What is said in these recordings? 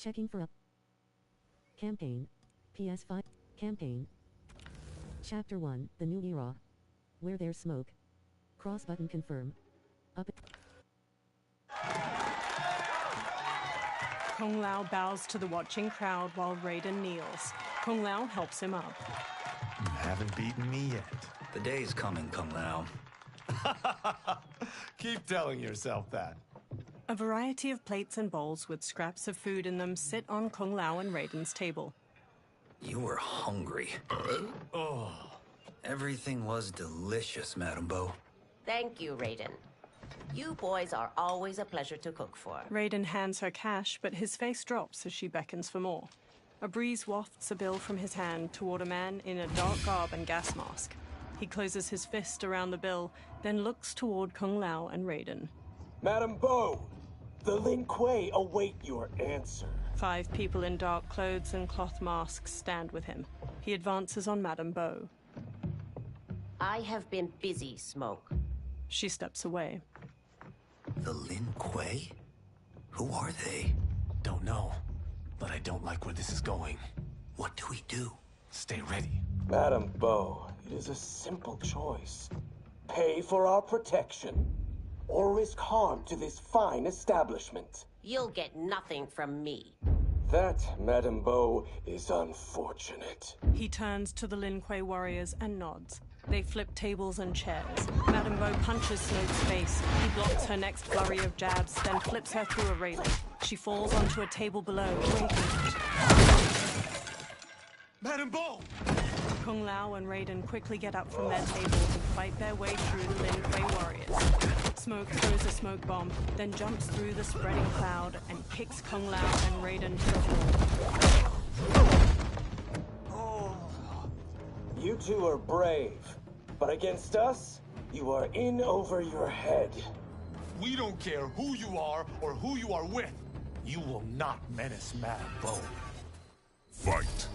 Checking for a campaign. PS5 campaign. Chapter 1, The New Era. Where there's smoke. Cross button confirm. Up. Kung Lao bows to the watching crowd while Raiden kneels. Kung Lao helps him up. You haven't beaten me yet. The day's coming, Kung Lao. Keep telling yourself that. A variety of plates and bowls with scraps of food in them sit on Kung Lao and Raiden's table. You were hungry. Oh. Everything was delicious, Madame Bo. Thank you, Raiden. You boys are always a pleasure to cook for. Raiden hands her cash, but his face drops as she beckons for more. A breeze wafts a bill from his hand toward a man in a dark garb and gas mask. He closes his fist around the bill, then looks toward Kung Lao and Raiden. Madame Bo, the Lin Kuei await your answer. 5 people in dark clothes and cloth masks stand with him. He advances on Madame Bo. I have been busy, Smoke. She steps away. The Lin Kuei? Who are they? Don't know, but I don't like where this is going. What do we do? Stay ready. Madame Bo, it is a simple choice. Pay for our protection, or risk harm to this fine establishment. You'll get nothing from me. That, Madame Bo, is unfortunate. He turns to the Lin Kuei warriors and nods. They flip tables and chairs. Madame Bo punches Smoke's face. He blocks her next flurry of jabs, then flips her through a railing. She falls onto a table below, breaking. Madame Bo! Kung Lao and Raiden quickly get up from their tables and fight their way through the Lin Kuei warriors. Smoke throws a smoke bomb, then jumps through the spreading cloud and kicks Kung Lao and Raiden to the floor. You two are brave, but against us, you are in over your head. We don't care who you are or who you are with. You will not menace Madame Bo. Fight!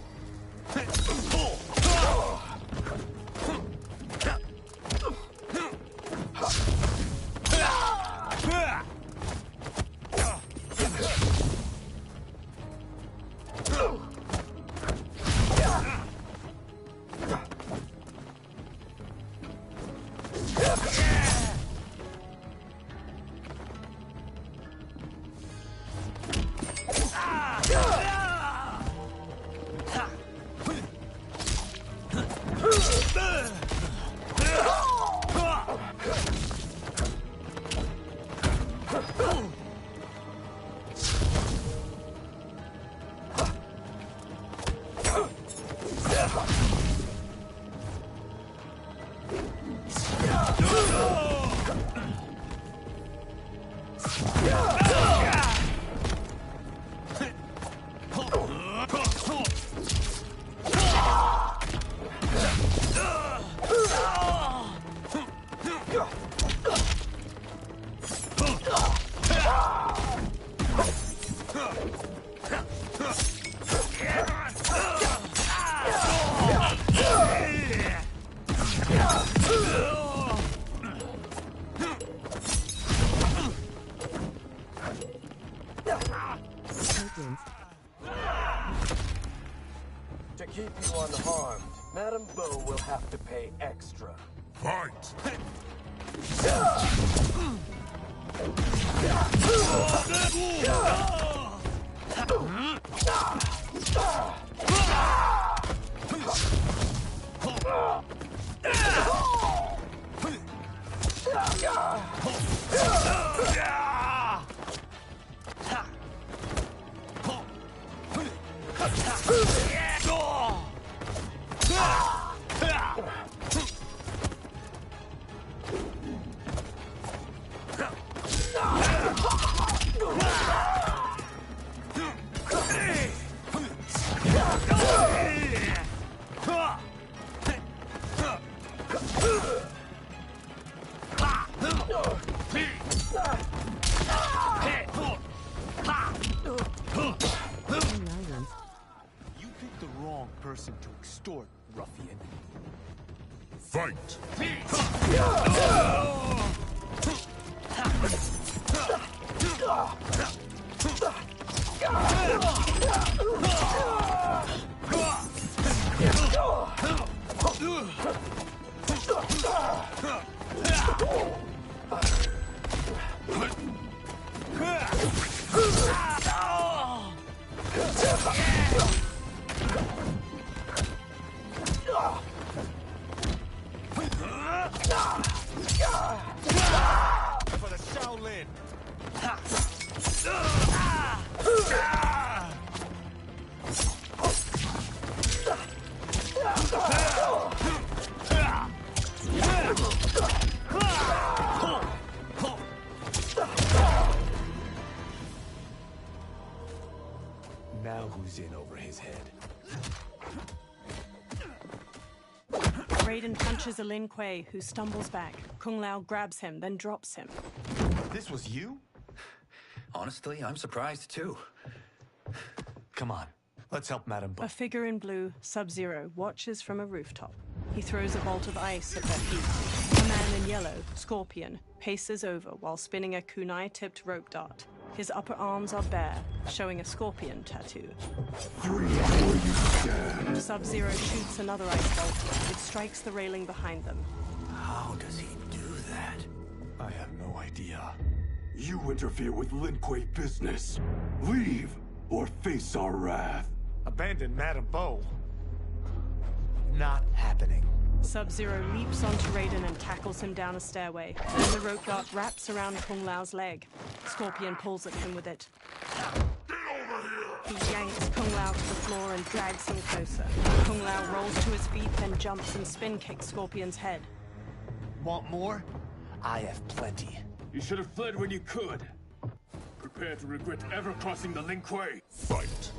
To keep you unharmed, Madame Bo will have to pay extra. Fight! You picked the wrong person to extort, ruffian. Fight! For the Shaolin. Now who's in over his head? Raiden punches a Lin Kuei, who stumbles back. Kung Lao grabs him, then drops him. This was you? Honestly, I'm surprised too. Come on, let's help Madame Bo. A figure in blue, Sub-Zero, watches from a rooftop. He throws a bolt of ice at their feet. A man in yellow, Scorpion, paces over while spinning a kunai-tipped rope dart. His upper arms are bare, showing a scorpion tattoo. Sub-Zero shoots another ice bolt. It strikes the railing behind them. How does he do that? I have no idea. You interfere with Lin Kuei business. Leave or face our wrath. Abandon Madame Bo. Not happening. Sub-Zero leaps onto Raiden and tackles him down a stairway. Then the rope dart wraps around Kung Lao's leg. Scorpion pulls at him with it. He yanks Kung Lao to the floor and drags him closer. Kung Lao rolls to his feet, then jumps and spin kicks Scorpion's head. Want more? I have plenty. You should have fled when you could. Prepare to regret ever crossing the Lin Kuei. Fight.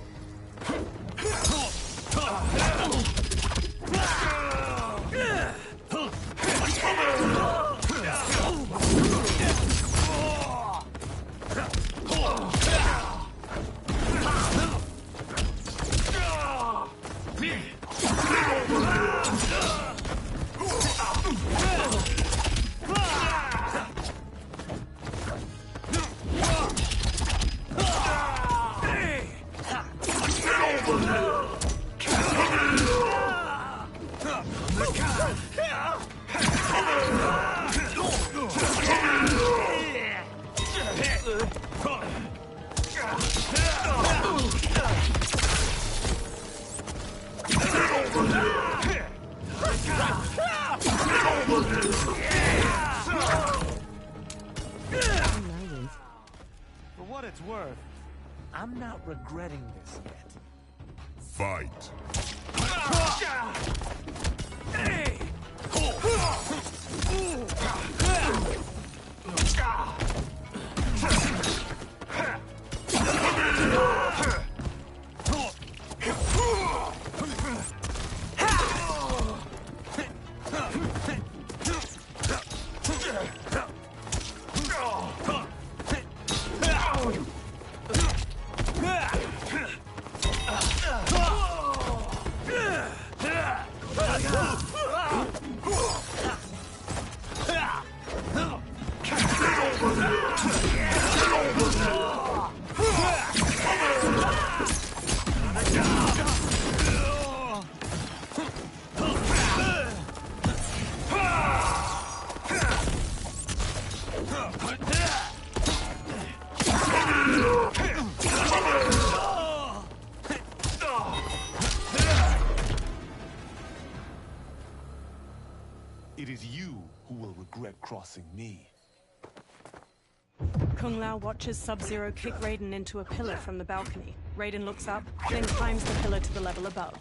For what it's worth, I'm not regretting this yet. Fight. It is you who will regret crossing me. Kung Lao watches Sub-Zero kick Raiden into a pillar from the balcony. Raiden looks up, then climbs the pillar to the level above.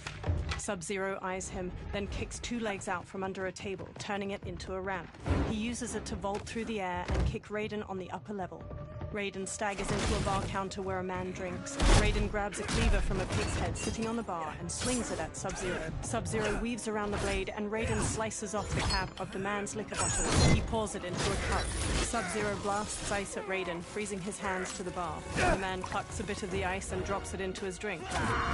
Sub-Zero eyes him, then kicks two legs out from under a table, turning it into a ramp. He uses it to vault through the air and kick Raiden on the upper level. Raiden staggers into a bar counter where a man drinks. Raiden grabs a cleaver from a pig's head sitting on the bar and swings it at Sub-Zero. Sub-Zero weaves around the blade and Raiden slices off the cap of the man's liquor bottle. He pours it into a cup. Sub-Zero blasts ice at Raiden, freezing his hands to the bar. The man clucks a bit of the ice and drops it into his drink.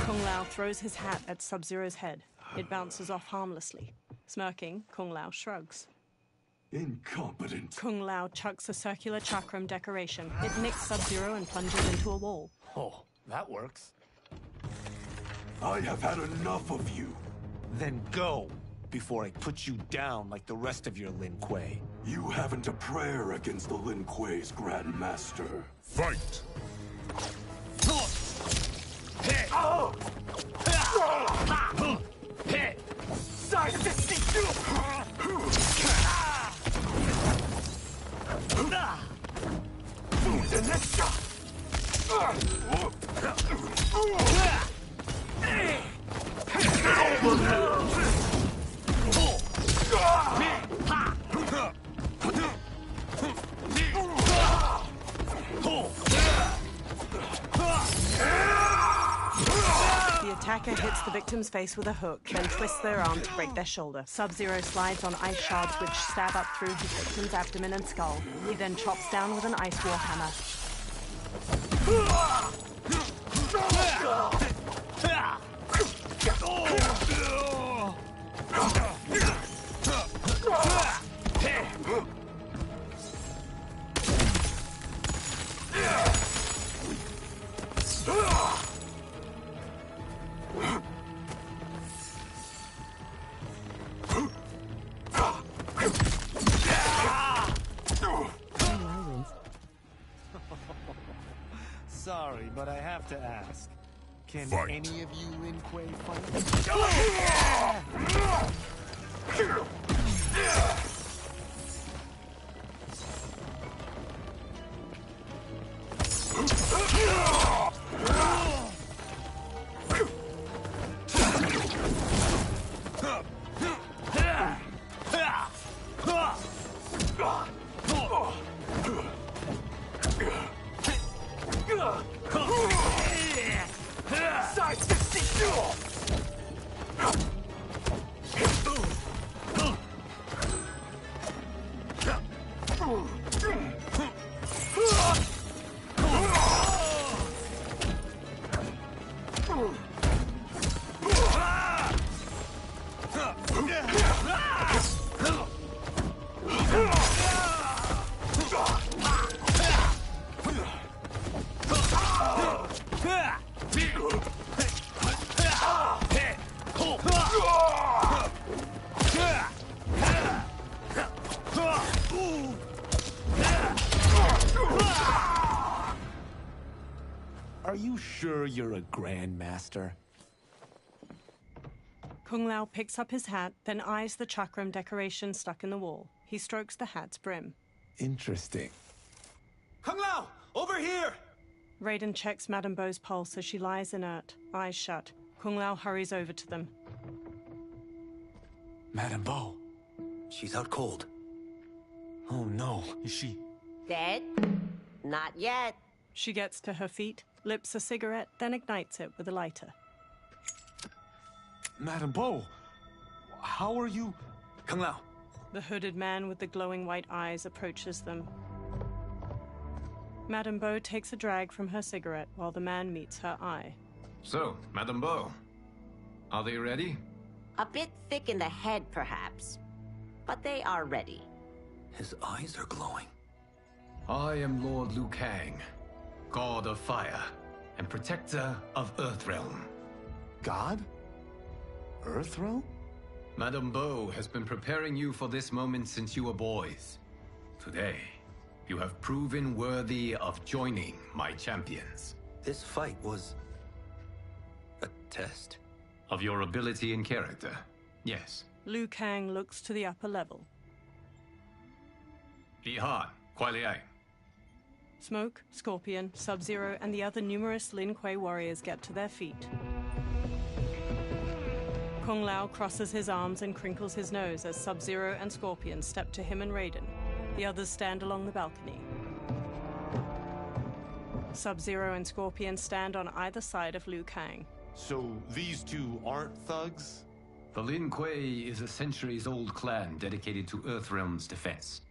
Kung Lao throws his hat at Sub-Zero's head. It bounces off harmlessly. Smirking, Kung Lao shrugs. Incompetent. Kung Lao chucks a circular chakram decoration. It nicks Sub-Zero and plunges into a wall. Oh, That works. I have had enough of you. Then go, before I put you down like the rest of your Lin Kuei. You haven't a prayer against the Lin Kuei's Grand Master. Fight! The attacker hits the victim's face with a hook, then twists their arm to break their shoulder. Sub-Zero slides on ice shards which stab up through his victim's abdomen and skull. He then chops down with an ice war hammer. Sorry, but I have to ask. Can Fight. any of you Lin Kuei fight? Are you sure you're a grandmaster? Kung Lao picks up his hat, then eyes the chakram decoration stuck in the wall. He strokes the hat's brim. Interesting. Kung Lao, over here! Raiden checks Madame Beau's pulse as she lies inert, eyes shut. Kung Lao hurries over to them. Madame Beau. She's out cold. Oh no, is she? Dead? Not yet. She gets to her feet, lips a cigarette, then ignites it with a lighter. Madame Beau, how are you? Kung Lao, The hooded man with the glowing white eyes approaches them. Madame Beau takes a drag from her cigarette while the man meets her eye. So, Madame Beau, are they ready? A bit thick in the head, perhaps. But they are ready. his eyes are glowing. I am Lord Liu Kang, God of Fire, and Protector of Earthrealm. God? Earthrealm? Madame Beau has been preparing you for this moment since you were boys. Today, you have proven worthy of joining my champions. This fight was a test. Of your ability and character, yes. Liu Kang looks to the upper level. Li Han, Kuai Liang. Smoke, Scorpion, Sub-Zero, and the other numerous Lin Kuei warriors get to their feet. Kung Lao crosses his arms and crinkles his nose as Sub-Zero and Scorpion step to him and Raiden. The others stand along the balcony. Sub-Zero and Scorpion stand on either side of Liu Kang. So these two aren't thugs? The Lin Kuei is a centuries-old clan dedicated to Earthrealm's defense.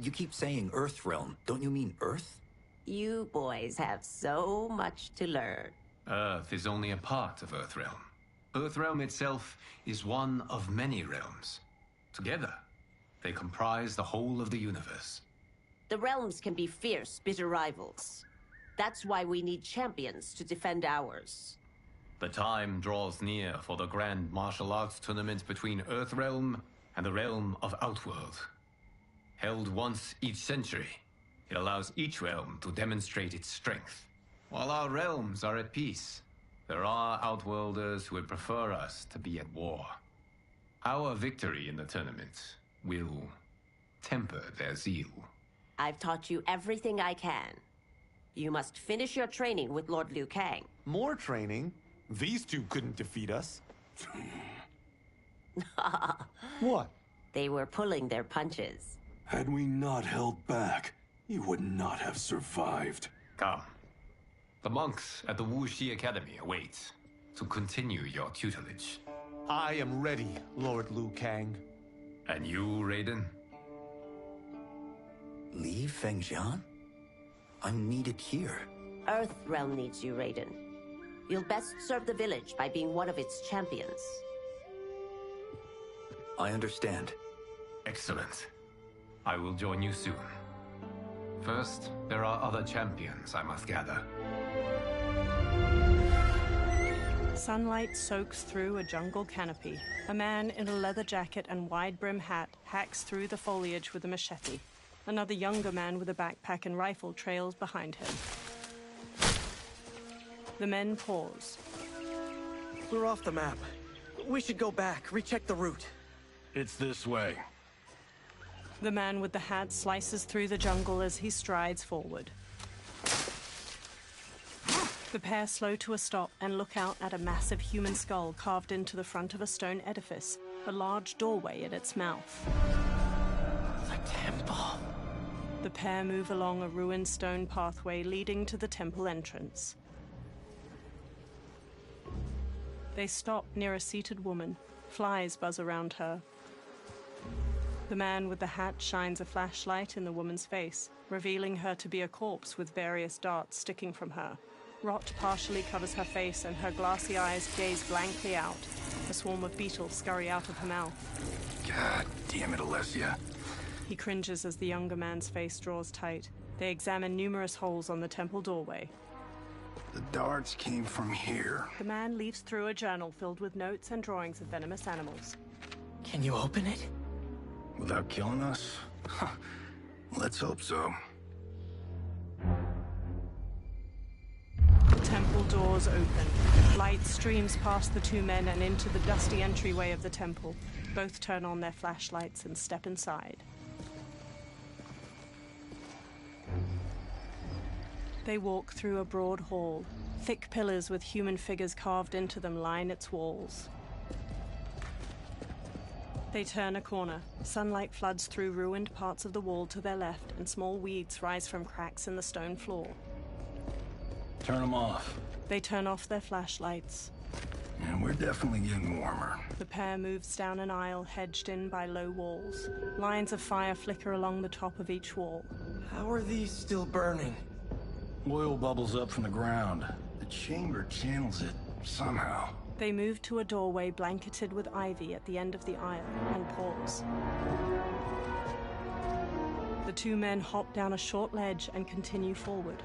You keep saying Earthrealm. Don't you mean Earth? You boys have so much to learn. Earth is only a part of Earthrealm. Earthrealm itself is one of many realms. Together, they comprise the whole of the universe. The realms can be fierce, bitter rivals. That's why we need champions to defend ours. The time draws near for the grand martial arts tournament between Earthrealm and the realm of Outworld. Held once each century, it allows each realm to demonstrate its strength. While our realms are at peace, there are Outworlders who would prefer us to be at war. Our victory in the tournament will temper their zeal. I've taught you everything I can. You must finish your training with Lord Liu Kang. More training? These two couldn't defeat us. What? They were pulling their punches. Had we not held back, you would not have survived. Come. The monks at the Wuxi Academy await to continue your tutelage. I am ready, Lord Liu Kang. And you, Raiden? Li Fengjian? I'm needed here. Earthrealm needs you, Raiden. You'll best serve the village by being one of its champions. I understand. Excellent. I will join you soon. First, there are other champions I must gather. Sunlight soaks through a jungle canopy. A man in a leather jacket and wide-brim hat hacks through the foliage with a machete. Another younger man with a backpack and rifle trails behind him. The men pause. We're off the map. We should go back, recheck the route. It's this way. The man with the hat slices through the jungle as he strides forward. The pair slow to a stop and look out at a massive human skull carved into the front of a stone edifice, a large doorway at its mouth. The temple. The pair move along a ruined stone pathway leading to the temple entrance. They stop near a seated woman. Flies buzz around her. The man with the hat shines a flashlight in the woman's face, revealing her to be a corpse with various darts sticking from her. Rot partially covers her face and her glassy eyes gaze blankly out. A swarm of beetles scurry out of her mouth. God damn it, Alessia. He cringes as the younger man's face draws tight. They examine numerous holes on the temple doorway. The darts came from here. The man leaves through a journal filled with notes and drawings of venomous animals. Can you open it? Without killing us? Let's hope so. The temple doors open. Light streams past the two men and into the dusty entryway of the temple. Both turn on their flashlights and step inside. They walk through a broad hall. Thick pillars with human figures carved into them line its walls. They turn a corner. Sunlight floods through ruined parts of the wall to their left, and small weeds rise from cracks in the stone floor. Turn them off. They turn off their flashlights. And we're definitely getting warmer. The pair moves down an aisle hedged in by low walls. Lines of fire flicker along the top of each wall. How are these still burning? Oil bubbles up from the ground. The chamber channels it somehow. They move to a doorway blanketed with ivy at the end of the aisle and pause. The two men hop down a short ledge and continue forward.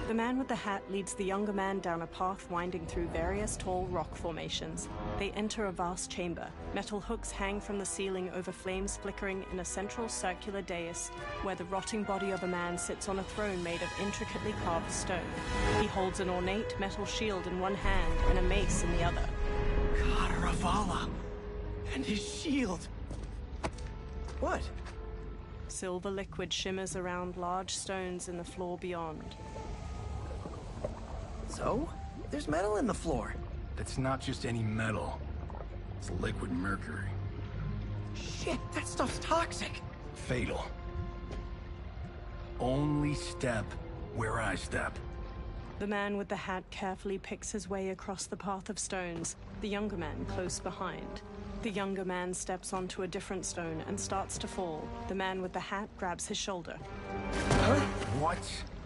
The man with the hat leads the younger man down a path winding through various tall rock formations. They enter a vast chamber. Metal hooks hang from the ceiling over flames flickering in a central circular dais where the rotting body of a man sits on a throne made of intricately carved stone. He holds an ornate metal shield in one hand and a mace in the other. God, Ravala! And his shield! What? Silver liquid shimmers around large stones in the floor beyond. So? There's metal in the floor. That's not just any metal. It's liquid mercury. Shit, that stuff's toxic. Fatal. Only step where I step. The man with the hat carefully picks his way across the path of stones, the younger man close behind. The younger man steps onto a different stone and starts to fall. The man with the hat grabs his shoulder. Huh? What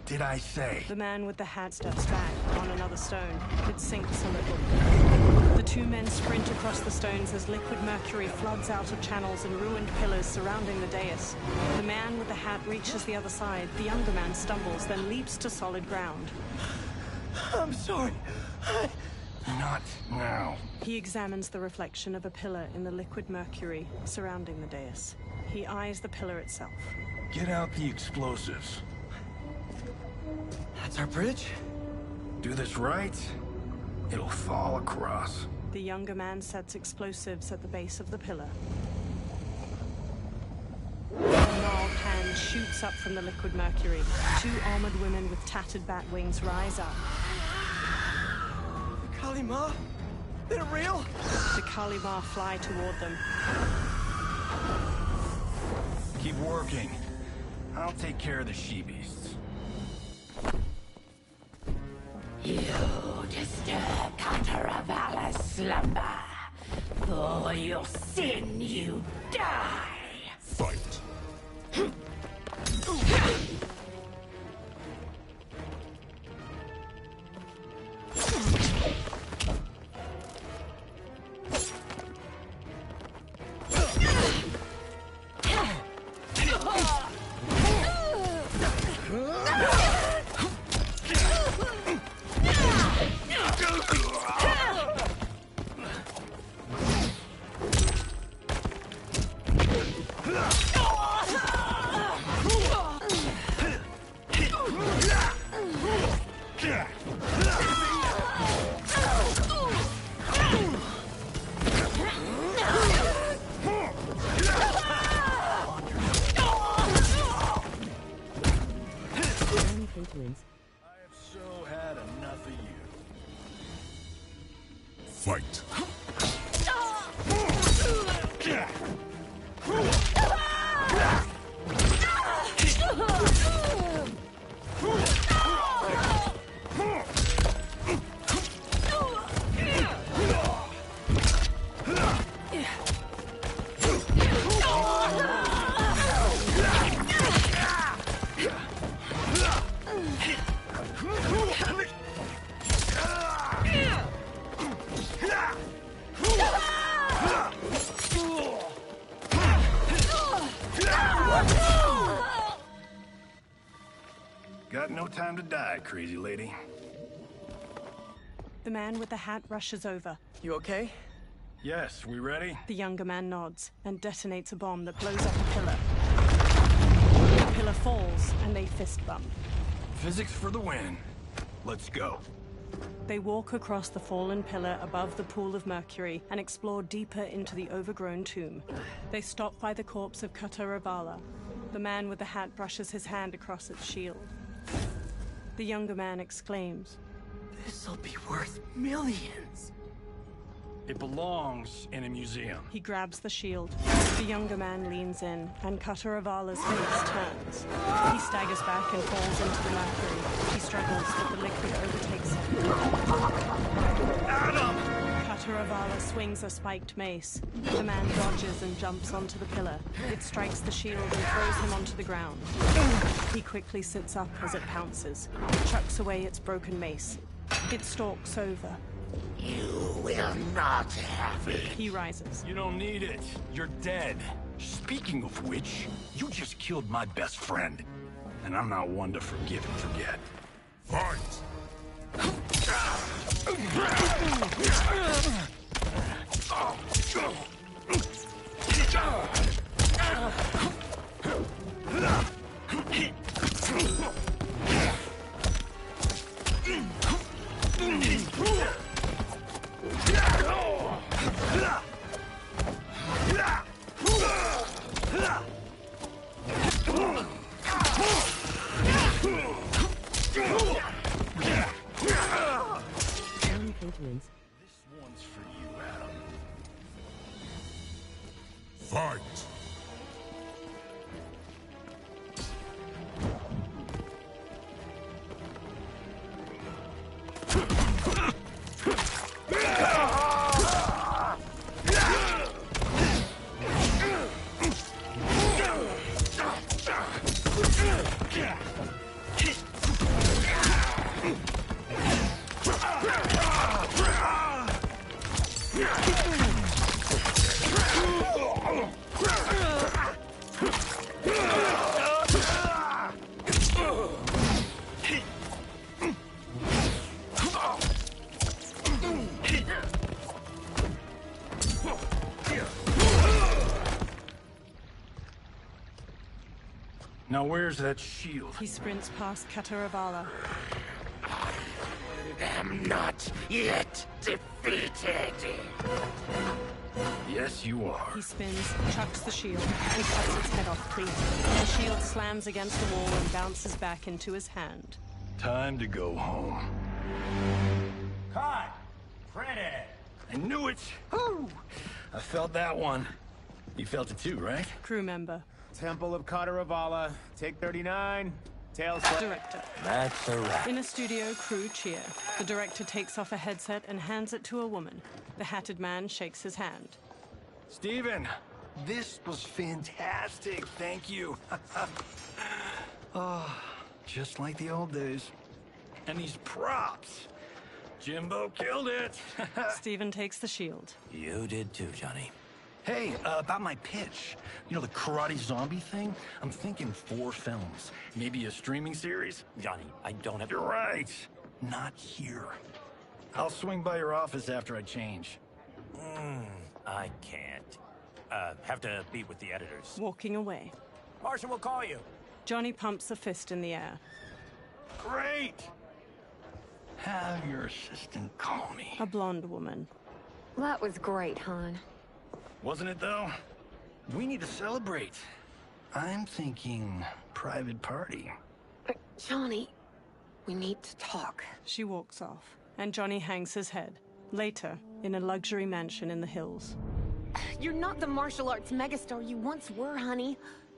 did I say? The man with the hat steps back on another stone. It sinks a little. The Two men sprint across the stones as liquid mercury floods out of channels and ruined pillars surrounding the dais. The man with the hat reaches the other side. The younger man stumbles, then leaps to solid ground. I'm sorry. Not now. He examines the reflection of a pillar in the liquid mercury surrounding the dais. He eyes the pillar itself. Get out the explosives. That's our bridge? Do this right, it'll fall across. The younger man sets explosives at the base of the pillar. A gnarled hand shoots up from the liquid mercury. Two armored women with tattered bat wings rise up. Kalima? They're real? The Kalima fly toward them. Keep working. I'll take care of the she-beasts. You disturb Cataravalla's slumber. For your sin, you die. Fight. Wins. I have so had enough of you. Fight. Got no time to die, crazy lady. The man with the hat rushes over. You okay? Yes, we ready? The younger man nods and detonates a bomb that blows up a pillar. The pillar falls and they fist bump. Physics for the win. Let's go. They walk across the fallen pillar above the pool of mercury and explore deeper into the overgrown tomb. They stop by the corpse of Kataravala. The man with the hat brushes his hand across its shield. The younger man exclaims, This'll be worth millions. It belongs in a museum. He grabs the shield. The younger man leans in, and Kataravala's face turns. He staggers back and falls into the mercury. He struggles, but the liquid overtakes him. Adam! Kataravala swings a spiked mace. The man dodges and jumps onto the pillar. It strikes the shield and throws him onto the ground. He quickly sits up as it pounces, chucks away its broken mace. It stalks over. You will not have it. He rises. You don't need it. You're dead. Speaking of which, you just killed my best friend. And I'm not one to forgive and forget. Fight. Wins. This one's for you, Adam. Fight. Now where's that shield? He sprints past Kataravala. I'm not yet defeated. Yes, you are. He spins, chucks the shield, and cuts its head off clean. The shield slams against the wall and bounces back into his hand. Time to go home. Cut! Print it! I knew it! Oh, I felt that one. You felt it too, right? Crew member. Temple of Kataravala, take 39. Tails. Director. That's a wrap. In a studio, crew cheer. The director takes off a headset and hands it to a woman. The hatted man shakes his hand. Steven, this was fantastic. Thank you. Oh, just like the old days. And these props. Jimbo killed it. Steven takes the shield. You did too, Johnny. Hey, about my pitch. You know, the karate zombie thing? I'm thinking 4 films. Maybe a streaming series? Johnny, I don't have... You're right. Not here. I'll swing by your office after I change. I can't. Have to meet with the editors. Walking away. Martian will call you. Johnny pumps a fist in the air. Great! Have your assistant call me. A blonde woman. That was great, hon. Wasn't it, though? We need to celebrate. I'm thinking private party. Johnny, we need to talk. She walks off, and Johnny hangs his head. Later, in a luxury mansion in the hills. You're not the martial arts megastar you once were, honey.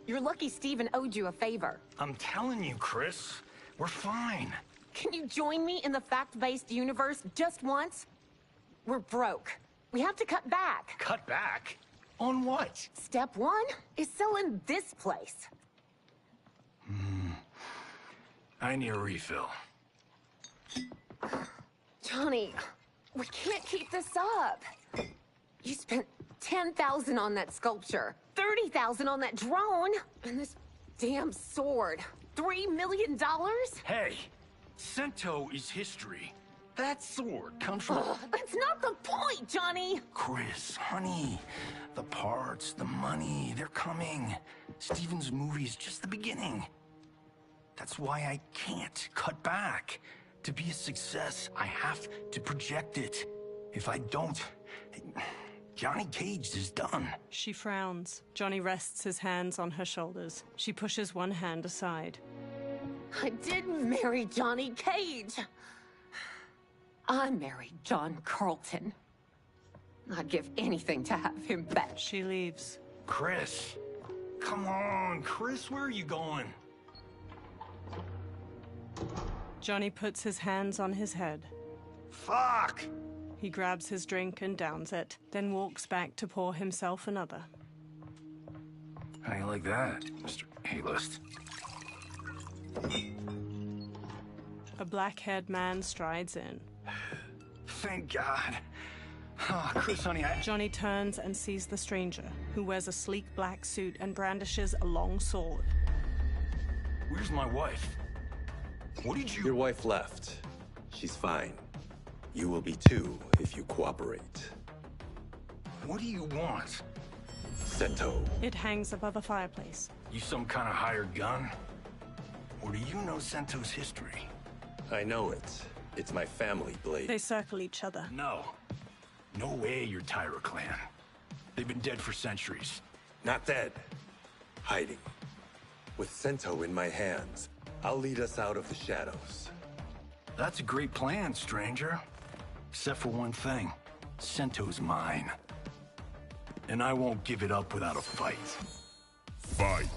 You're lucky Steven owed you a favor. I'm telling you, Chris, we're fine. Can you join me in the fact-based universe just once? We're broke. We have to cut back. Cut back? On what? Step 1 is selling this place. I need a refill. Johnny, we can't keep this up. You spent $10,000 on that sculpture, $30,000 on that drone, and this damn sword. $3 million? Hey, Sento is history. That sword comes from... That's not the point, Johnny! Chris, honey, the parts, the money, they're coming. Steven's movie is just the beginning. That's why I can't cut back. To be a success, I have to project it. If I don't, Johnny Cage is done. She frowns. Johnny rests his hands on her shoulders. She pushes one hand aside. I didn't marry Johnny Cage. I married John Carlton. I'd give anything to have him back. She leaves. Chris, come on, Chris, where are you going? Johnny puts his hands on his head. Fuck! He grabs his drink and downs it, then walks back to pour himself another. How you like that, Mr. A-list? A black-haired man strides in. Thank God. Oh, Chris, honey, Johnny turns and sees the stranger, who wears a sleek black suit and brandishes a long sword. Where's my wife? What did you... Your wife left. She's fine. You will be too, if you cooperate. What do you want? Sento. It hangs above a fireplace. You some kind of hired gun? Or do you know Sento's history? I know it. It's my family blade. They circle each other. No. No way you're Tyra clan. They've been dead for centuries. Not dead. Hiding. With Sento in my hands, I'll lead us out of the shadows. That's a great plan, stranger. Except for one thing. Sento's mine. And I won't give it up without a fight. Fight.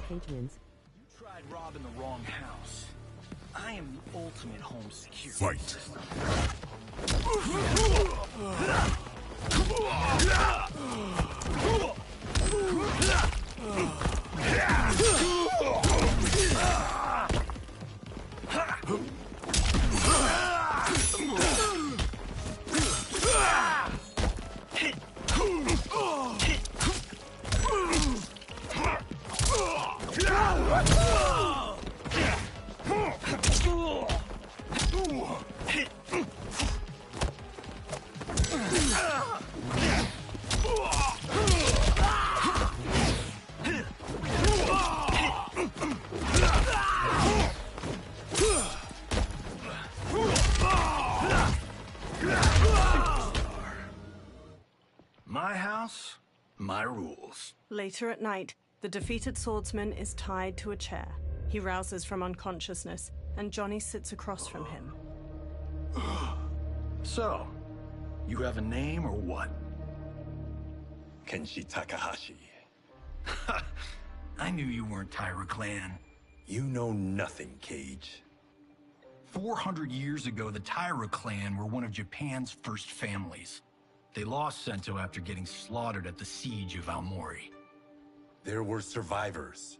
Cage wins. You tried robbing the wrong house. I am the ultimate home security Fight. system. My house, my rules. Later at night, the defeated swordsman is tied to a chair. He rouses from unconsciousness, and Johnny sits across from him. So, you have a name or what? Kenshi Takahashi. I knew you weren't Taira clan. You know nothing, Cage. 400 years ago, the Taira clan were one of Japan's first families. They lost Sento after getting slaughtered at the siege of Aomori. There were survivors.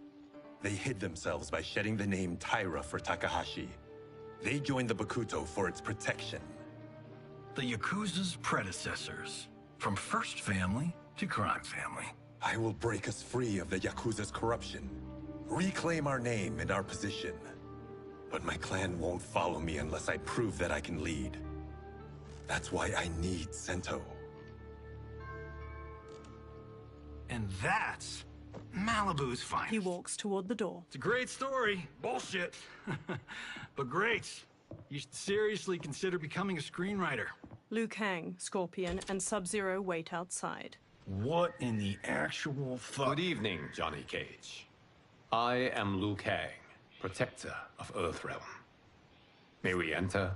They hid themselves by shedding the name Taira for Takahashi. They joined the Bakuto for its protection. The Yakuza's predecessors. From first family to crime family. I will break us free of the Yakuza's corruption. Reclaim our name and our position. But my clan won't follow me unless I prove that I can lead. That's why I need Sento. And that's Malibu's finest. He walks toward the door. It's a great story. Bullshit. But great. You should seriously consider becoming a screenwriter. Liu Kang, Scorpion, and Sub-Zero wait outside. What in the actual fuck? Good evening, Johnny Cage. I am Liu Kang, protector of Earthrealm. May we enter?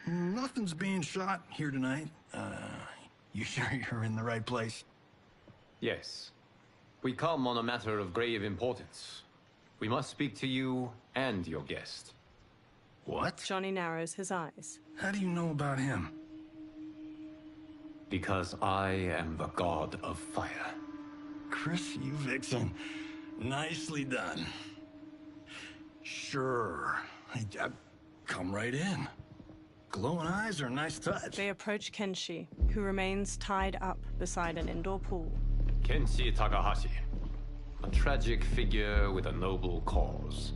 Nothing's being shot here tonight. You sure you're in the right place? Yes. We come on a matter of grave importance. We must speak to you and your guest. What? Johnny narrows his eyes. How do you know about him? Because I am the god of fire. Chris, you vixen. Nicely done. Sure. Come right in. Glowing eyes are a nice touch. They approach Kenshi, who remains tied up beside an indoor pool. Kenshi Takahashi. A tragic figure with a noble cause.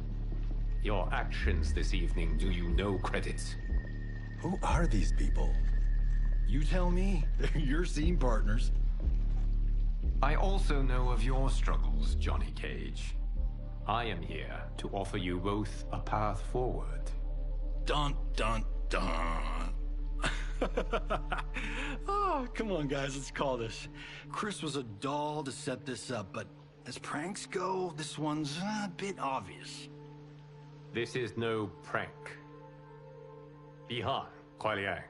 Your actions this evening do you no credit. Who are these people? You tell me. They're your scene partners. I also know of your struggles, Johnny Cage. I am here to offer you both a path forward. Dun, dun, dun. Oh, come on, guys, let's call this. Chris was a doll to set this up, but as pranks go, this one's a bit obvious. This is no prank. Bihan, Kuai Liang,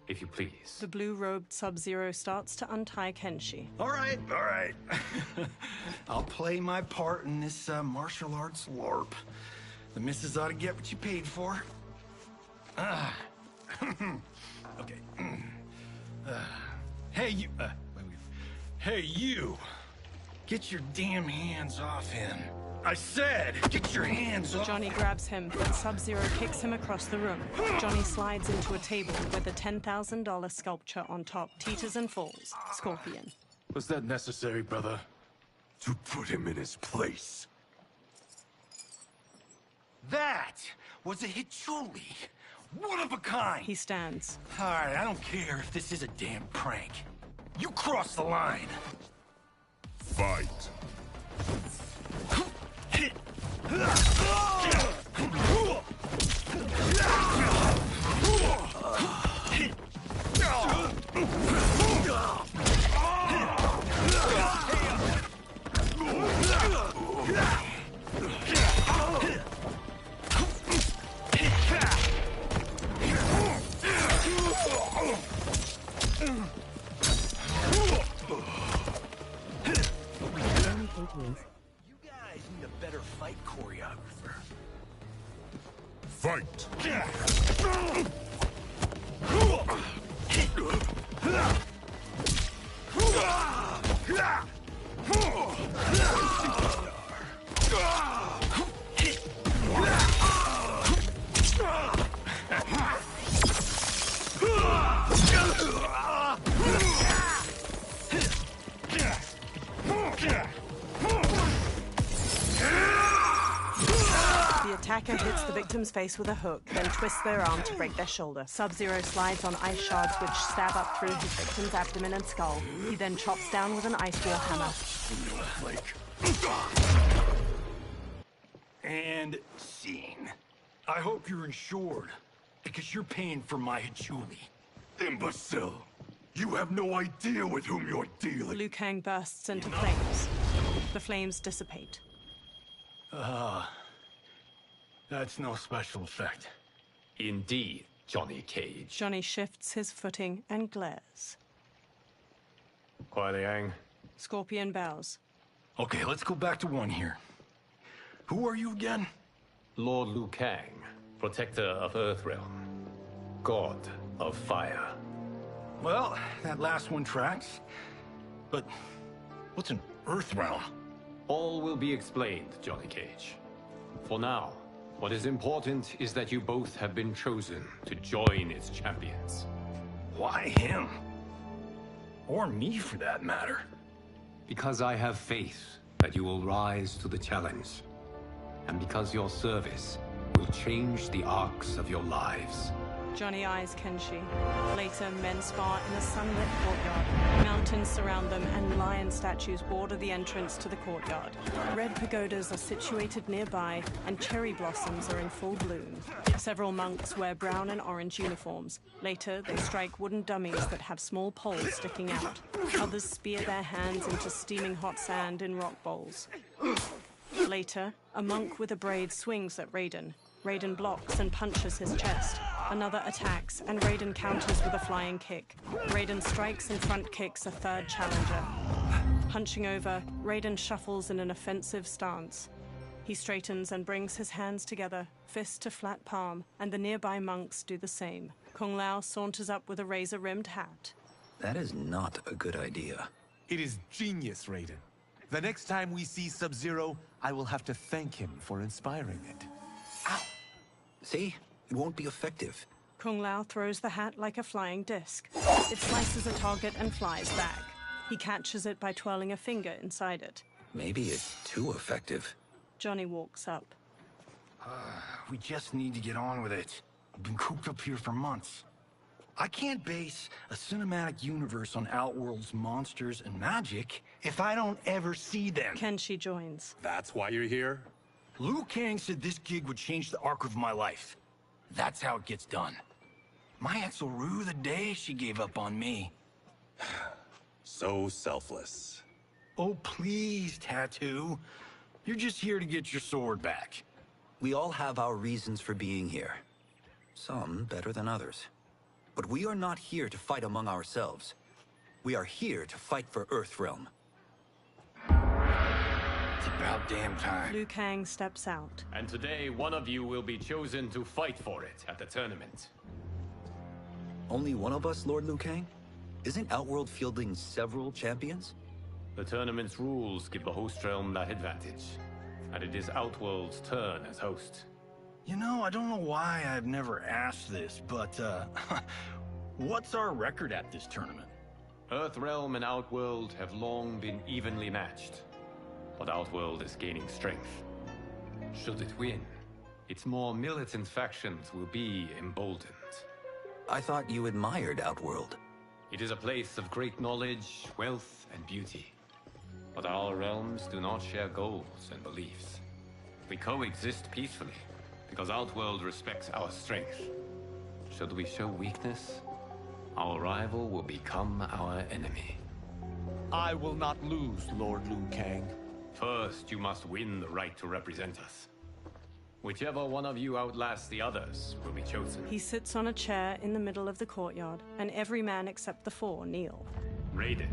if you please. The blue-robed Sub-Zero starts to untie Kenshi. All right. I'll play my part in this martial arts LARP. The missus ought to get what you paid for. Okay. Hey, you... Hey, you! Get your damn hands off him. I said, get your hands off. Johnny grabs him, but Sub-Zero kicks him across the room. Johnny slides into a table with a $10,000 sculpture on top, teeters and falls. Scorpion. Was that necessary, brother? To put him in his place. That was a Hichuli. One of a kind. He stands. All right, I don't care if this is a damn prank. You crossed the line. Fight. fight choreographer. Fight! The attacker hits the victim's face with a hook, then twists their arm to break their shoulder. Sub-Zero slides on ice shards which stab up through his victim's abdomen and skull. He then chops down with an ice wall hammer. And scene. I hope you're insured, because you're paying for my Hachuli. Imbecile! You have no idea with whom you're dealing. Liu Kang bursts into flames. The flames dissipate. That's no special effect. Indeed, Johnny Cage. Johnny shifts his footing and glares. Kuai Liang. Scorpion bows. Okay, let's go back to one here. Who are you again? Lord Liu Kang, protector of Earthrealm, god of fire. Well, that last one tracks. But what's an Earthrealm? All will be explained, Johnny Cage. For now, what is important is that you both have been chosen to join its champions. Why him? Or me, for that matter. Because I have faith that you will rise to the challenge. And because your service will change the arcs of your lives. Johnny eyes Kenshi. Later, men spar in a sunlit courtyard. Mountains surround them, and lion statues border the entrance to the courtyard. Red pagodas are situated nearby, and cherry blossoms are in full bloom. Several monks wear brown and orange uniforms. Later, they strike wooden dummies that have small poles sticking out. Others spear their hands into steaming hot sand in rock bowls. Later, a monk with a braid swings at Raiden. Raiden blocks and punches his chest. Another attacks, and Raiden counters with a flying kick. Raiden strikes and front kicks a third challenger. Hunching over, Raiden shuffles in an offensive stance. He straightens and brings his hands together, fist to flat palm, and the nearby monks do the same. Kung Lao saunters up with a razor-rimmed hat. That is not a good idea. It is genius, Raiden. The next time we see Sub-Zero, I will have to thank him for inspiring it. Ow! See? It won't be effective. Kung Lao throws the hat like a flying disc. It slices a target and flies back. He catches it by twirling a finger inside it. Maybe it's too effective. Johnny walks up. We just need to get on with it. I've been cooped up here for months. I can't base a cinematic universe on Outworld's monsters and magic if I don't ever see them. Kenshi joins. That's why you're here? Liu Kang said this gig would change the arc of my life. That's how it gets done. My ex will rue the day she gave up on me. So selfless. Oh, please, Tattoo. You're just here to get your sword back. We all have our reasons for being here. Some better than others. But we are not here to fight among ourselves. We are here to fight for Earthrealm. It's about damn time. Liu Kang steps out. And today, one of you will be chosen to fight for it at the tournament. Only one of us, Lord Liu Kang? Isn't Outworld fielding several champions? The tournament's rules give the host realm that advantage. And it is Outworld's turn as host. You know, I don't know why I've never asked this, but, what's our record at this tournament? Earthrealm and Outworld have long been evenly matched. But Outworld is gaining strength. Should it win, its more militant factions will be emboldened. I thought you admired Outworld. It is a place of great knowledge, wealth, and beauty. But our realms do not share goals and beliefs. We coexist peacefully, because Outworld respects our strength. Should we show weakness, our rival will become our enemy. I will not lose, Lord Liu Kang. First, you must win the right to represent us. Whichever one of you outlasts the others will be chosen. He sits on a chair in the middle of the courtyard, and every man except the four kneel. Raiden,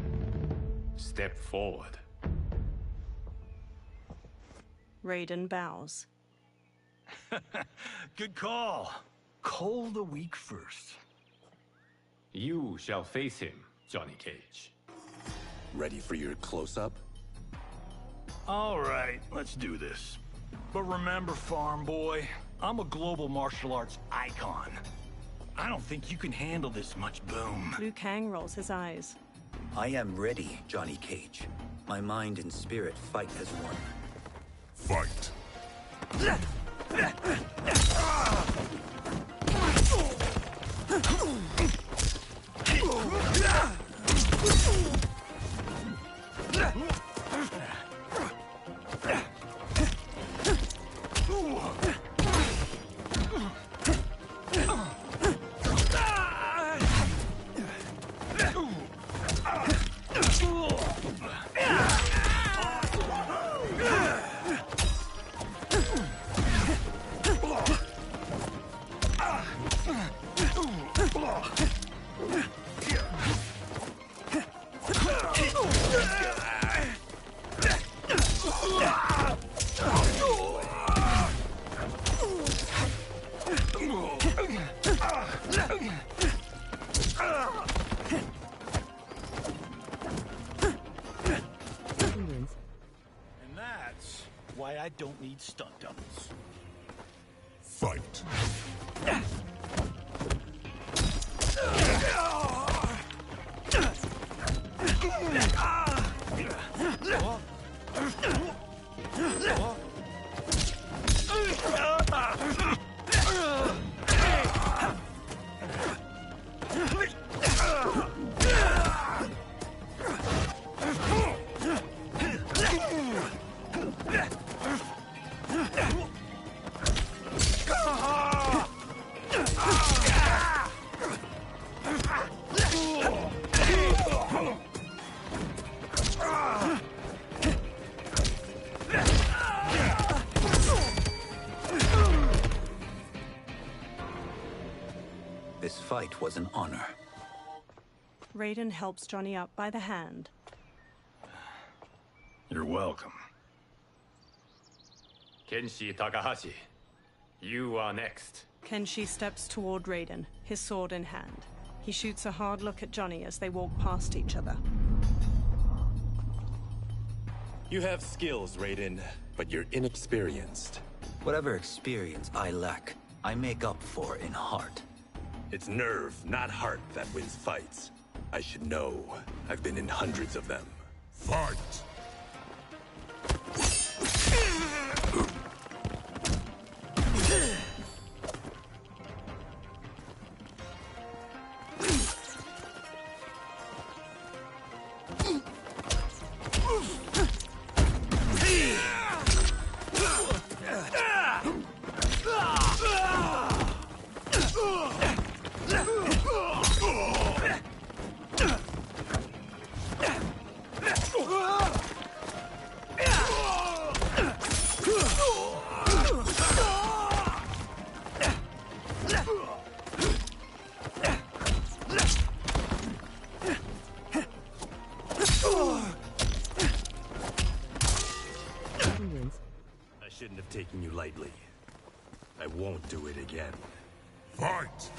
step forward. Raiden bows. Good call. Cole the weak first. You shall face him, Johnny Cage. Ready for your close-up? All right, let's do this. But remember, farm boy, I'm a global martial arts icon. I don't think you can handle this much boom. Liu Kang rolls his eyes. I am ready, Johnny Cage. My mind and spirit fight as one. Fight. And that's why I don't need stunt doubles. Fight. This fight was an honor. Raiden helps Johnny up by the hand. You're welcome. Kenshi Takahashi, you are next. Kenshi steps toward Raiden, his sword in hand. He shoots a hard look at Johnny as they walk past each other. You have skills, Raiden, but you're inexperienced. Whatever experience I lack, I make up for in heart. It's nerve, not heart, that wins fights. I should know. I've been in hundreds of them. Fight. I shouldn't have taken you lightly. I won't do it again. Fight.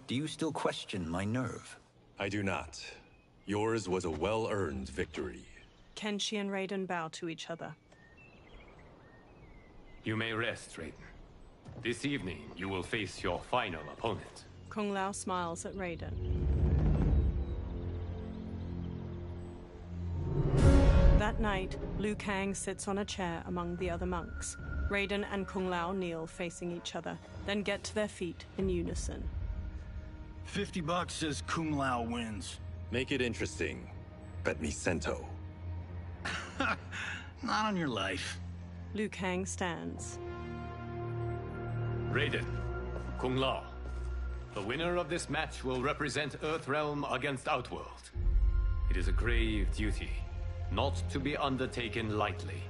Do you still question my nerve? I do not. Yours was a well-earned victory. Kenshi and Raiden bow to each other. You may rest, Raiden. This evening, you will face your final opponent, Kung Lao smiles at Raiden. That night, Liu Kang sits on a chair among the other monks. Raiden and Kung Lao kneel facing each other, then get to their feet in unison. $50 says Kung Lao wins. Make it interesting. Bet me cento. Not on your life. Liu Kang stands. Raiden, Kung Lao. The winner of this match will represent Earthrealm against Outworld. It is a grave duty, not to be undertaken lightly.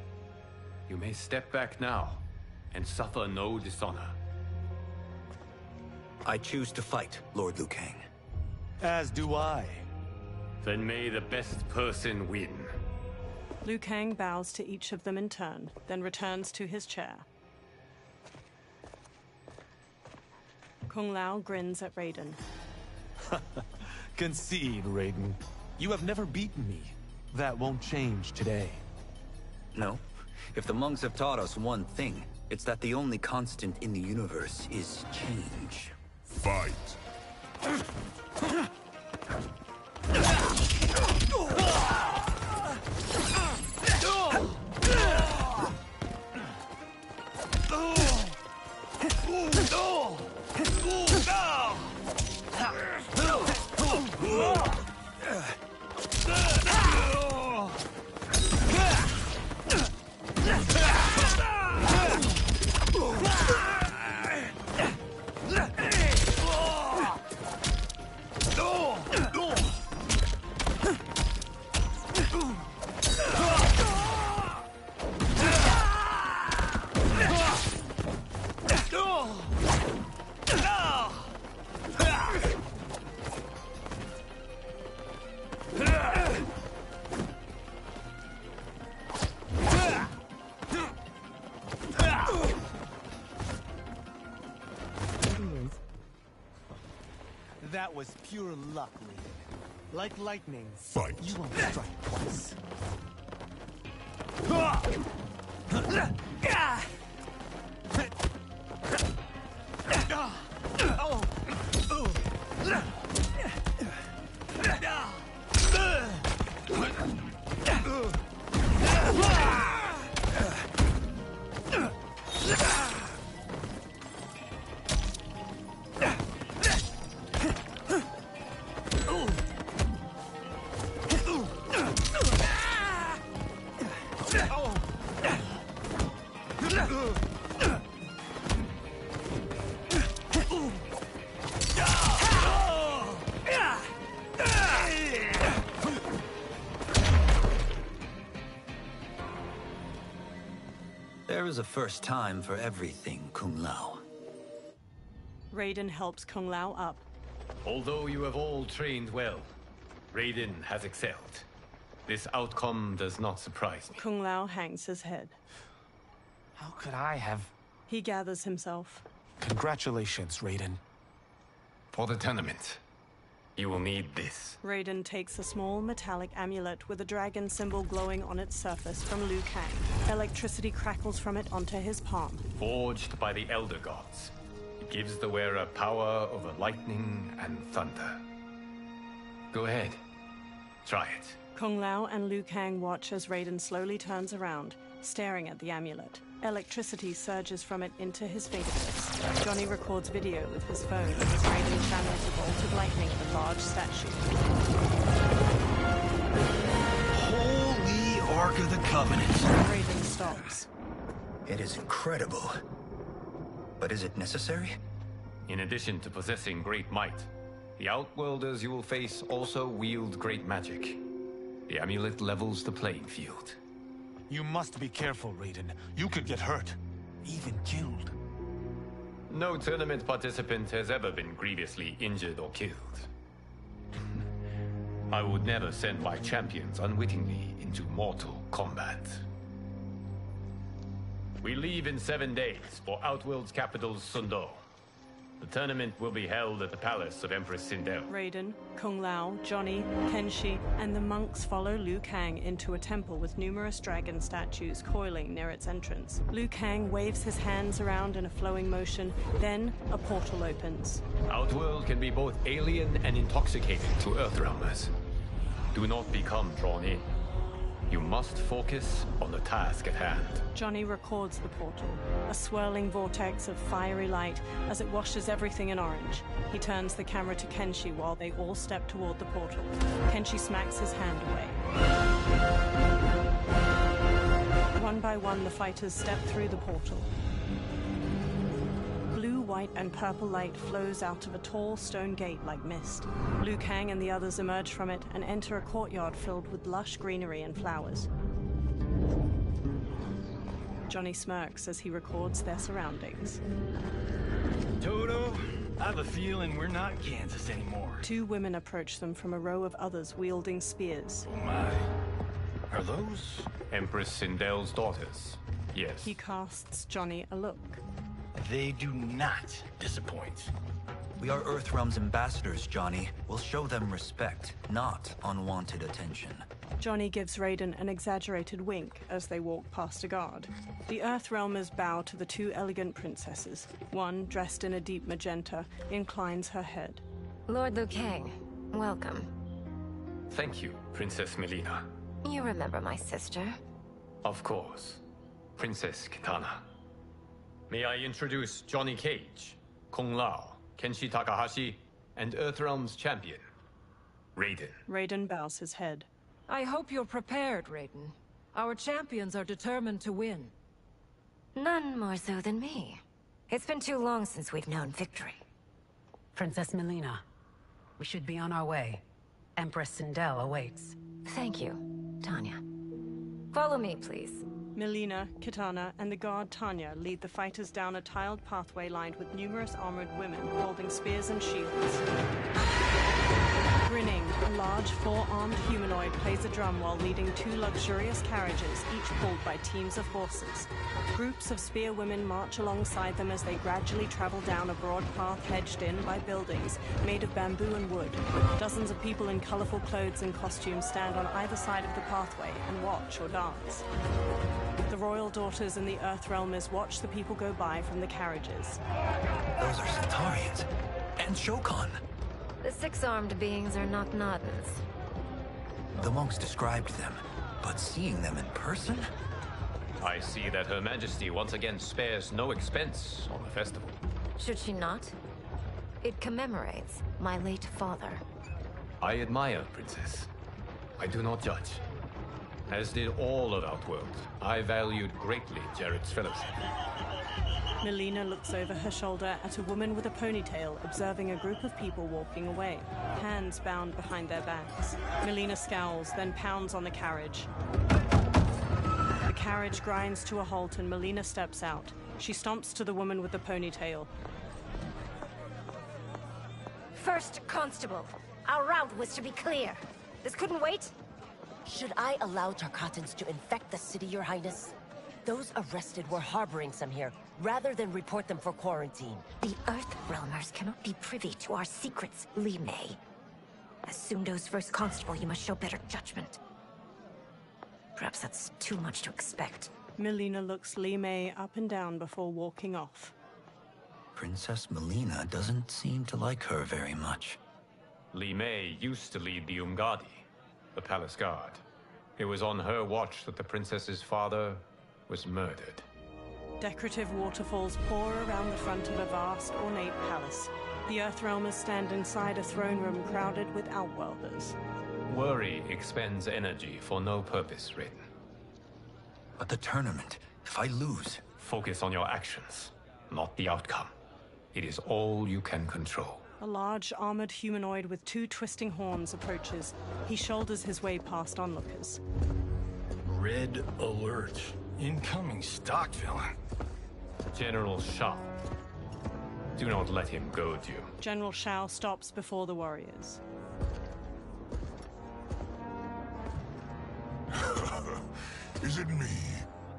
You may step back now, and suffer no dishonor. I choose to fight, Lord Liu Kang. As do I. Then may the best person win. Liu Kang bows to each of them in turn, then returns to his chair. Kung Lao grins at Raiden. Concede, Raiden. You have never beaten me. That won't change today. No. If the monks have taught us one thing, it's that the only constant in the universe is change. Fight. That was pure luck, Raiden. Like lightning, Fight. You won't strike twice. There is a first time for everything, Kung Lao. Raiden helps Kung Lao up. Although you have all trained well, Raiden has excelled. This outcome does not surprise me. Kung Lao hangs his head. How could I have... He gathers himself. Congratulations, Raiden. For the tournament, you will need this. Raiden takes a small metallic amulet with a dragon symbol glowing on its surface from Liu Kang. Electricity crackles from it onto his palm. Forged by the Elder Gods, it gives the wearer power over lightning and thunder. Go ahead. Try it. Kung Lao and Liu Kang watch as Raiden slowly turns around, staring at the amulet. Electricity surges from it into his fingertips. Johnny records video with his phone as Raiden channels a bolt of lightning at the large statue. Holy Ark of the Covenant. Raiden stops. It is incredible. But is it necessary? In addition to possessing great might, the Outworlders you will face also wield great magic. The amulet levels the playing field. You must be careful, Raiden. You could get hurt. Even killed. No tournament participant has ever been grievously injured or killed. I would never send my champions unwittingly into mortal combat. We leave in 7 days for Outworld's capital, Sundo. The tournament will be held at the palace of Empress Sindel. Raiden, Kung Lao, Johnny, Kenshi, and the monks follow Liu Kang into a temple with numerous dragon statues coiling near its entrance. Liu Kang waves his hands around in a flowing motion, then a portal opens. Outworld can be both alien and intoxicating to Earthrealmers. Do not become drawn in. You must focus on the task at hand. Johnny records the portal, a swirling vortex of fiery light as it washes everything in orange. He turns the camera to Kenshi while they all step toward the portal. Kenshi smacks his hand away. One by one, the fighters step through the portal. Blue, white, and purple light flows out of a tall stone gate like mist. Liu Kang and the others emerge from it and enter a courtyard filled with lush greenery and flowers. Johnny smirks as he records their surroundings. Toto, I have a feeling we're not Kansas anymore. Two women approach them from a row of others wielding spears. Oh my. Are those? Empress Sindel's daughters. Yes. He casts Johnny a look. They do not disappoint. We are Earthrealm's ambassadors, Johnny. We'll show them respect, not unwanted attention. Johnny gives Raiden an exaggerated wink as they walk past a guard. The Earthrealmers bow to the two elegant princesses. One, dressed in a deep magenta, inclines her head. Lord Liu Kang, welcome. Thank you, Princess Melina. You remember my sister? Of course. Princess Kitana. May I introduce Johnny Cage, Kung Lao, Kenshi Takahashi, and Earthrealm's champion, Raiden. Raiden bows his head. I hope you're prepared, Raiden. Our champions are determined to win. None more so than me. It's been too long since we've known victory. Princess Melina, we should be on our way. Empress Sindel awaits. Thank you, Tanya. Follow me, please. Melina, Kitana, and the guard Tanya lead the fighters down a tiled pathway lined with numerous armored women holding spears and shields. Grinning, a large four-armed humanoid plays a drum while leading two luxurious carriages, each pulled by teams of horses. Groups of spear women march alongside them as they gradually travel down a broad path hedged in by buildings made of bamboo and wood. Dozens of people in colorful clothes and costumes stand on either side of the pathway and watch or dance. The royal daughters and the Earthrealmers watch the people go by from the carriages. Those are Centaurians. And Shokan. The six-armed beings are not Nodens. The monks described them, but seeing them in person? I see that Her Majesty once again spares no expense on the festival. Should she not? It commemorates my late father. I admire, Princess. I do not judge. As did all of Outworld, I valued greatly Jarrett's fellowship. Melina looks over her shoulder at a woman with a ponytail observing a group of people walking away, hands bound behind their backs. Melina scowls, then pounds on the carriage. The carriage grinds to a halt and Melina steps out. She stomps to the woman with the ponytail. First Constable, our route was to be clear. This couldn't wait? Should I allow Tarkatans to infect the city, Your Highness? Those arrested were harboring some here, rather than report them for quarantine. The Earthrealmers cannot be privy to our secrets, Li Mei. As Sundo's first constable, you must show better judgment. Perhaps that's too much to expect. Melina looks Li Mei up and down before walking off. Princess Melina doesn't seem to like her very much. Li Mei used to lead the Umgadi, the palace guard. It was on her watch that the princess's father was murdered. Decorative waterfalls pour around the front of a vast, ornate palace. The Earthrealmers stand inside a throne room crowded with Outworlders. Worry expends energy for no purpose, Raiden. But the tournament, if I lose... Focus on your actions, not the outcome. It is all you can control. A large, armored humanoid with two twisting horns approaches. He shoulders his way past onlookers. Red alert. Incoming stock villain. General Shao. Do not let him goad you. General Shao stops before the warriors. Is it me?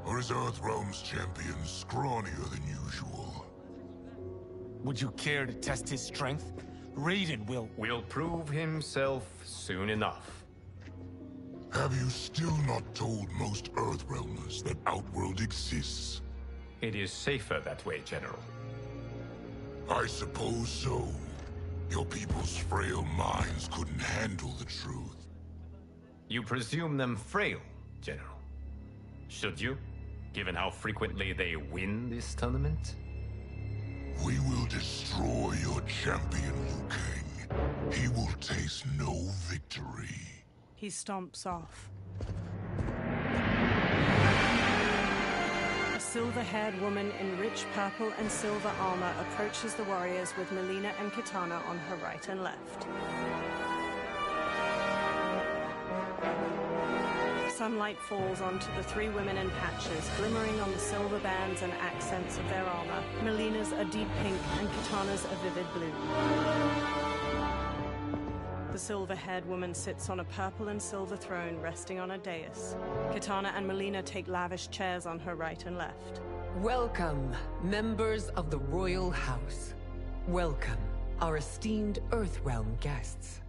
Or is Earthrealm's champion scrawnier than usual? Would you care to test his strength? Raiden will prove himself soon enough. Have you still not told most Earthrealmers that Outworld exists? It is safer that way, General. I suppose so. Your people's frail minds couldn't handle the truth. You presume them frail, General. Should you, given how frequently they win this tournament? We will destroy your champion, Liu Kang. He will taste no victory. He stomps off. A silver-haired woman in rich purple and silver armor approaches the warriors with Melina and Kitana on her right and left. Sunlight falls onto the three women in patches, glimmering on the silver bands and accents of their armor. Melina's a deep pink and Kitana's a vivid blue. The silver-haired woman sits on a purple and silver throne resting on a dais. Kitana and Melina take lavish chairs on her right and left. Welcome, members of the Royal House. Welcome, our esteemed Earthrealm guests.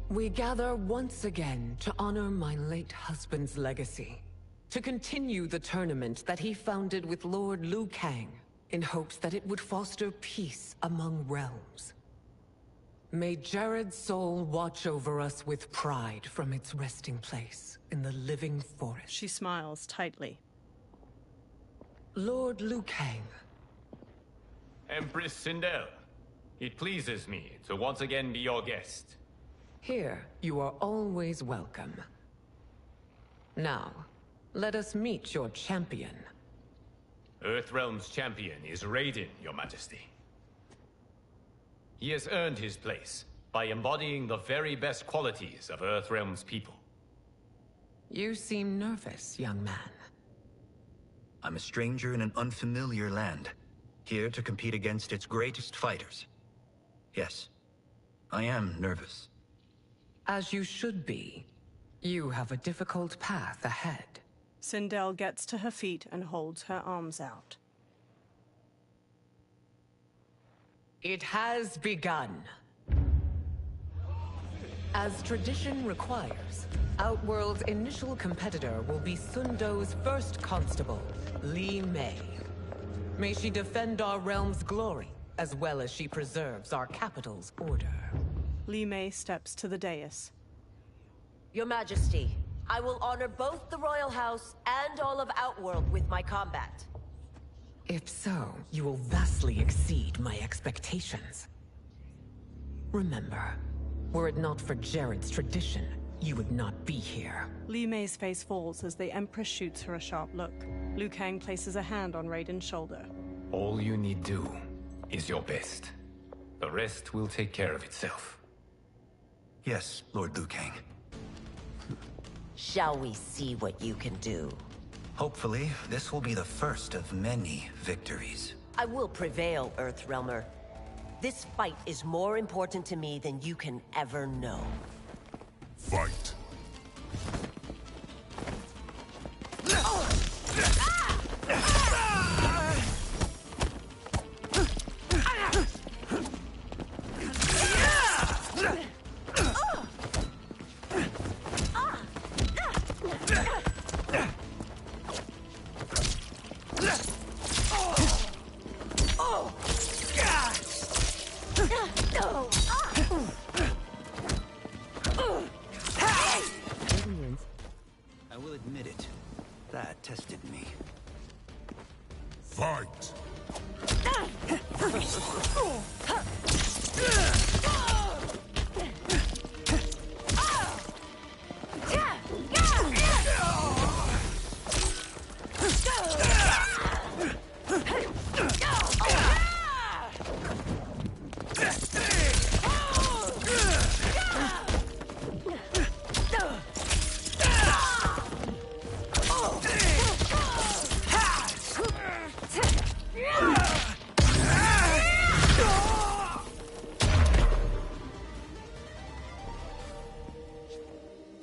We gather once again to honor my late husband's legacy, to continue the tournament that he founded with Lord Liu Kang, in hopes that it would foster peace among realms. May Jared's soul watch over us with pride from its resting place in the living forest. She smiles tightly. Lord Liu Kang. Empress Sindel, it pleases me to once again be your guest. Here, you are always welcome. Now, let us meet your champion. Earthrealm's champion is Raiden, Your Majesty. He has earned his place by embodying the very best qualities of Earthrealm's people. You seem nervous, young man. I'm a stranger in an unfamiliar land, here to compete against its greatest fighters. Yes, I am nervous. As you should be. You have a difficult path ahead. Sindel gets to her feet and holds her arms out. It has begun. As tradition requires, Outworld's initial competitor will be Sundo's first constable, Li Mei. May she defend our realm's glory, as well as she preserves our capital's order. Li Mei steps to the dais. Your Majesty, I will honor both the Royal House and all of Outworld with my combat. If so, you will vastly exceed my expectations. Remember, were it not for Jared's tradition, you would not be here. Li Mei's face falls as the Empress shoots her a sharp look. Liu Kang places a hand on Raiden's shoulder. All you need do is your best. The rest will take care of itself. Yes, Lord Liu Kang. Shall we see what you can do? Hopefully, this will be the first of many victories. I will prevail, Earthrealmer. This fight is more important to me than you can ever know. Fight. I will admit it. That tested me. Fight!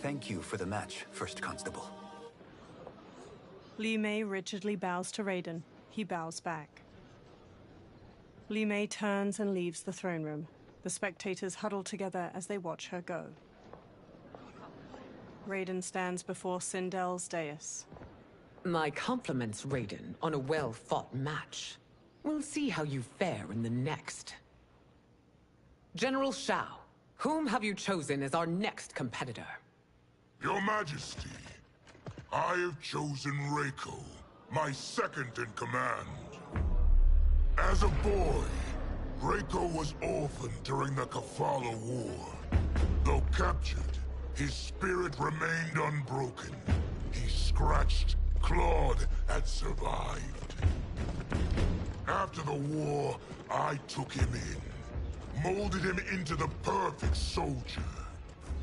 Thank you for the match, First Constable. Li Mei rigidly bows to Raiden. He bows back. Li Mei turns and leaves the throne room. The spectators huddle together as they watch her go. Raiden stands before Sindel's dais. My compliments, Raiden, on a well-fought match. We'll see how you fare in the next. General Shao, whom have you chosen as our next competitor? Your Majesty, I have chosen Reiko, my second in command. As a boy, Reiko was orphaned during the Kafala War. Though captured, his spirit remained unbroken. He scratched, clawed, and survived. After the war, I took him in, molded him into the perfect soldier.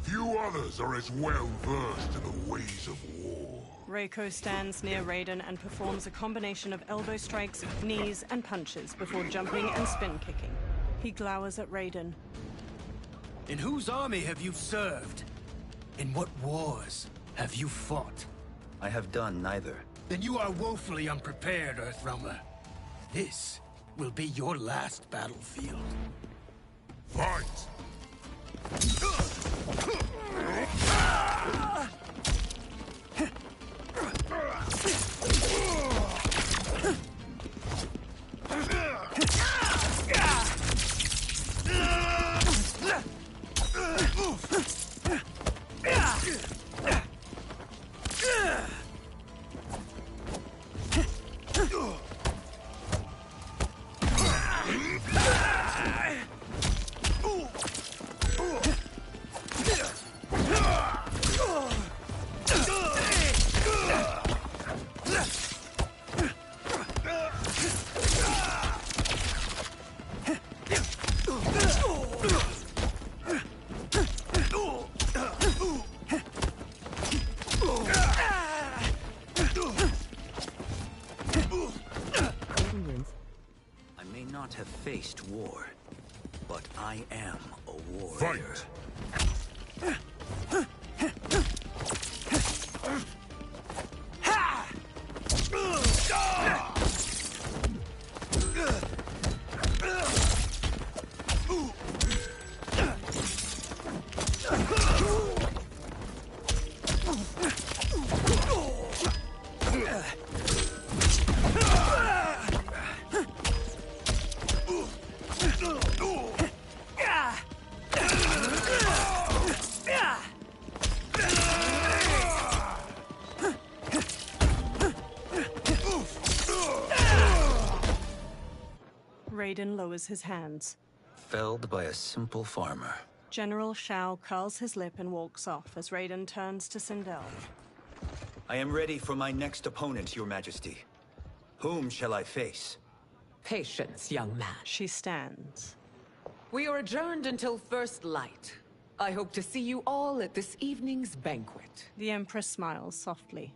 Few others are as well versed in the ways of war. Reiko stands near Raiden and performs a combination of elbow strikes, knees, and punches before jumping and spin kicking. He glowers at Raiden. In whose army have you served? In what wars have you fought? I have done neither. Then you are woefully unprepared, Earthrealmer. This will be your last battlefield. Fight! Have faced war, but I am a warrior. Fight! Raiden lowers his hands. Felled by a simple farmer. General Shao curls his lip and walks off as Raiden turns to Sindel. I am ready for my next opponent, Your Majesty. Whom shall I face? Patience, young man. She stands. We are adjourned until first light. I hope to see you all at this evening's banquet. The Empress smiles softly.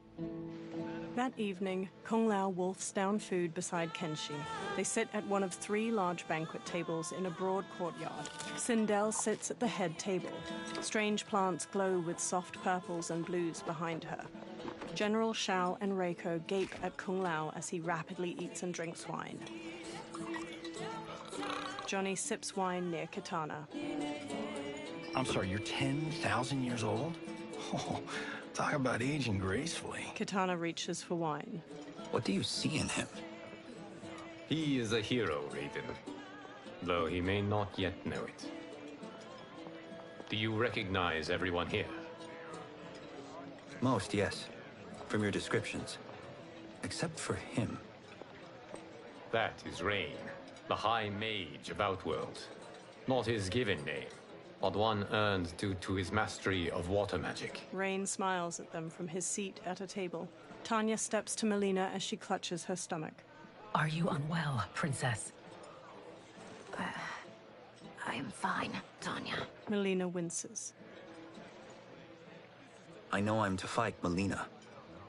That evening, Kung Lao wolfs down food beside Kenshi. They sit at one of 3 large banquet tables in a broad courtyard. Sindel sits at the head table. Strange plants glow with soft purples and blues behind her. General Shao and Reiko gape at Kung Lao as he rapidly eats and drinks wine. Johnny sips wine near Katana. I'm sorry, you're 10,000 years old? Oh, talk about aging gracefully. Katana reaches for wine. What do you see in him? He is a hero, Raiden. Though he may not yet know it. Do you recognize everyone here? Most, yes. From your descriptions. Except for him. That is Rain, the High Mage of Outworld. Not his given name, but one earned due to his mastery of water magic. Rain smiles at them from his seat at a table. Tanya steps to Melina as she clutches her stomach. Are you unwell, Princess? I am fine, Tanya. Melina winces. I know I'm to fight Melina,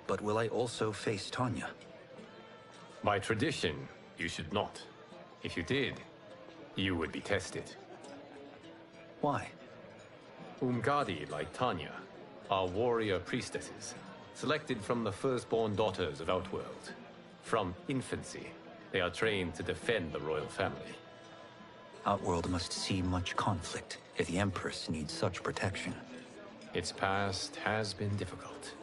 but will I also face Tanya? By tradition, you should not. If you did, you would be tested. Why? Umgadi, like Tanya, are warrior priestesses, selected from the firstborn daughters of Outworld. From infancy, they are trained to defend the royal family. Outworld must see much conflict if the Empress needs such protection. Its past has been difficult.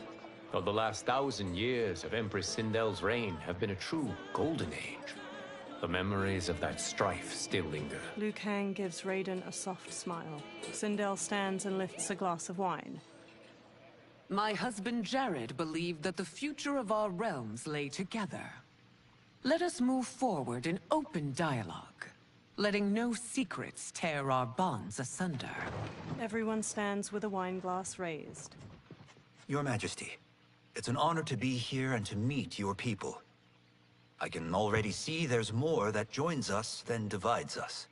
Though the last 1,000 years of Empress Sindel's reign have been a true golden age. The memories of that strife still linger. Liu Kang gives Raiden a soft smile. Sindel stands and lifts a glass of wine. My husband Jared believed that the future of our realms lay together. Let us move forward in open dialogue, letting no secrets tear our bonds asunder. Everyone stands with a wine glass raised. Your Majesty, it's an honor to be here and to meet your people. I can already see there's more that joins us than divides us.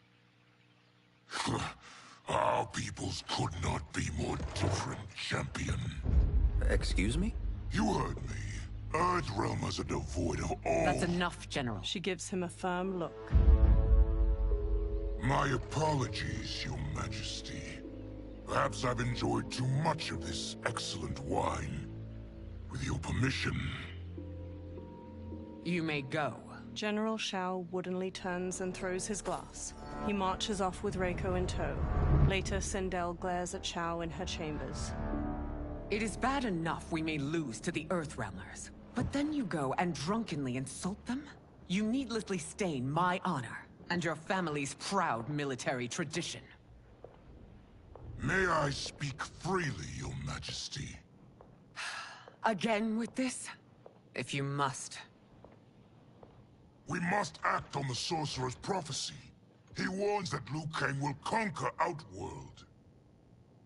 Our peoples could not be more different, champion. Excuse me? You heard me. Earthrealmers are devoid of all... That's enough, General. She gives him a firm look. My apologies, Your Majesty. Perhaps I've enjoyed too much of this excellent wine. With your permission... You may go. General Shao woodenly turns and throws his glass. He marches off with Reiko in tow. Later, Sindel glares at Shao in her chambers. It is bad enough we may lose to the Earthrealmers, but then you go and drunkenly insult them? You needlessly stain my honor and your family's proud military tradition. May I speak freely, Your Majesty? Again with this? If you must. We must act on the Sorcerer's prophecy. He warns that Liu Kang will conquer Outworld.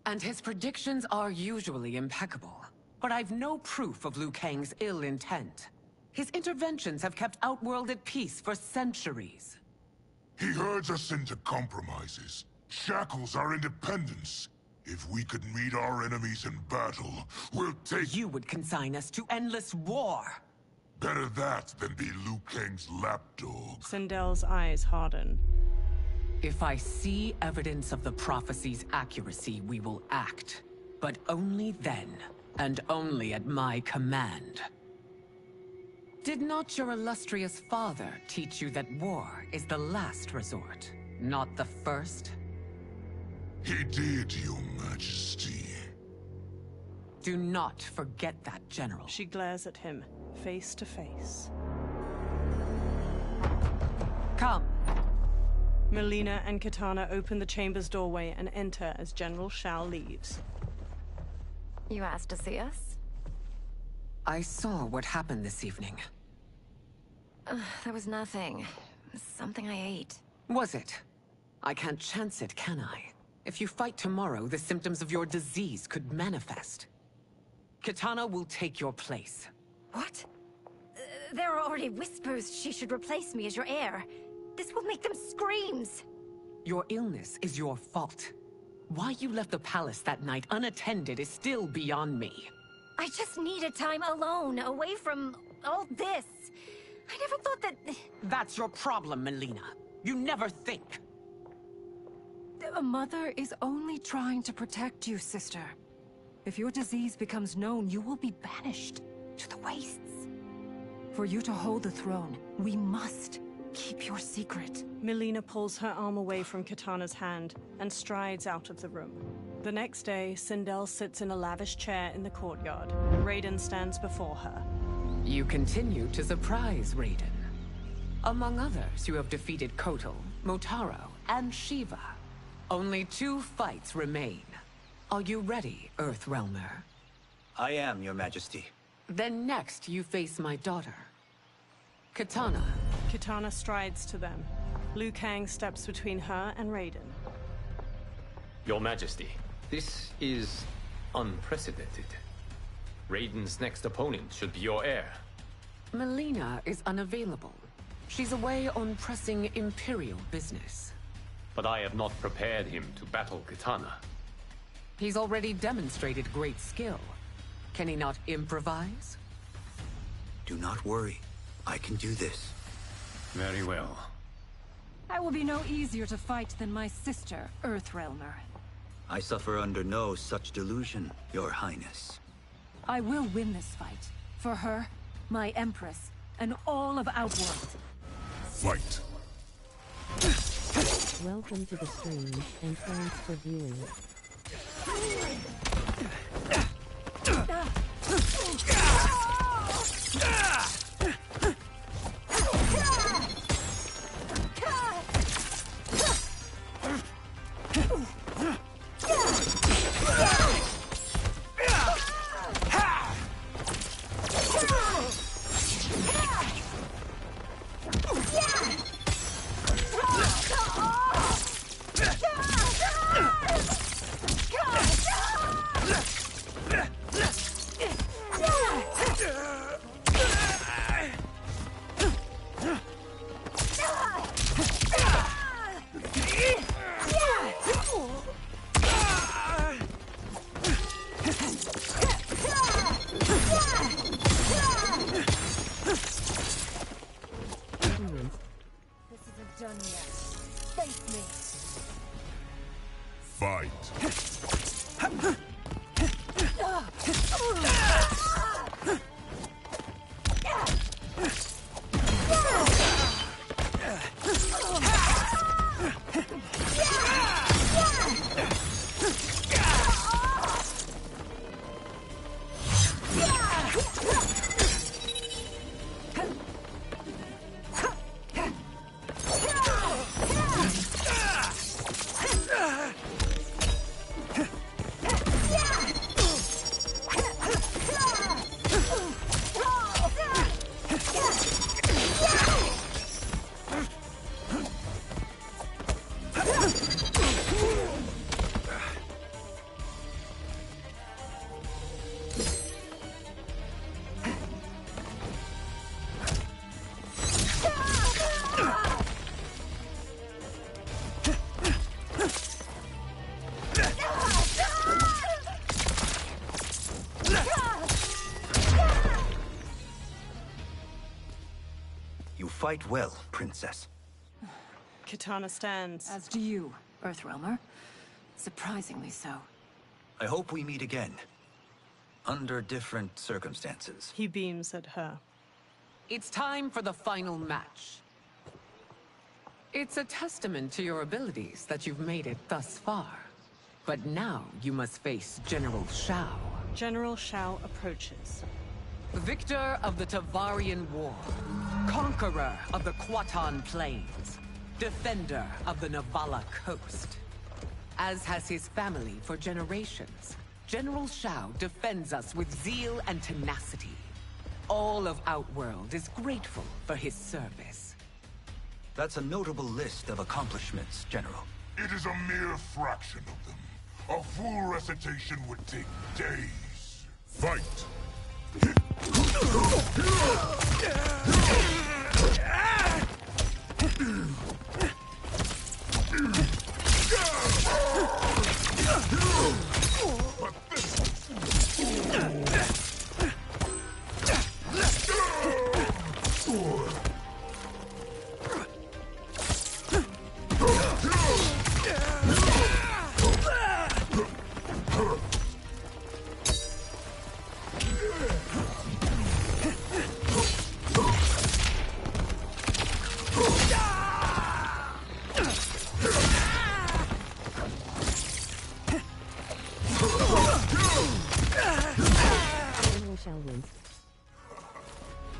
And his predictions are usually impeccable. But I've no proof of Liu Kang's ill intent. His interventions have kept Outworld at peace for centuries. He herds us into compromises, shackles our independence. If we could meet our enemies in battle, we'll take... You would consign us to endless war! Better that than be Liu Kang's lapdog. Sindel's eyes harden. If I see evidence of the prophecy's accuracy, we will act. But only then, and only at my command. Did not your illustrious father teach you that war is the last resort, not the first? He did, Your Majesty. Do not forget that, General. She glares at him, face to face. Come. Melina and Katana open the chamber's doorway and enter as General Shao leaves. You asked to see us? I saw what happened this evening. There was nothing. Something I ate. Was it? I can't chance it, can I? If you fight tomorrow, the symptoms of your disease could manifest. Katana will take your place. What? There are already whispers she should replace me as your heir. This will make them screams! Your illness is your fault. Why you left the palace that night unattended is still beyond me. I just needed time alone, away from all this. I never thought that... That's your problem, Melina. You never think. A mother is only trying to protect you, sister. If your disease becomes known, you will be banished to the wastes. For you to hold the throne, we must keep your secret. Melina pulls her arm away from Katana's hand and strides out of the room. The next day, Sindel sits in a lavish chair in the courtyard. Raiden stands before her. You continue to surprise Raiden. Among others, you have defeated Kotal, Motaro, and Shiva. Only 2 fights remain. Are you ready, Earthrealmer? I am, Your Majesty. Then next, you face my daughter, Katana. Katana strides to them. Liu Kang steps between her and Raiden. Your Majesty, this is unprecedented. Raiden's next opponent should be your heir. Melina is unavailable. She's away on pressing Imperial business. But I have not prepared him to battle Katana. He's already demonstrated great skill. Can he not improvise? Do not worry. I can do this. Very well. I will be no easier to fight than my sister, Earthrealmer. I suffer under no such delusion, Your Highness. I will win this fight. For her, my Empress, and all of Outworld. Fight! Welcome to the stream, and thanks for viewing. Fight well, Princess. Kitana stands. As do you, Earthrealmer. Surprisingly so. I hope we meet again. Under different circumstances. He beams at her. It's time for the final match. It's a testament to your abilities that you've made it thus far. But now you must face General Shao. General Shao approaches. Victor of the Tavarian War. Conqueror of the Quatan Plains. Defender of the Navala Coast. As has his family for generations, General Shao defends us with zeal and tenacity. All of Outworld is grateful for his service. That's a notable list of accomplishments, General. It is a mere fraction of them. A full recitation would take days. Fight!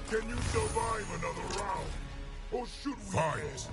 Can you survive another round? Or should we fight?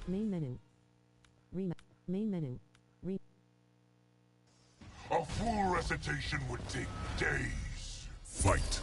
Main menu. Main menu. A full recitation would take days. Fight.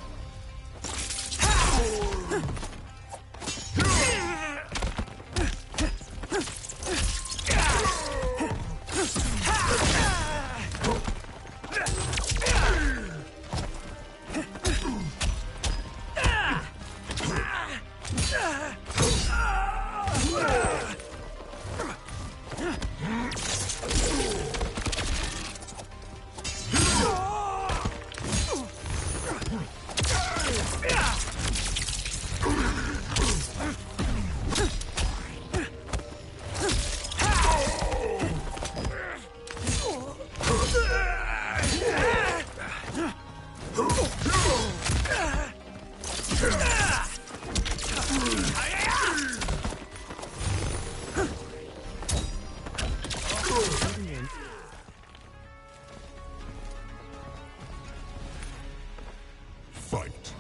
fight.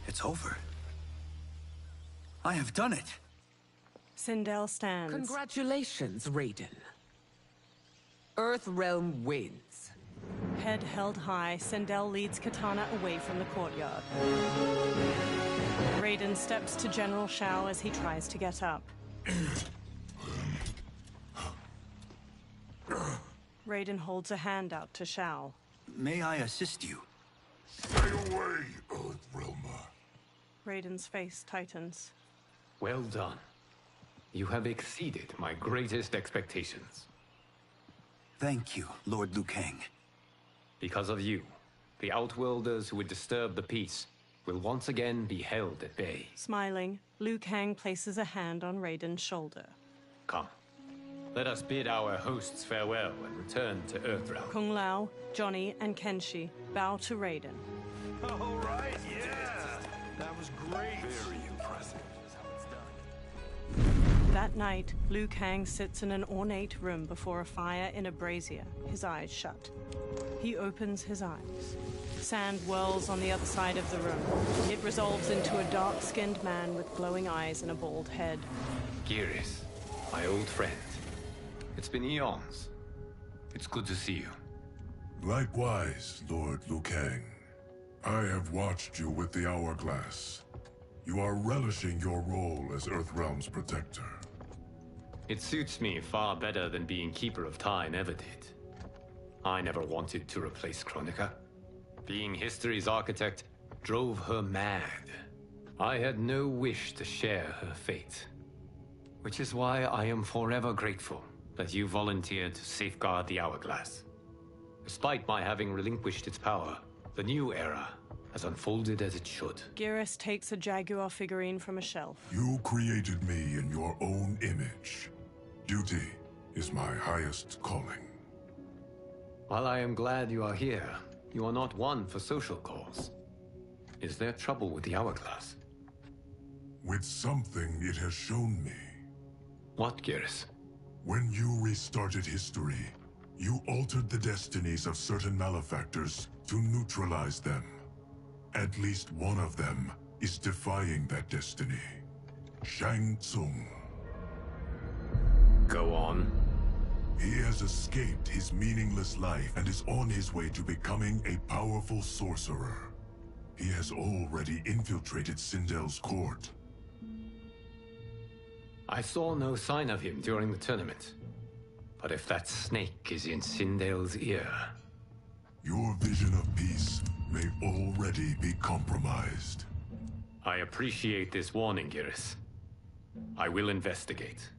It's over. I have done it. Sindel stands. Congratulations, Raiden. Earthrealm wins. Head held high, Sindel leads Katana away from the courtyard. Raiden steps to General Shao as he tries to get up. Raiden holds a hand out to Shao. May I assist you? Stay away, Earthrealmer. Raiden's face tightens. Well done. You have exceeded my greatest expectations. Thank you, Lord Liu Kang. Because of you, the Outworlders who would disturb the peace will once again be held at bay. Smiling, Liu Kang places a hand on Raiden's shoulder. Come. Let us bid our hosts farewell and return to Earthrealm. Kung Lao, Johnny, and Kenshi bow to Raiden. All right, yeah. That was great. Very impressive. That night, Liu Kang sits in an ornate room before a fire in a brazier, his eyes shut. He opens his eyes. Sand whirls on the other side of the room. It resolves into a dark-skinned man with glowing eyes and a bald head. Geras, my old friend. It's been eons. It's good to see you. Likewise, Lord Liu Kang. I have watched you with the Hourglass. You are relishing your role as Earthrealm's protector. It suits me far better than being Keeper of Time ever did. I never wanted to replace Kronika. Being history's architect drove her mad. I had no wish to share her fate. Which is why I am forever grateful that you volunteered to safeguard the Hourglass. Despite my having relinquished its power, the new era has unfolded as it should. Geras takes a Jaguar figurine from a shelf. You created me in your own image. Duty is my highest calling. While I am glad you are here, you are not one for social calls. Is there trouble with the Hourglass? With something it has shown me. What, Geras? When you restarted history, you altered the destinies of certain malefactors to neutralize them. At least one of them is defying that destiny. Shang Tsung. Go on. He has escaped his meaningless life and is on his way to becoming a powerful sorcerer. He has already infiltrated Sindel's court. I saw no sign of him during the tournament. But if that snake is in Sindel's ear... Your vision of peace may already be compromised. I appreciate this warning, Geras. I will investigate.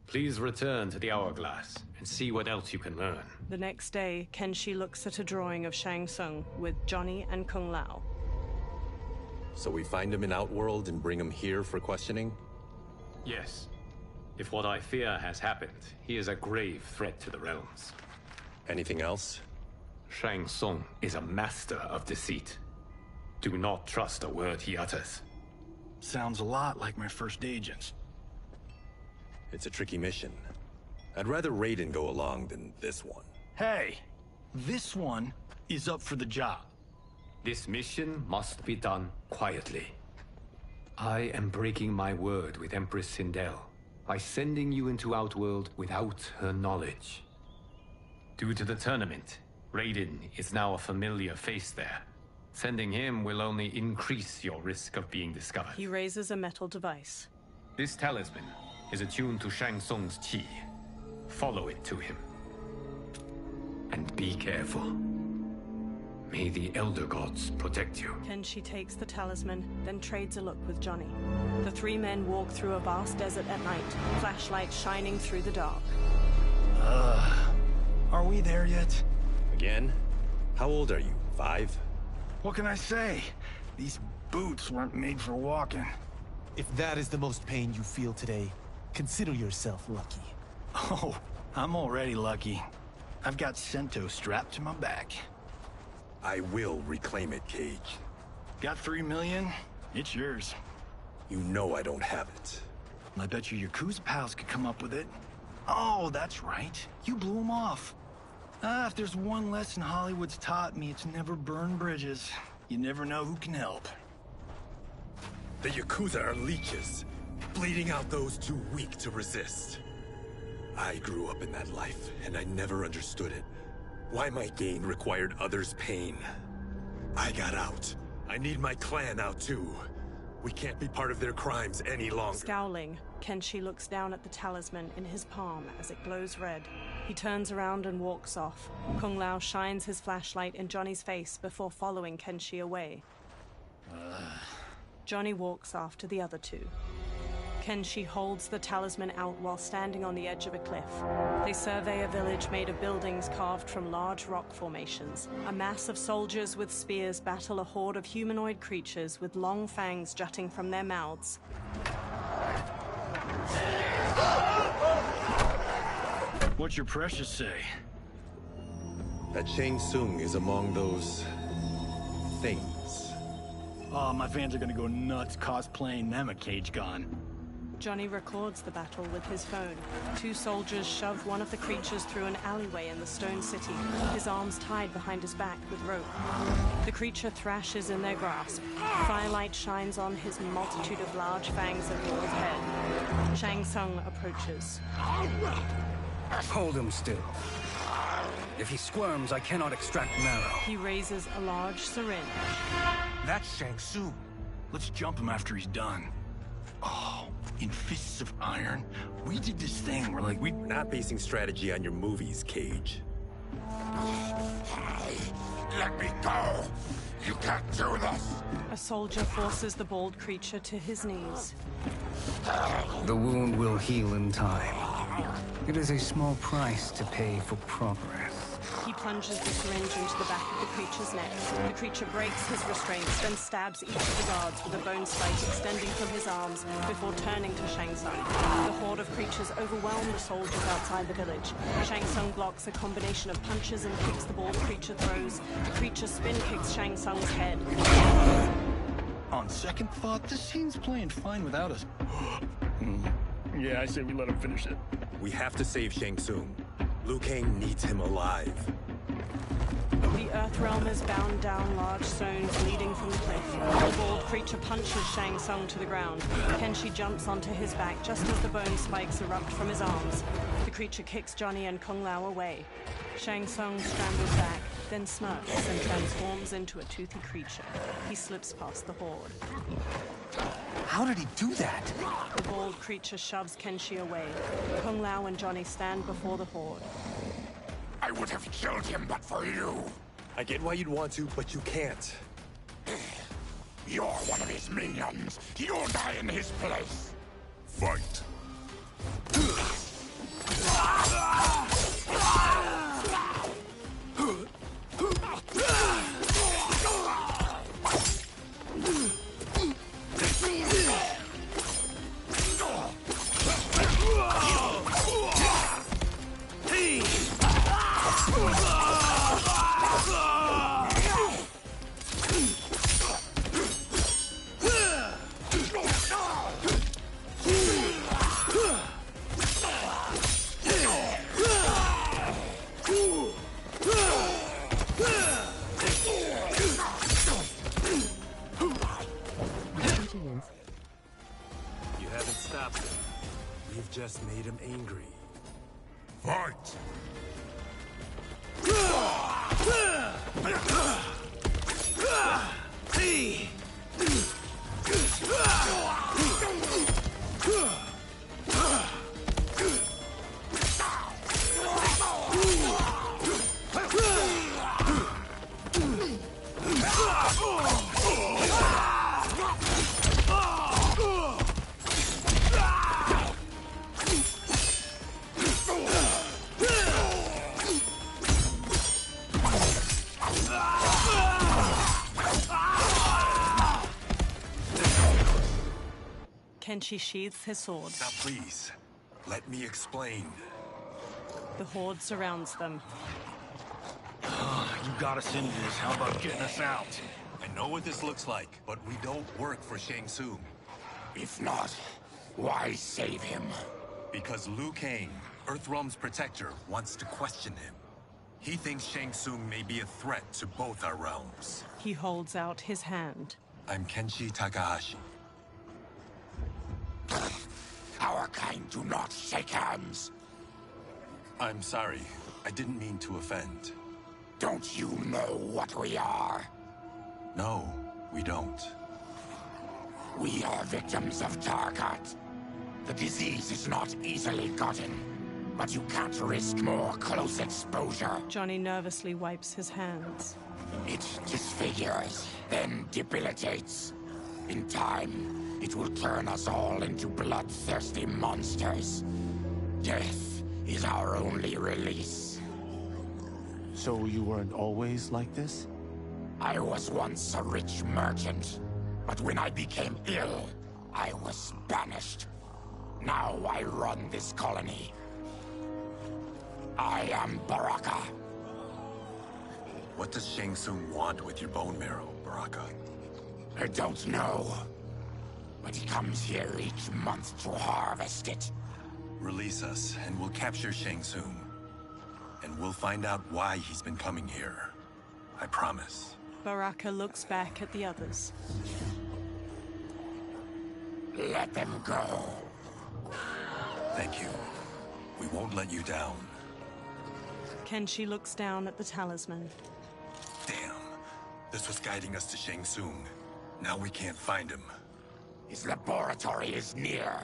Please return to the Hourglass and see what else you can learn. The next day, Kenshi looks at a drawing of Shang Tsung with Johnny and Kung Lao. So we find him in Outworld and bring him here for questioning? Yes. If what I fear has happened, he is a grave threat to the realms. Anything else? Shang Tsung is a master of deceit. Do not trust a word he utters. Sounds a lot like my first agents. It's a tricky mission. I'd rather Raiden go along than this one. Hey, this one is up for the job. This mission must be done quietly. I am breaking my word with Empress Sindel by sending you into Outworld without her knowledge. Due to the tournament, Raiden is now a familiar face there. Sending him will only increase your risk of being discovered. He raises a metal device. This talisman is attuned to Shang Tsung's chi. Follow it to him. And be careful. May the Elder Gods protect you. Kenshi takes the talisman, then trades a look with Johnny. The three men walk through a vast desert at night, flashlights shining through the dark. Are we there yet? Again? How old are you? 5? What can I say? These boots weren't made for walking. If that is the most pain you feel today, consider yourself lucky. Oh, I'm already lucky. I've got Sento strapped to my back. I will reclaim it, Cage. Got 3 million? It's yours. You know I don't have it. I bet your Yakuza pals could come up with it. Oh, that's right. You blew them off. If there's one lesson Hollywood's taught me, it's never burn bridges. You never know who can help. The Yakuza are leeches, bleeding out those too weak to resist. I grew up in that life, and I never understood it. Why my gain required others' pain. I got out. I need my clan out too. We can't be part of their crimes any longer. Scowling, Kenshi looks down at the talisman in his palm as it glows red. He turns around and walks off. Kung Lao shines his flashlight in Johnny's face before following Kenshi away. Johnny walks after the other two. Kenshi holds the talisman out while standing on the edge of a cliff. They survey a village made of buildings carved from large rock formations. A mass of soldiers with spears battle a horde of humanoid creatures with long fangs jutting from their mouths. What's your precious say? That Shang Tsung is among those... things. Oh, my fans are gonna go nuts cosplaying them a Cage Gone. Johnny records the battle with his phone. 2 soldiers shove one of the creatures through an alleyway in the stone city, his arms tied behind his back with rope. The creature thrashes in their grasp. Firelight shines on his multitude of large fangs and bald head. Shang Tsung approaches. Hold him still. If he squirms, I cannot extract marrow. He raises a large syringe. That's Shang Tsung. Let's jump him after he's done. Oh, in Fists of Iron, we did this thing where, like, we're not basing strategy on your movies, Cage. Let me go! You can't do this! A soldier forces the bald creature to his knees. The wound will heal in time. It is a small price to pay for progress. He plunges the syringe into the back of the creature's neck. The creature breaks his restraints, then stabs each of the guards with a bone spike extending from his arms before turning to Shang Tsung. The horde of creatures overwhelm the soldiers outside the village. Shang Tsung blocks a combination of punches and kicks the bald creature throws. The creature spin kicks Shang Tsung's head. On second thought, this scene's playing fine without us. Yeah, I say we let him finish it. We have to save Shang Tsung. Liu Kang needs him alive. The Earthrealm is bound down large stones leading from the cliff. The bald creature punches Shang Tsung to the ground. Kenshi jumps onto his back just as the bone spikes erupt from his arms. The creature kicks Johnny and Kung Lao away. Shang Tsung scrambles back, then smirks and transforms into a toothy creature. He slips past the horde. How did he do that? The bald creature shoves Kenshi away. Kung Lao and Johnny stand before the horde. I would have killed him but for you. I get why you'd want to, but you can't. You're one of his minions. You'll die in his place. Fight. You haven't stopped him. You've just made him angry. Fight! Kenshi sheathes his sword. Now please, let me explain. The horde surrounds them. You got us into this. How about getting us out? I know what this looks like, but we don't work for Shang Tsung. If not, why save him? Because Liu Kang, Earthrealm's protector, wants to question him. He thinks Shang Tsung may be a threat to both our realms. He holds out his hand. I'm Kenshi Takahashi. Our kind do not shake hands. I'm sorry. I didn't mean to offend. Don't you know what we are? No, we don't. We are victims of Tarkat. The disease is not easily gotten, but you can't risk more close exposure. Johnny nervously wipes his hands. It disfigures, then debilitates. In time, it will turn us all into bloodthirsty monsters. Death is our only release. So you weren't always like this? I was once a rich merchant, but when I became ill, I was banished. Now I run this colony. I am Baraka. What does Shang Tsung want with your bone marrow, Baraka? I don't know. But he comes here each month to harvest it. Release us, and we'll capture Shang Tsung. And we'll find out why he's been coming here. I promise. Baraka looks back at the others. Let them go. Thank you. We won't let you down. Kenshi looks down at the talisman. Damn. This was guiding us to Shang Tsung. Now we can't find him. His laboratory is near.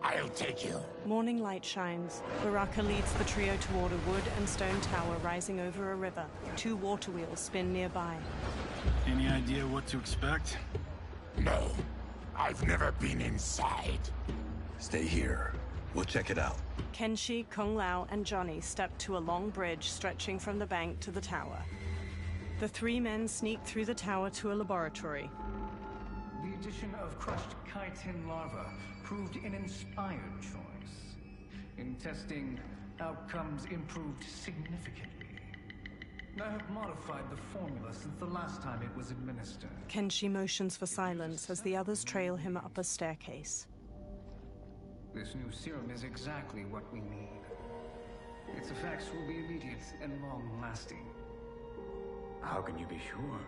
I'll take you. Morning light shines. Baraka leads the trio toward a wood and stone tower rising over a river. 2 water wheels spin nearby. Any idea what to expect? No. I've never been inside. Stay here. We'll check it out. Kenshi, Kung Lao, and Johnny step to a long bridge stretching from the bank to the tower. The 3 men sneak through the tower to a laboratory. The addition of crushed chitin larva proved an inspired choice. In testing, outcomes improved significantly. I have modified the formula since the last time it was administered. Kenshi motions for silence as the others trail him up a staircase. This new serum is exactly what we need. Its effects will be immediate and long-lasting. How can you be sure?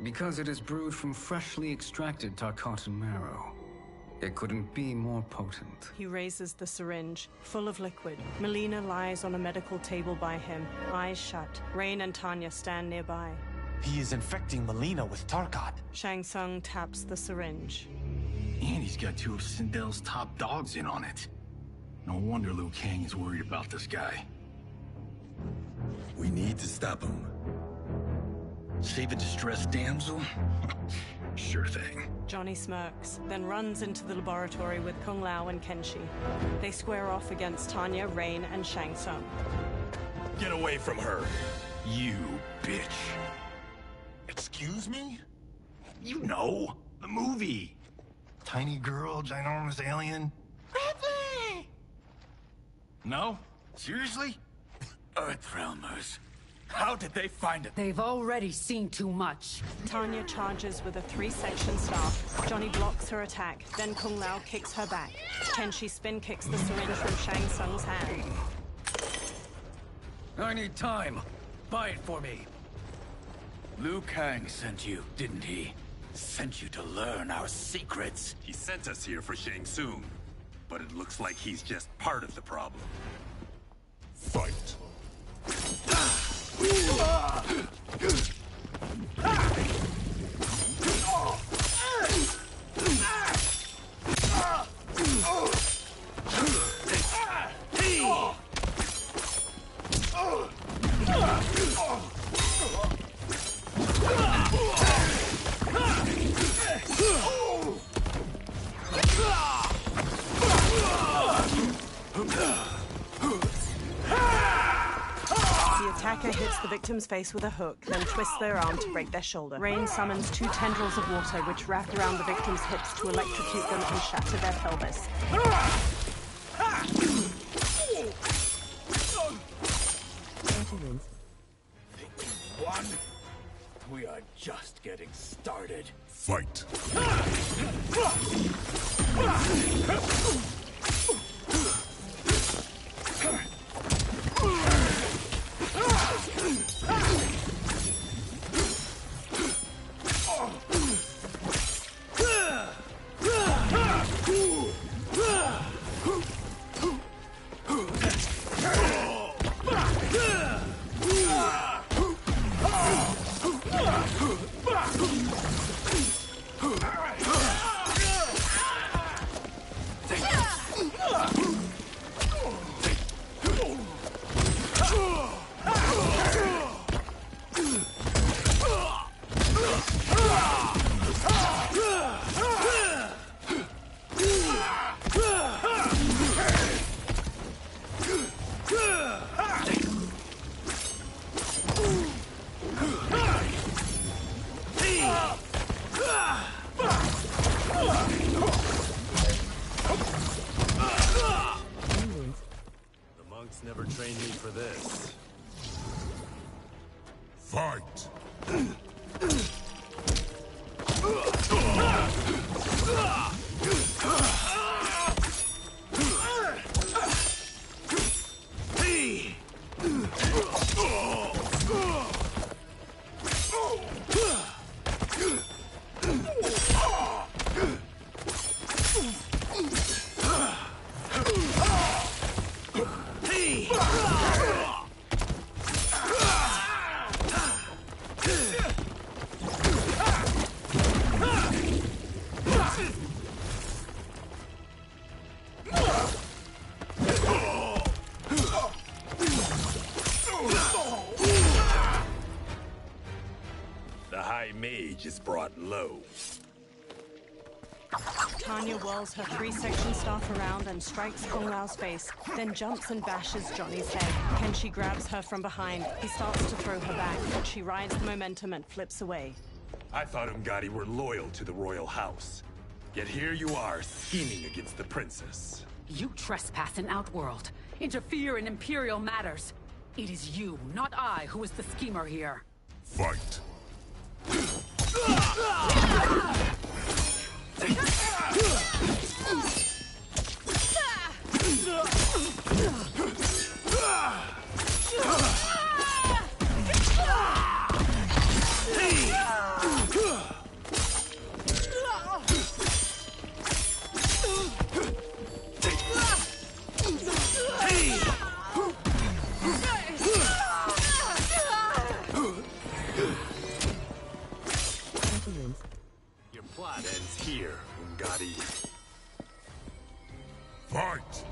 Because it is brewed from freshly extracted Tarkatan marrow. It couldn't be more potent. He raises the syringe, full of liquid. Melina lies on a medical table by him, eyes shut. Rain and Tanya stand nearby. He is infecting Melina with Tarkat. Shang Tsung taps the syringe. And he's got 2 of Sindel's top dogs in on it. No wonder Liu Kang is worried about this guy. We need to stop him. Save a distressed damsel? Sure thing. Johnny smirks, then runs into the laboratory with Kung Lao and Kenshi. They square off against Tanya, Rain, and Shang Tsung. Get away from her! You bitch. Excuse me? You know, the movie. Tiny girl, ginormous alien. Ripley! No? Seriously? Earthrealmers. How did they find it? They've already seen too much. Tanya charges with a 3-section staff. Johnny blocks her attack, then Kung Lao kicks her back. Kenshi spin kicks the syringe from Shang Tsung's hand. I need time. Buy it for me. Liu Kang sent you, didn't he? Sent you to learn our secrets. He sent us here for Shang Tsung, but it looks like he's just part of the problem. Fight. The attack Kronika hits the victim's face with a hook, then twists their arm to break their shoulder. Rain summons 2 tendrils of water which wrap around the victim's hips to electrocute them and shatter their pelvis. One, we are just getting started. Fight. Never trained me for this. Fight! Mage is brought low. Tanya whirls her 3-section staff around and strikes Kung Lao's face, then jumps and bashes Johnny's head. Kenshi grabs her from behind. He starts to throw her back, but she rides the momentum and flips away. I thought Umgadi were loyal to the royal house. Yet here you are, scheming against the princess. You trespass in Outworld, interfere in Imperial matters. It is you, not I, who is the schemer here. Fight. Your plot ends here, Umgadi. Fight!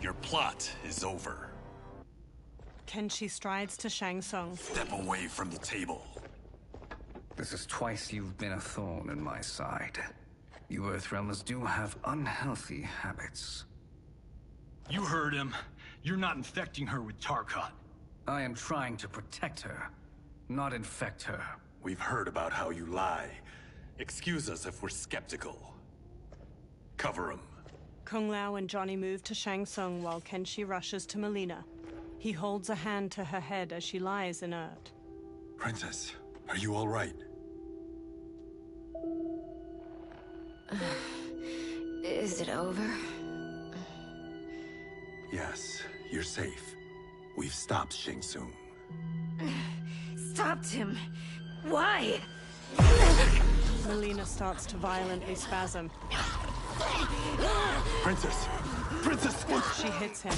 Your plot is over. Kenshi strides to Shang Tsung. Step away from the table. This is twice you've been a thorn in my side. You Earthrealmers do have unhealthy habits. You heard him. You're not infecting her with Tarkat. I am trying to protect her, not infect her. We've heard about how you lie. Excuse us if we're skeptical. Cover him. Kung Lao and Johnny move to Shang Tsung while Kenshi rushes to Melina. He holds a hand to her head as she lies inert. Princess, are you all right? Is it over? Yes, you're safe. We've stopped Shang Tsung. Stopped him? Why? Melina starts to violently spasm. Princess! Princess! She hits him.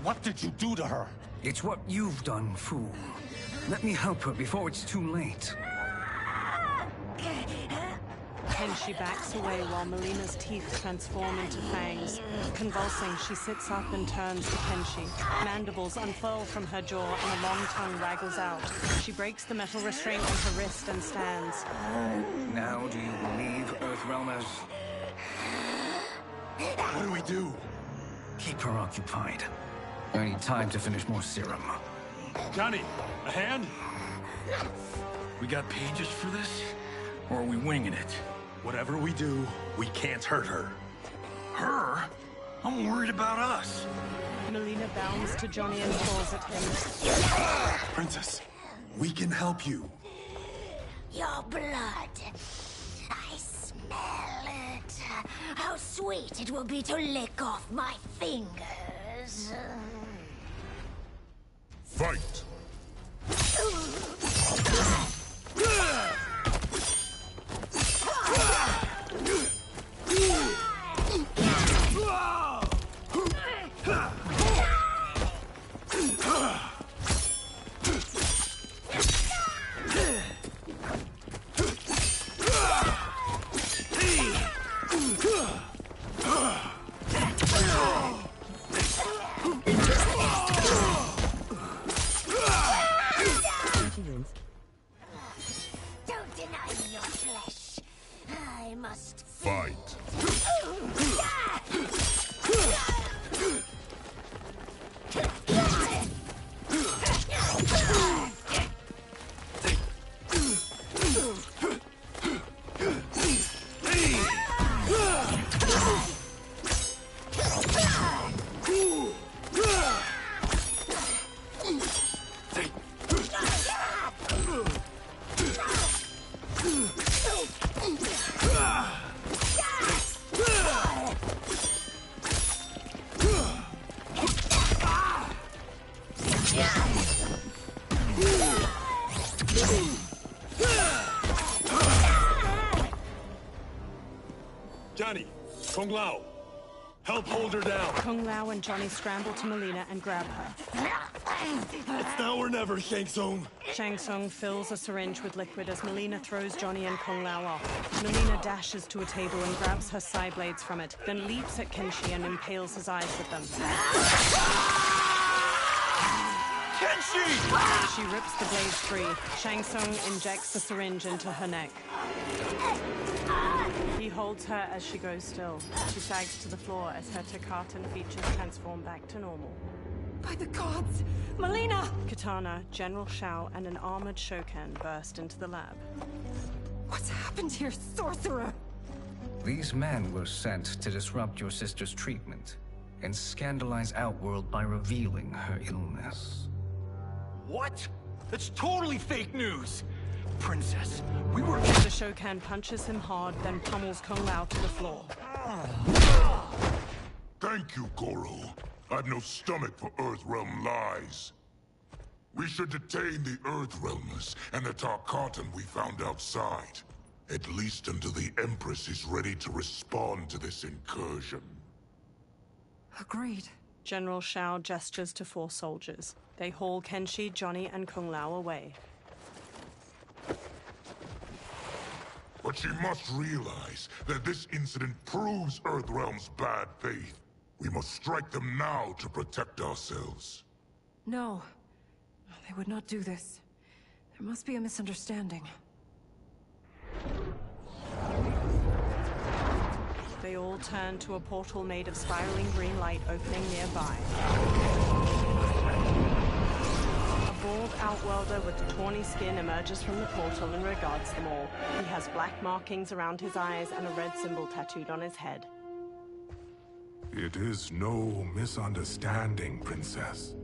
What did you do to her? It's what you've done, fool. Let me help her before it's too late. Kenshi backs away while Melina's teeth transform into fangs. Convulsing, she sits up and turns to Kenshi. Mandibles unfurl from her jaw and a long tongue waggles out. She breaks the metal restraint on her wrist and stands. Now do you believe, Earthrealmers? What do we do? Keep her occupied. I need time to finish more serum. Johnny, a hand? We got pages for this? Or are we winging it? Whatever we do, we can't hurt her. Her? I'm worried about us. Melina bounds to Johnny and claws at him. Princess, we can help you. Your blood. I smell it. How sweet it will be to lick off my fingers. Fight! Don't deny me your flesh. I must Fight! Johnny, Kung Lao, help hold her down. Kung Lao and Johnny scramble to Melina and grab her. It's now or never, Shang Tsung. Shang Tsung fills a syringe with liquid as Melina throws Johnny and Kung Lao off. Melina dashes to a table and grabs her side blades from it, then leaps at Kenshi and impales his eyes with them. Kenshi! She rips the blades free. Shang Tsung injects the syringe into her neck. He holds her as she goes still. She sags to the floor as her Takatan features transform back to normal. By the gods! Melina! Katana, General Shao, and an armored Shokan burst into the lab. What's happened here, sorcerer? These men were sent to disrupt your sister's treatment and scandalize Outworld by revealing her illness. What? That's totally fake news! Princess, we were— The Shokan punches him hard, then pummels Kung Lao to the floor. Thank you, Goro. I've no stomach for Earthrealm lies. We should detain the Earthrealmers and the Tarkatan we found outside. At least until the Empress is ready to respond to this incursion. Agreed. General Shao gestures to 4 soldiers. They haul Kenshi, Johnny, and Kung Lao away. But she must realize that this incident proves Earthrealm's bad faith. We must strike them now to protect ourselves. No. They would not do this. There must be a misunderstanding. They all turn to a portal made of spiraling green light opening nearby. A bald outworlder with tawny skin emerges from the portal and regards them all. He has black markings around his eyes and a red symbol tattooed on his head. It is no misunderstanding, Princess.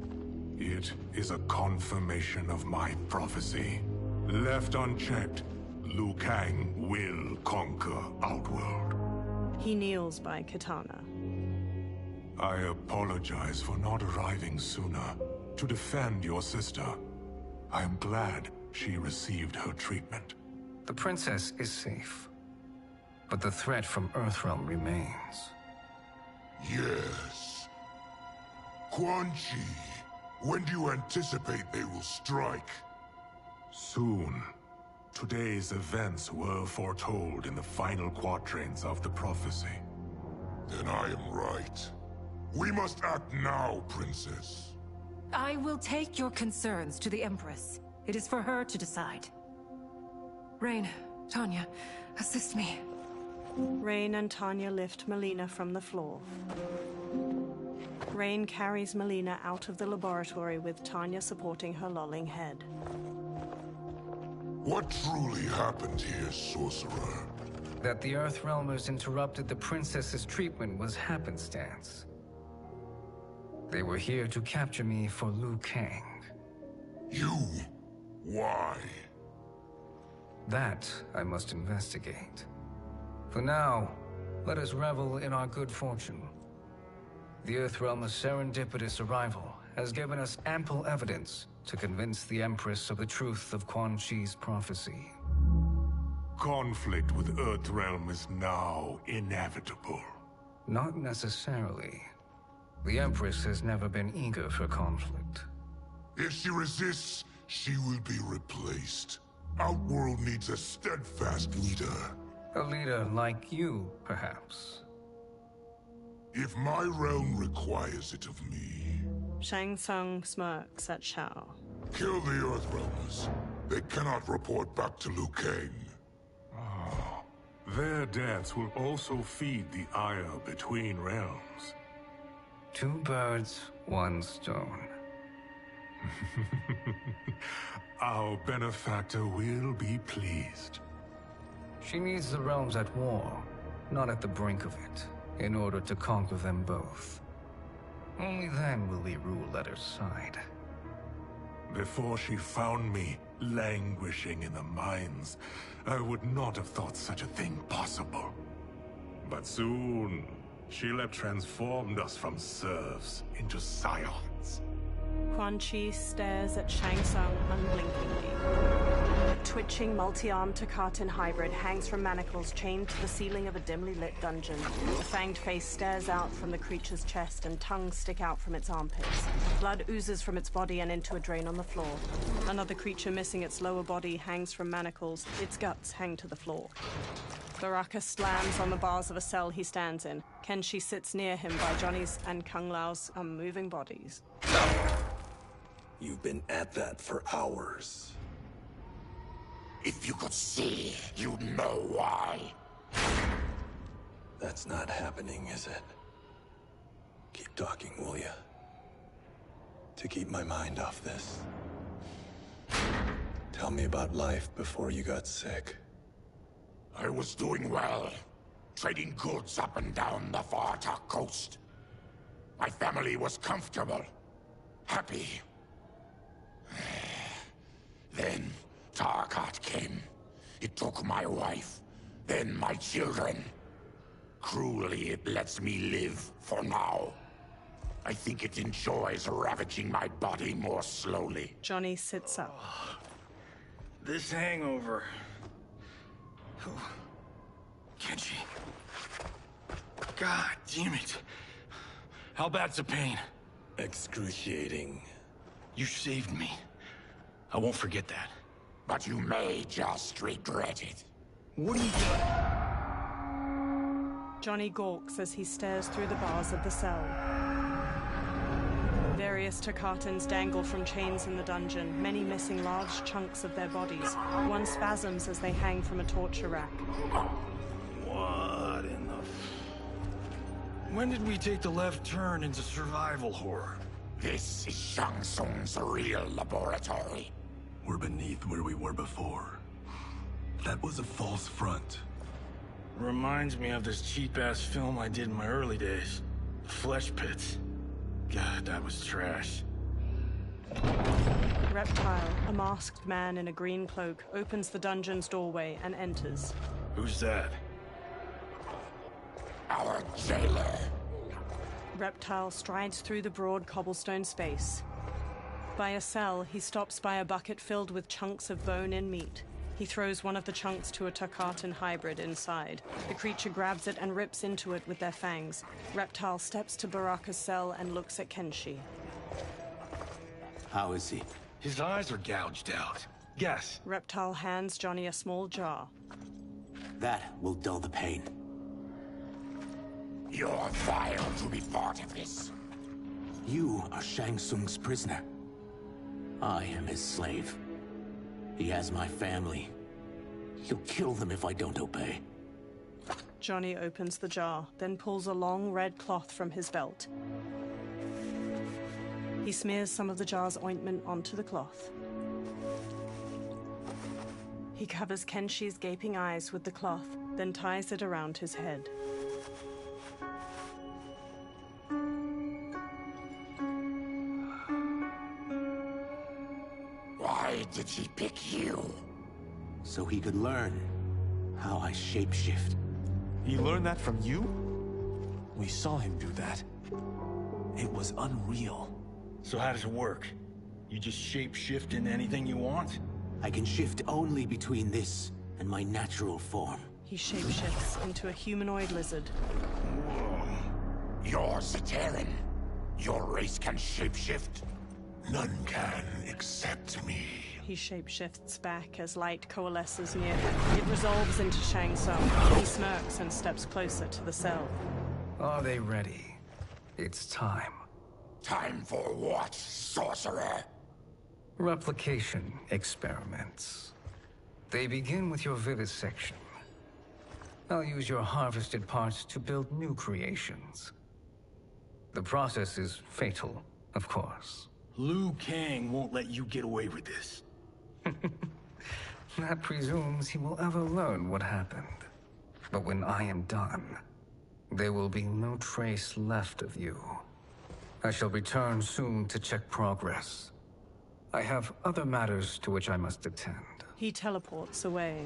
It is a confirmation of my prophecy. Left unchecked, Liu Kang will conquer Outworld. He kneels by Katana. I apologize for not arriving sooner to defend your sister. I am glad she received her treatment. The princess is safe, but the threat from Earthrealm remains. Yes. Quan Chi, when do you anticipate they will strike? Soon. Today's events were foretold in the final quatrains of the prophecy. Then I am right. We must act now, Princess. I will take your concerns to the Empress. It is for her to decide. Rain, Tanya, assist me. Rain and Tanya lift Melina from the floor. Rain carries Melina out of the laboratory with Tanya supporting her lolling head. What truly happened here, Sorcerer? That the Earthrealmers interrupted the princess's treatment was happenstance. They were here to capture me for Liu Kang. You? Why? That I must investigate. For now, let us revel in our good fortune. The Earthrealm's serendipitous arrival has given us ample evidence to convince the Empress of the truth of Quan Chi's prophecy. Conflict with Earthrealm is now inevitable. Not necessarily. The Empress has never been eager for conflict. If she resists, she will be replaced. Outworld needs a steadfast leader. A leader like you, perhaps. If my realm requires it of me. Shang Tsung smirks at Shao. Kill the Earthrealmers. They cannot report back to Liu Kang. Their deaths will also feed the ire between realms. Two birds, one stone. Our benefactor will be pleased. She needs the realms at war, not at the brink of it, in order to conquer them both. Only then will we rule at her side. Before she found me languishing in the mines, I would not have thought such a thing possible. But soon, she'll have transformed us from serfs into scions. Quan Chi stares at Shang Tsung unblinkingly. A twitching, multi-armed Takatin hybrid hangs from manacles chained to the ceiling of a dimly lit dungeon. A fanged face stares out from the creature's chest and tongues stick out from its armpits. Blood oozes from its body and into a drain on the floor. Another creature missing its lower body hangs from manacles. Its guts hang to the floor. Baraka slams on the bars of a cell he stands in. Kenshi sits near him by Johnny's and Kung Lao's unmoving bodies. You've been at that for hours. If you could see, you'd know why. That's not happening, is it? Keep talking, will ya? To keep my mind off this. Tell me about life before you got sick. I was doing well, trading goods up and down the Varta coast. My family was comfortable, happy. Then Tarkat came. It took my wife, then my children. Cruelly, it lets me live for now. I think it enjoys ravaging my body more slowly. Johnny sits up. This hangover. Kenshi. God damn it. How bad's the pain? Excruciating. You saved me. I won't forget that. But you may just regret it. What are you doing? Johnny gawks as he stares through the bars of the cell. Various Takatans dangle from chains in the dungeon, many missing large chunks of their bodies. One spasms as they hang from a torture rack. What in the... When did we take the left turn into survival horror? This is Shang Tsung's real laboratory. We're beneath where we were before. That was a false front. Reminds me of this cheap-ass film I did in my early days. Flesh Pits. God, that was trash. Reptile, a masked man in a green cloak, opens the dungeon's doorway and enters. Who's that? Our jailer. Reptile strides through the broad cobblestone space. By a cell, he stops by a bucket filled with chunks of bone and meat. He throws one of the chunks to a Tarkatan hybrid inside. The creature grabs it and rips into it with their fangs. Reptile steps to Baraka's cell and looks at Kenshi. How is he? His eyes are gouged out. Guess. Reptile hands Johnny a small jar. That will dull the pain. You're vile to be part of this. You are Shang Tsung's prisoner. I am his slave. He has my family. He'll kill them if I don't obey. Johnny opens the jar, then pulls a long red cloth from his belt. He smears some of the jar's ointment onto the cloth. He covers Kenshi's gaping eyes with the cloth, then ties it around his head. Why did he pick you? So he could learn how I shapeshift. He learned that from you? We saw him do that. It was unreal. So how does it work? You just shapeshift into anything you want? I can shift only between this and my natural form. He shapeshifts into a humanoid lizard. Whoa. You're Zateran. Your race can shapeshift. None can except me. He shapeshifts back as light coalesces near him. It resolves into Shang Tsung. He smirks and steps closer to the cell. Are they ready? It's time. Time for what, sorcerer? Replication experiments. They begin with your vivisection. I'll use your harvested parts to build new creations. The process is fatal, of course. Liu Kang won't let you get away with this. That presumes he will ever learn what happened. But when I am done, there will be no trace left of you. I shall return soon to check progress. I have other matters to which I must attend. He teleports away.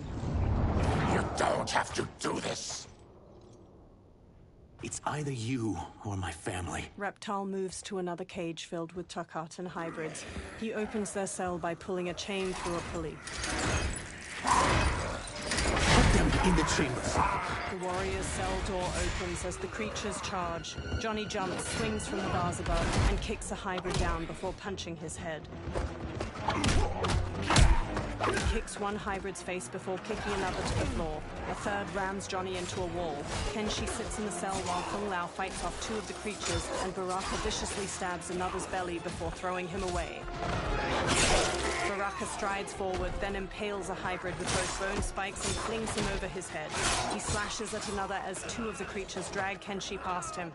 You don't have to do this. It's either you or my family. Reptile moves to another cage filled with Tarkatan hybrids. He opens their cell by pulling a chain through a pulley. Put them in the chambers. The warrior's cell door opens as the creatures charge. Johnny jumps, swings from the bars above, and kicks a hybrid down before punching his head. He kicks one hybrid's face before kicking another to the floor. A third rams Johnny into a wall. Kenshi sits in the cell while Kung Lao fights off two of the creatures, and Baraka viciously stabs another's belly before throwing him away. Baraka strides forward, then impales a hybrid with both bone spikes and flings him over his head. He slashes at another as two of the creatures drag Kenshi past him.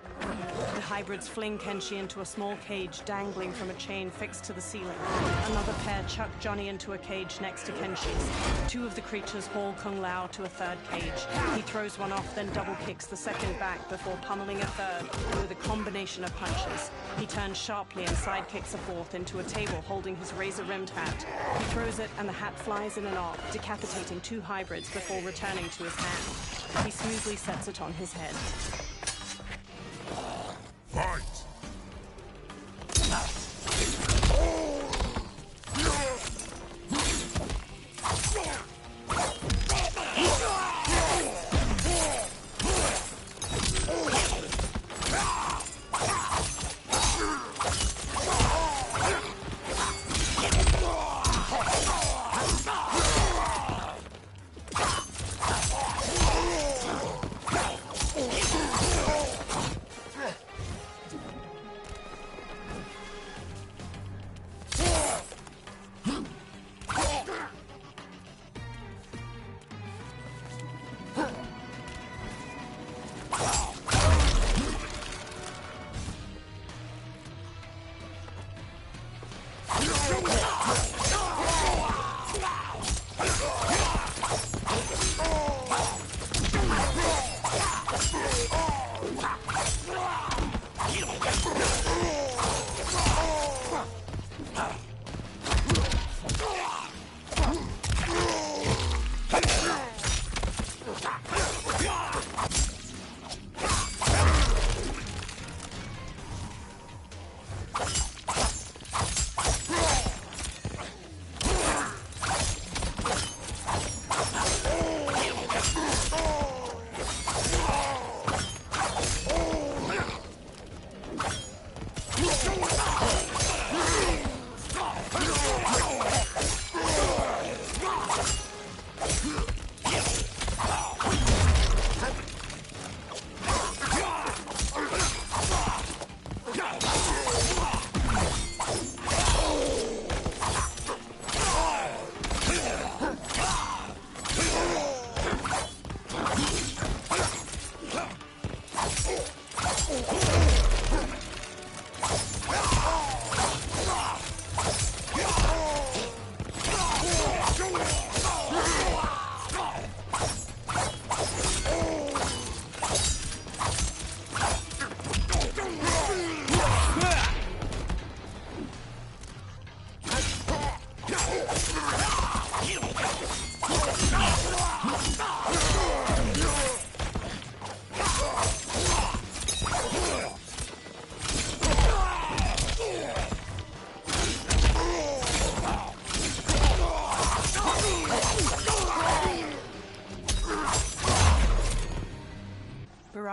The hybrids fling Kenshi into a small cage dangling from a chain fixed to the ceiling. Another pair chuck Johnny into a cage next to Kenshi's. Two of the creatures haul Kung Lao to a third cage. He throws one off, then double kicks the second back before pummeling a third with a combination of punches. He turns sharply and sidekicks a fourth into a table holding his razor-rimmed hat. He throws it and the hat flies in an arc, decapitating two hybrids before returning to his hand. He smoothly sets it on his head. Fight!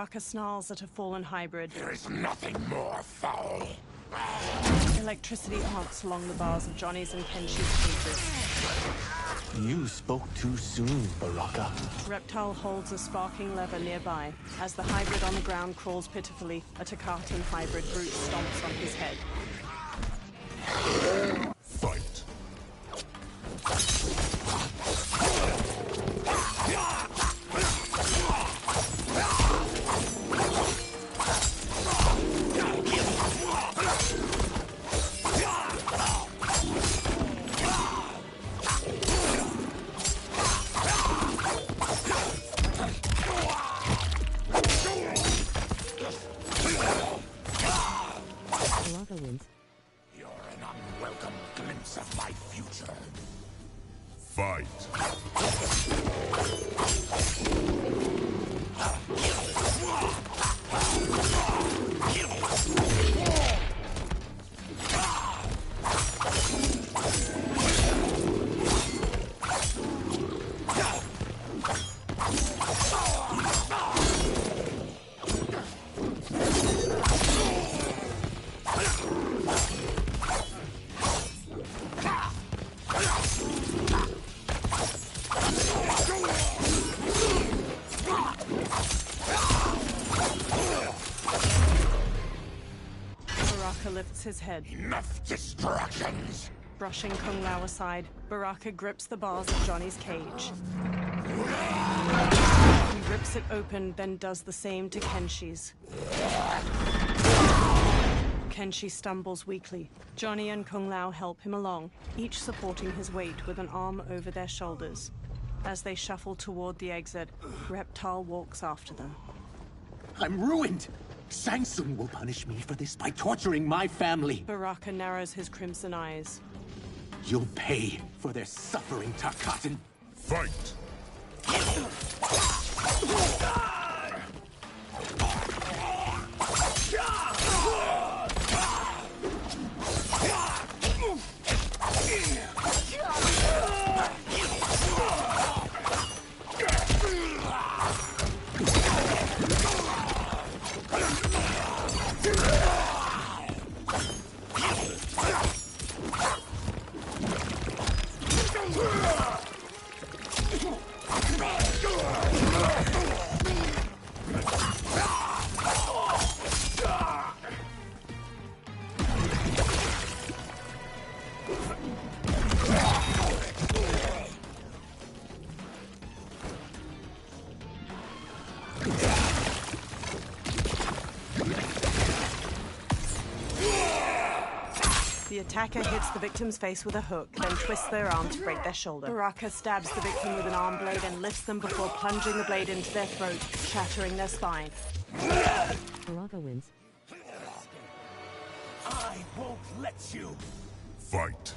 Baraka snarls at a fallen hybrid. There is nothing more foul. Electricity arcs along the bars of Johnny's and Kenshi's cages. You spoke too soon, Baraka. Reptile holds a sparking lever nearby. As the hybrid on the ground crawls pitifully, a Takatan hybrid brute stomps on his head. Fight. Baraka wins. You're an unwelcome glimpse of my future. Fight. Baraka lifts his head. Enough distractions! Brushing Kung Lao aside, Baraka grips the bars of Johnny's cage. He rips it open, then does the same to Kenshi's. Kenshi stumbles weakly. Johnny and Kung Lao help him along, each supporting his weight with an arm over their shoulders. As they shuffle toward the exit, Reptile walks after them. I'm ruined! Shang Tsung will punish me for this by torturing my family. Baraka narrows his crimson eyes. You'll pay for their suffering, Tarkatan. Fight! The attacker hits the victim's face with a hook, then twists their arm to break their shoulder. Baraka stabs the victim with an arm blade and lifts them before plunging the blade into their throat, shattering their spine. Baraka wins. I won't let you! Fight.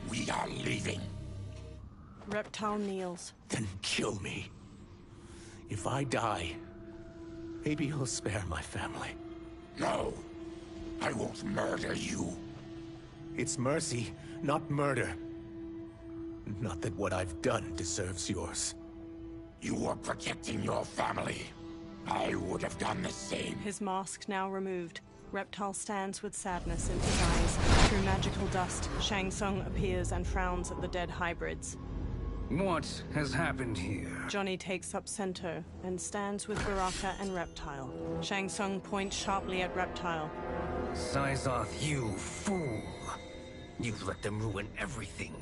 We are leaving. Reptile kneels. Then kill me. If I die, maybe you'll spare my family. No, I won't murder you. It's mercy, not murder. Not that what I've done deserves yours. You were protecting your family. I would have done the same. His mask now removed. Reptile stands with sadness in his eyes. Through magical dust, Shang Tsung appears and frowns at the dead hybrids. What has happened here? Johnny takes up center and stands with Baraka and Reptile. Shang Tsung points sharply at Reptile. Sizoth, you fool! You've let them ruin everything.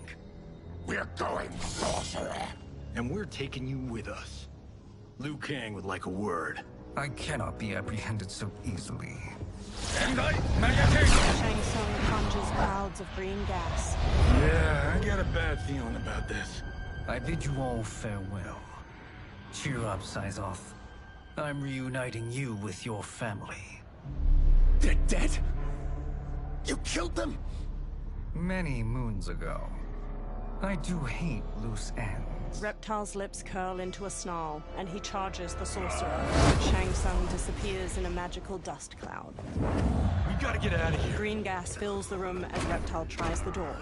We're going, sorcerer. And we're taking you with us. Liu Kang would like a word. I cannot be apprehended so easily. Shang Tsung conjures clouds of green gas. Yeah, I got a bad feeling about this. I bid you all farewell. Cheer up, Syzoth. I'm reuniting you with your family. They're dead? You killed them? Many moons ago. I do hate loose ends. Reptile's lips curl into a snarl, and he charges the sorcerer. Shang Tsung disappears in a magical dust cloud. We gotta get out of here. Green gas fills the room as Reptile tries the door.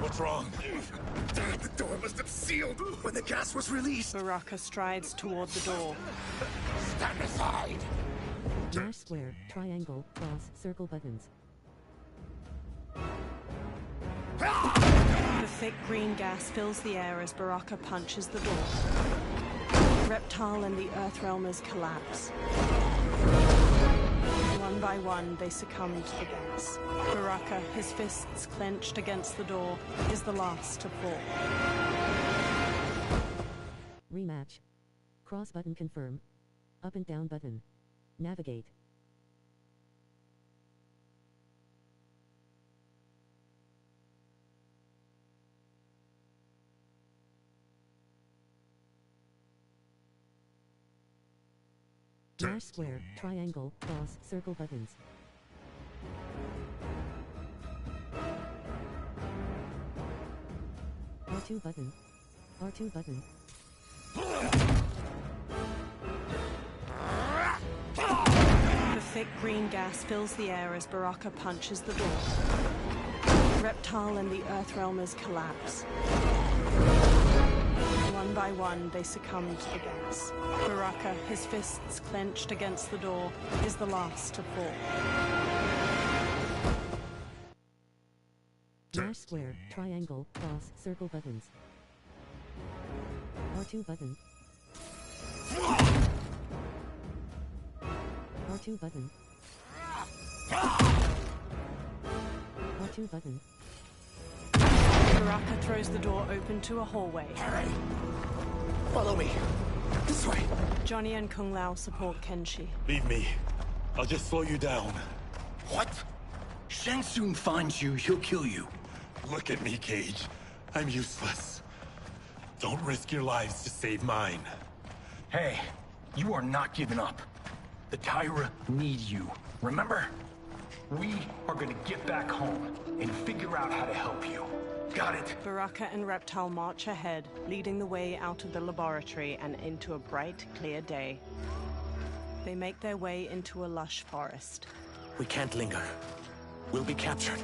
What's wrong? The door must have sealed when the gas was released. Baraka strides toward the door. Stand aside! Dash square, triangle, cross, circle buttons. The thick green gas fills the air as Baraka punches the door. Reptile and the Earthrealmers collapse. One by one, they succumb to the gas. Baraka, his fists clenched against the door, is the last to fall. Rematch. Cross button confirm. Up and down button. Navigate. Dash square, triangle, cross, circle buttons. R2 button. R2 button. The thick green gas fills the air as Baraka punches the door. Reptile and the Earthrealmers collapse. One by one, they succumb to the gas. Baraka, his fists clenched against the door, is the last to fall. Dash square, triangle, cross, circle buttons. R2 button. R2 button. R2 button. Baraka throws the door open to a hallway. Follow me. This way. Johnny and Kung Lao support Kenshi. Leave me. I'll just slow you down. What? Shang Tsung finds you, he'll kill you. Look at me, Cage. I'm useless. Don't risk your lives to save mine. Hey, you are not giving up. The Tyra need you, remember? We are gonna get back home and figure out how to help you. Got it? Baraka and Reptile march ahead, leading the way out of the laboratory and into a bright, clear day. They make their way into a lush forest. We can't linger. We'll be captured.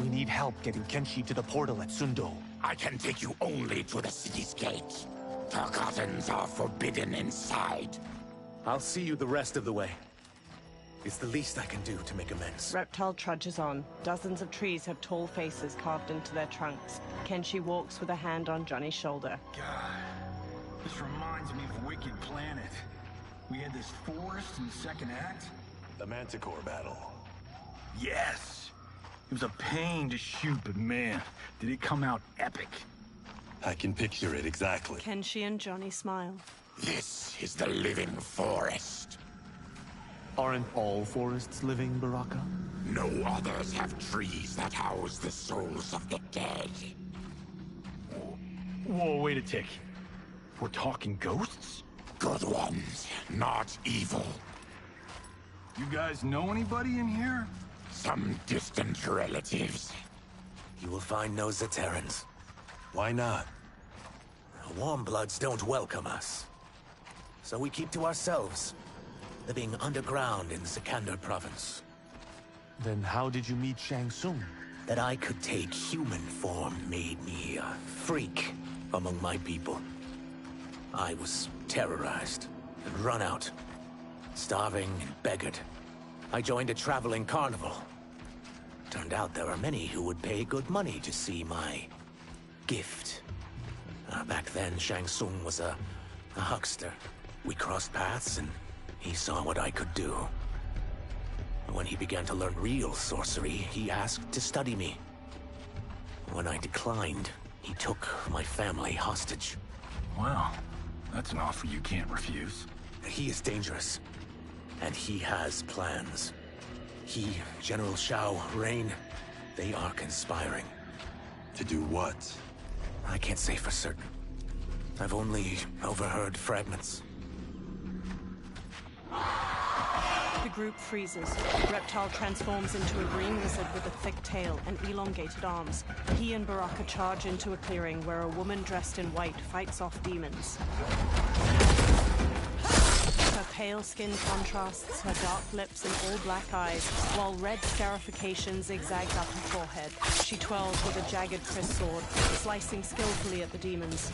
We need help getting Kenshi to the portal at Sundo. I can take you only to the city's gate. Tarkatans are forbidden inside. I'll see you the rest of the way. It's the least I can do to make amends. Reptile trudges on. Dozens of trees have tall faces carved into their trunks. Kenshi walks with a hand on Johnny's shoulder. God, this reminds me of Wicked Planet. We had this forest in the second act. The Manticore battle. Yes! It was a pain to shoot, but man, did it come out epic. I can picture it exactly. Kenshi and Johnny smile. This is the living forest. Aren't all forests living, Baraka? No others have trees that house the souls of the dead. Whoa, wait a tick. We're talking ghosts? Good ones, not evil. You guys know anybody in here? Some distant relatives. You will find no Zaterrans. Why not? Warmbloods don't welcome us. So we keep to ourselves, living underground in Sikander province. Then how did you meet Shang Tsung? That I could take human form made me a freak among my people. I was terrorized and run out, starving and beggared. I joined a traveling carnival. Turned out there were many who would pay good money to see my gift. Back then, Shang Tsung was a huckster. We crossed paths and he saw what I could do. When he began to learn real sorcery, he asked to study me. When I declined, he took my family hostage. Well, that's an offer you can't refuse. He is dangerous, and he has plans. He, General Shao, Rain, they are conspiring. To do what? I can't say for certain. I've only overheard fragments. The group freezes. Reptile transforms into a green lizard with a thick tail and elongated arms. He and Baraka charge into a clearing where a woman dressed in white fights off demons. Her pale skin contrasts her dark lips and all-black eyes, while red scarification zigzags up her forehead. She twirls with a jagged Chris sword, slicing skillfully at the demons.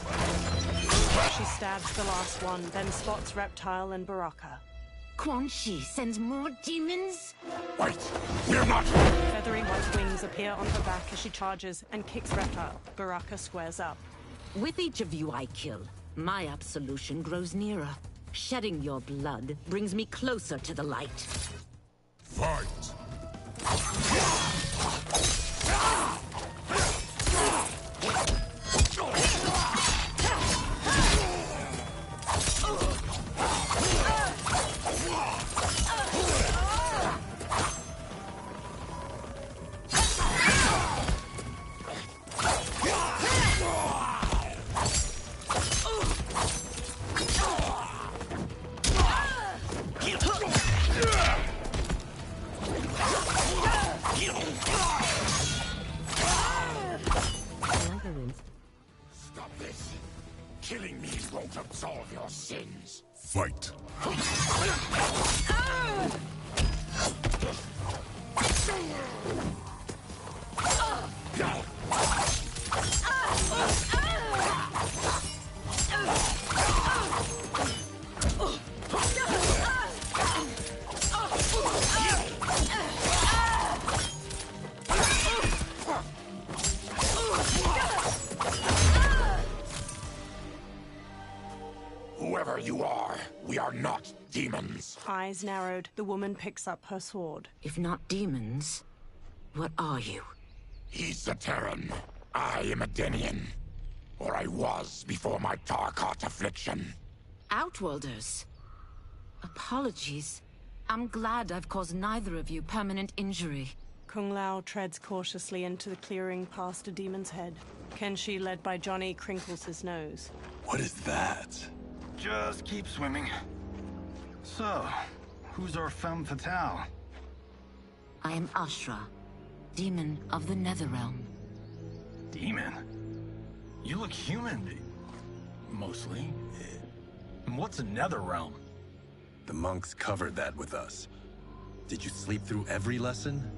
She stabs the last one, then spots Reptile and Baraka. Quan Chi sends more demons? Wait! We're not! Feathery white wings appear on her back as she charges and kicks Reptile. Baraka squares up. With each of you I kill, my absolution grows nearer. Shedding your blood brings me closer to the light. Fight! Stop this! Killing me won't absolve your sins. Fight! Whoever you are, we are not demons. Eyes narrowed, the woman picks up her sword. If not demons, what are you? He's a Terran. I am a Denian. Or I was before my Tarkat affliction. Outworlders. Apologies. I'm glad I've caused neither of you permanent injury. Kung Lao treads cautiously into the clearing past a demon's head. Kenshi, led by Johnny, crinkles his nose. What is that? Just keep swimming. So, who's our femme fatale? I am Ashra, demon of the Netherrealm. Demon? You look human. Mostly. And what's a Netherrealm? The monks covered that with us. Did you sleep through every lesson?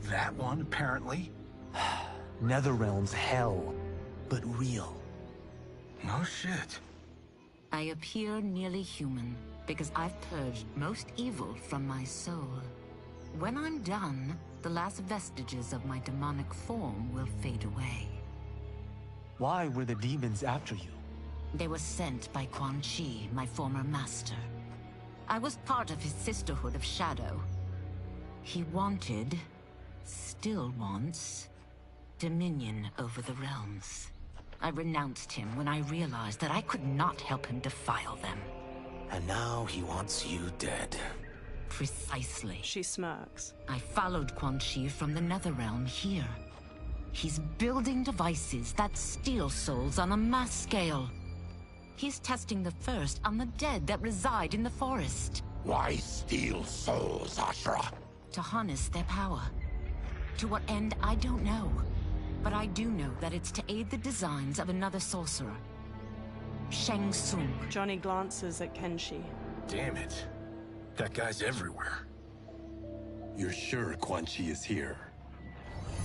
That one, apparently. Netherrealm's hell, but real. No shit. I appear nearly human because I've purged most evil from my soul. When I'm done, the last vestiges of my demonic form will fade away. Why were the demons after you? They were sent by Quan Chi, my former master. I was part of his Sisterhood of Shadow. He wanted, still wants, dominion over the realms. I renounced him when I realized that I could not help him defile them. And now he wants you dead. Precisely. She smirks. I followed Quan Chi from the Netherrealm here. He's building devices that steal souls on a mass scale. He's testing the first on the dead that reside in the forest. Why steal souls, Ashra? To harness their power. To what end, I don't know. But I do know that it's to aid the designs of another sorcerer. Shang Tsung. Johnny glances at Kenshi. Damn it. That guy's everywhere. You're sure Quan Chi is here?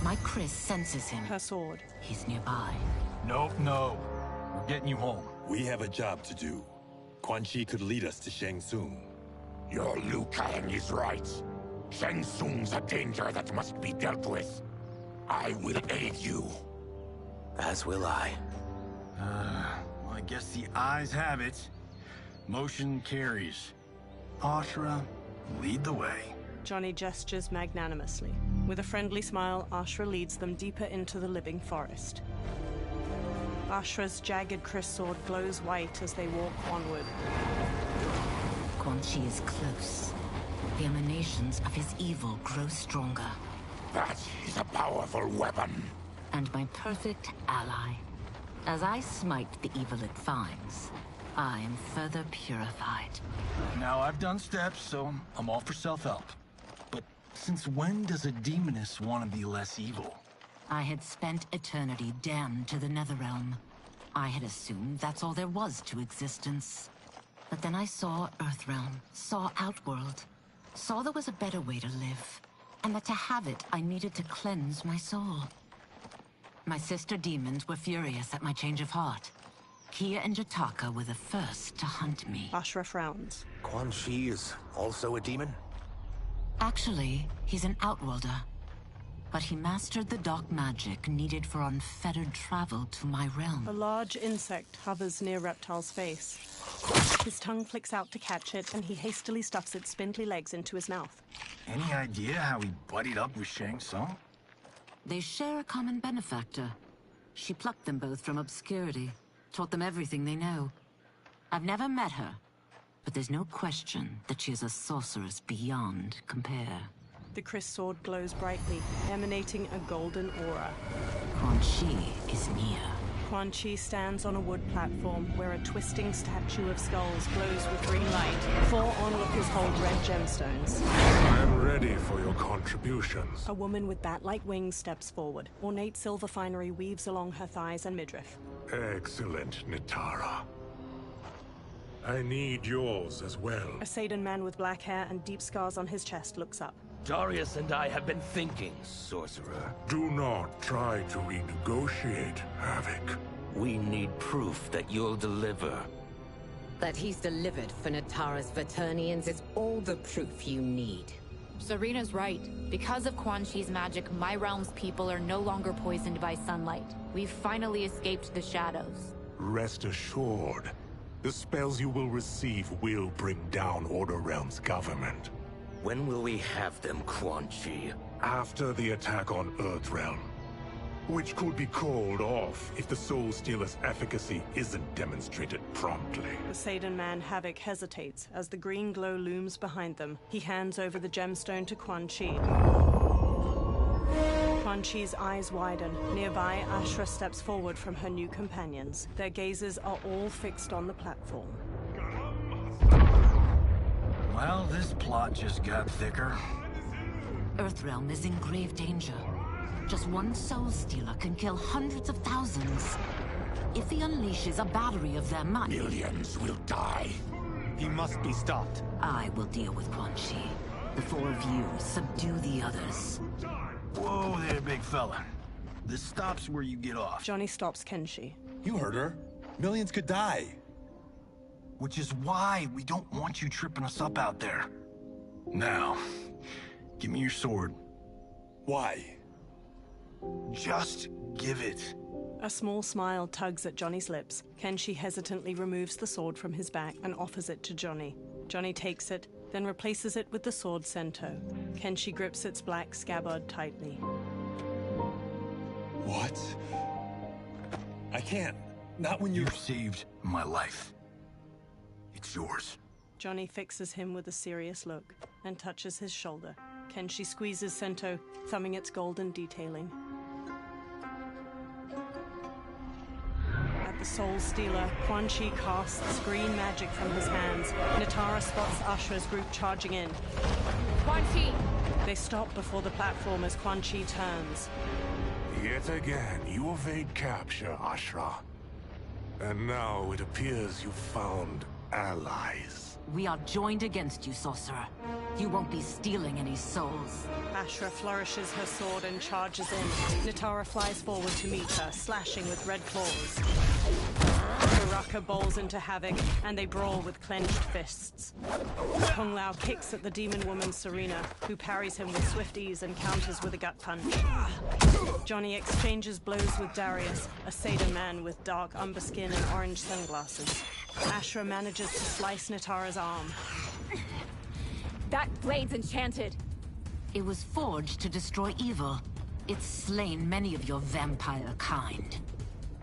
My Chris senses him. Her sword. He's nearby. Nope, no. We're getting you home. We have a job to do. Quan Chi could lead us to Shang Tsung. Your Liu Kang is right. Shang Tsung's a danger that must be dealt with. I will aid you. As will I. Well, I guess the eyes have it. Motion carries. Ashra, lead the way. Johnny gestures magnanimously. With a friendly smile, Ashra leads them deeper into the living forest. Ashra's jagged Chris sword glows white as they walk onward. Quan Chi is close. The emanations of his evil grow stronger. That is a powerful weapon. And my perfect ally. As I smite the evil it finds, I am further purified. Now, I've done steps, so I'm all for self-help. But since when does a demoness want to be less evil? I had spent eternity damned to the Netherrealm. I had assumed that's all there was to existence. But then I saw Earthrealm, saw Outworld, saw there was a better way to live, and that to have it, I needed to cleanse my soul. My sister demons were furious at my change of heart. Kia and Jataka were the first to hunt me. Ashra frowns. Quan Chi is also a demon? Actually, he's an Outworlder. But he mastered the dark magic needed for unfettered travel to my realm. A large insect hovers near Reptile's face. His tongue flicks out to catch it, and he hastily stuffs its spindly legs into his mouth. Any idea how he buddied up with Shang Tsung? They share a common benefactor. She plucked them both from obscurity, taught them everything they know. I've never met her, but there's no question that she is a sorceress beyond compare. The Chris sword glows brightly, emanating a golden aura. Quan Chi is near. Quan Chi stands on a wood platform where a twisting statue of skulls glows with green light. 4 onlookers hold red gemstones. I'm ready for your contributions. A woman with bat-like wings steps forward. Ornate silver finery weaves along her thighs and midriff. Excellent, Nitara. I need yours as well. A Saidan man with black hair and deep scars on his chest looks up. Darius and I have been thinking, sorcerer. Do not try to renegotiate, Havoc. We need proof that you'll deliver. That he's delivered for Natara's Vaternians is all the proof you need. Serena's right. Because of Quan Chi's magic, my realm's people are no longer poisoned by sunlight. We've finally escaped the shadows. Rest assured, the spells you will receive will bring down Order Realm's government. When will we have them, Quan Chi? After the attack on Earthrealm, which could be called off if the Soul Stealer's efficacy isn't demonstrated promptly. The Saidan man Havoc hesitates as the green glow looms behind them. He hands over the gemstone to Quan Chi. Quan Chi's eyes widen. Nearby, Ashra steps forward from her new companions. Their gazes are all fixed on the platform. Well, this plot just got thicker. Earthrealm is in grave danger. Just one Soul Stealer can kill hundreds of thousands. If he unleashes a battery of them, millions will die. He must be stopped. I will deal with Quan Chi. The 4 of you subdue the others. Whoa there, big fella. This stops where you get off. Johnny stops Kenshi. You heard her. Millions could die. Which is why we don't want you tripping us up out there. Now, give me your sword. Why? Just give it. A small smile tugs at Johnny's lips. Kenshi hesitantly removes the sword from his back and offers it to Johnny. Johnny takes it, then replaces it with the sword Sento. Kenshi grips its black scabbard tightly. What? I can't. Not when you've saved my life. It's yours. Johnny fixes him with a serious look and touches his shoulder. Kenshi squeezes Sento, thumbing its golden detailing. At the Soul Stealer, Quan Chi casts green magic from his hands. Nitara spots Ashra's group charging in. Quan Chi! They stop before the platform as Quan Chi turns. Yet again, you evade capture, Ashra. And now it appears you've found allies. We are joined against you, sorcerer. You won't be stealing any souls. Ashra flourishes her sword and charges in. Nitara flies forward to meet her, slashing with red claws. Baraka bowls into Havoc, and they brawl with clenched fists. Kung Lao kicks at the demon woman Serena, who parries him with swift ease and counters with a gut punch. Johnny exchanges blows with Darius, a Saidan man with dark umber skin and orange sunglasses. Ashra manages to slice Nitara's arm. That blade's enchanted. It was forged to destroy evil. It's slain many of your vampire kind.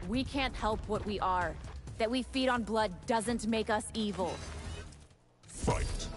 We can't help what we are. That we feed on blood doesn't make us evil. Fight.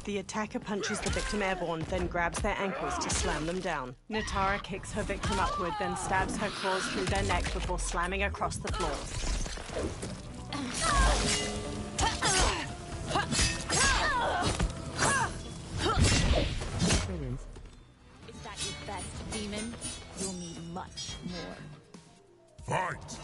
The attacker punches the victim airborne, then grabs their ankles to slam them down. Natara kicks her victim upward, then stabs her claws through their neck before slamming across the floor. Brilliant. Is that your best, demon? You'll need much more. Fight!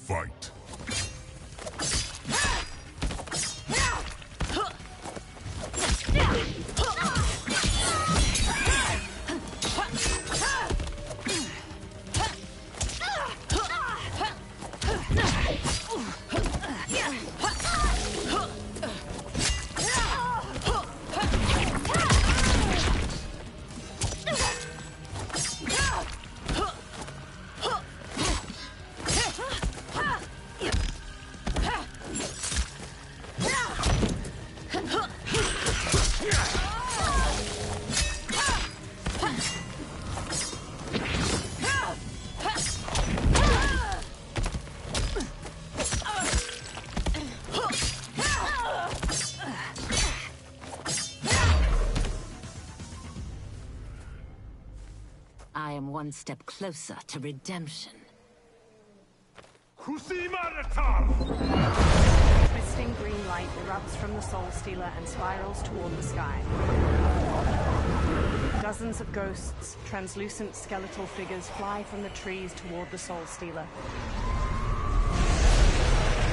Fight. I am one step closer to redemption. Twisting green light erupts from the Soul Stealer and spirals toward the sky. Dozens of ghosts, translucent skeletal figures, fly from the trees toward the Soul Stealer.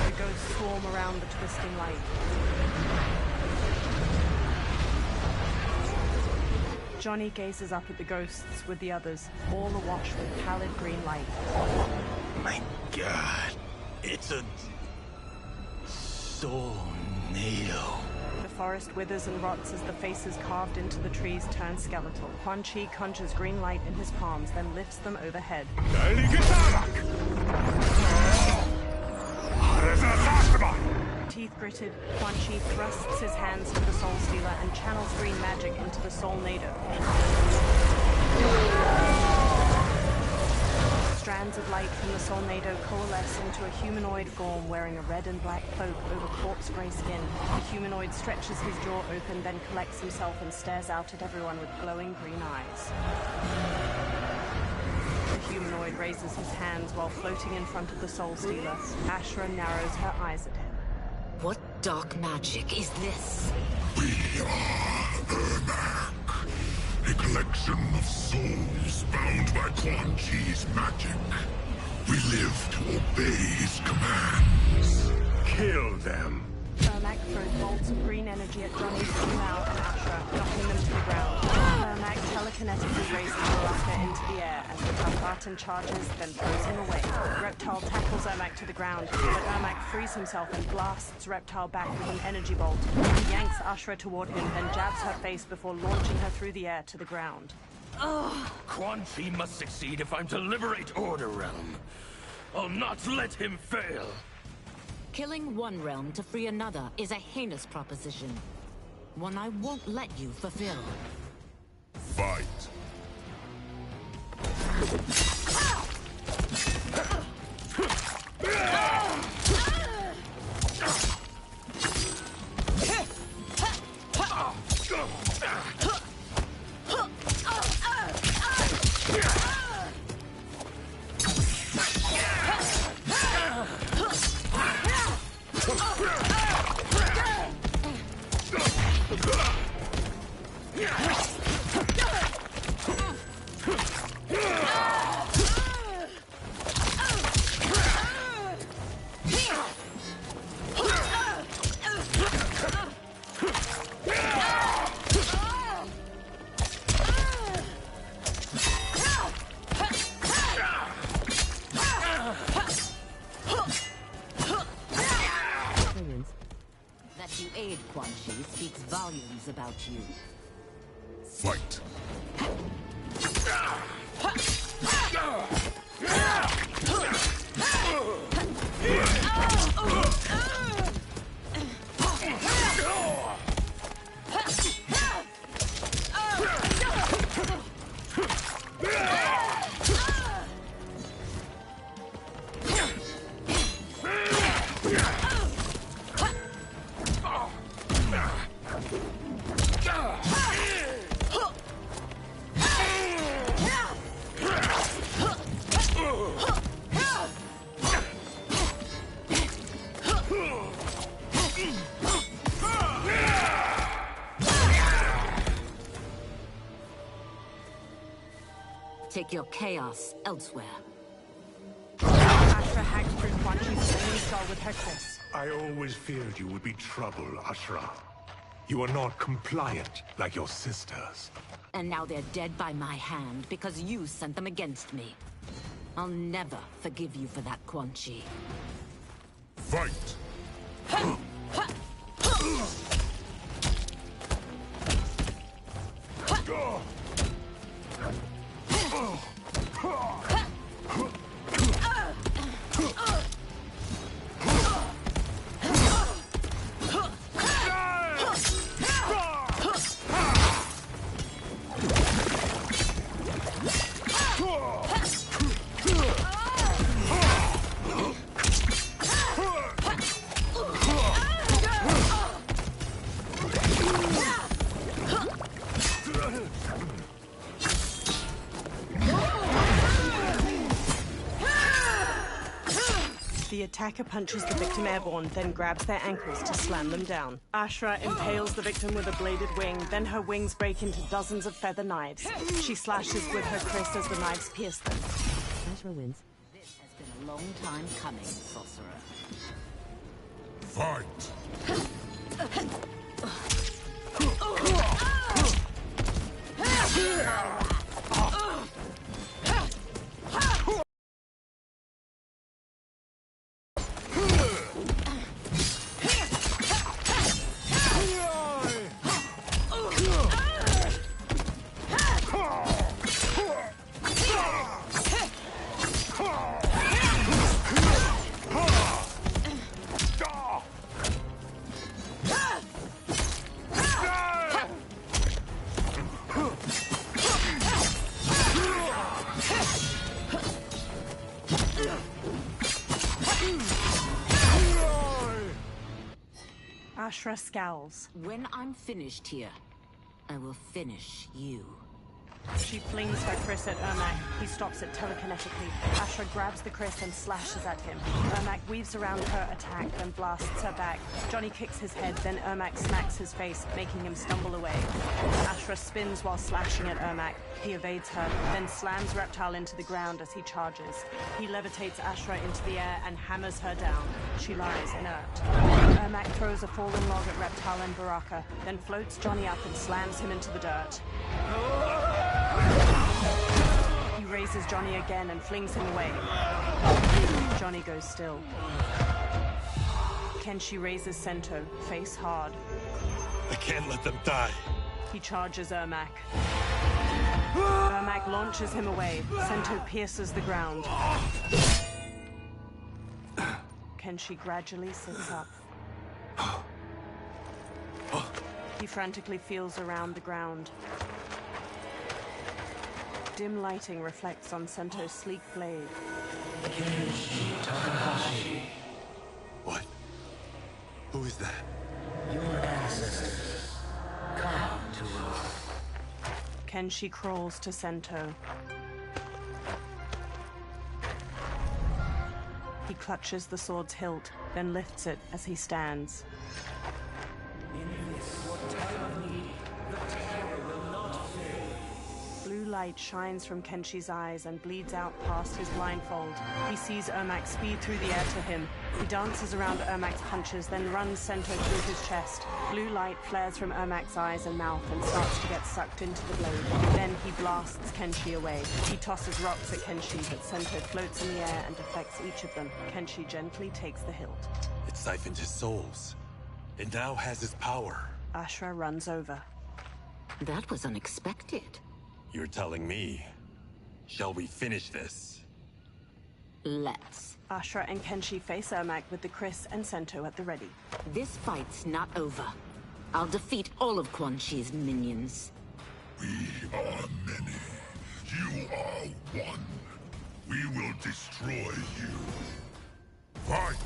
The ghosts swarm around the twisting light. Johnny gazes up at the ghosts with the others, all awash with pallid green light. My God, it's a tornado. The forest withers and rots as the faces carved into the trees turn skeletal. Quan Chi conjures green light in his palms, then lifts them overhead. Teeth gritted, Quan Chi thrusts his hands to the Soul Stealer and channels green magic into the Soul Nado. Strands of light from the Soul Nado coalesce into a humanoid form wearing a red and black cloak over corpse gray skin. The humanoid stretches his jaw open, then collects himself and stares out at everyone with glowing green eyes. The humanoid raises his hands while floating in front of the Soul Stealer. Ashra narrows her eyes at him. What dark magic is this? We are Ermac, a collection of souls bound by Quan Chi's magic. We live to obey his commands. Kill them. Ermac throws bolts of green energy at Johnny, Kumau, and Ashra, knocking them to the ground. Ermac telekinetically raises Baraka into the air as the Tarkatan charges, then throws him away. Reptile tackles Ermac to the ground, but Ermac frees himself and blasts Reptile back with an energy bolt. He yanks Ashra toward him, then jabs her face before launching her through the air to the ground. Quan Chi must succeed if I'm to liberate Order Realm. I'll not let him fail. Killing one realm to free another is a heinous proposition. One I won't let you fulfill. Fight. about you. Fight. Take your chaos elsewhere. Ashra hacked through Quan Chi's flaming skull with her kiss. I always feared you would be trouble, Ashra. You are not compliant like your sisters. And now they're dead by my hand because you sent them against me. I'll never forgive you for that, Quan Chi. Fight! The attacker punches the victim airborne, then grabs their ankles to slam them down. Ashra impales the victim with a bladed wing, then her wings break into dozens of feather knives. She slashes with her kris as the knives pierce them. Ashra wins. This has been a long time coming, sorcerer. Fight! Ashra scowls. When I'm finished here, I will finish you. She flings her kris at Ermac. He stops it telekinetically. Ashra grabs the kris and slashes at him. Ermac weaves around her attack and blasts her back. Johnny kicks his head, then Ermac smacks his face, making him stumble away. Ashra spins while slashing at Ermac. He evades her, then slams Reptile into the ground as he charges. He levitates Ashra into the air and hammers her down. She lies inert. Ermac throws a fallen log at Reptile and Baraka, then floats Johnny up and slams him into the dirt. He raises Johnny again and flings him away. Johnny goes still. Kenshi raises Sento, face hard. I can't let them die. He charges Ermac. Ermac launches him away. Sento pierces the ground. Kenshi gradually sits up. He frantically feels around the ground. Dim lighting reflects on Sento's sleek blade. What? Who is that? Your ancestors. Come to us. Kenshi crawls to Sento. He clutches the sword's hilt, then lifts it as he stands. In this, your time of need, the terror will not fail. Blue light shines from Kenshi's eyes and bleeds out past his blindfold. He sees Ermac speed through the air to him. He dances around Ermac's punches, then runs Sento through his chest. Blue light flares from Ermac's eyes and mouth and starts to get sucked into the blade. Then he blasts Kenshi away. He tosses rocks at Kenshi, but Sento floats in the air and deflects each of them. Kenshi gently takes the hilt. It siphoned his souls. It now has his power. Ashra runs over. That was unexpected. You're telling me. Shall we finish this? Let's. Ashra and Kenshi face Ermac with the Chris and Sento at the ready. This fight's not over. I'll defeat all of Quan Chi's minions. We are many. You are one. We will destroy you. Fight!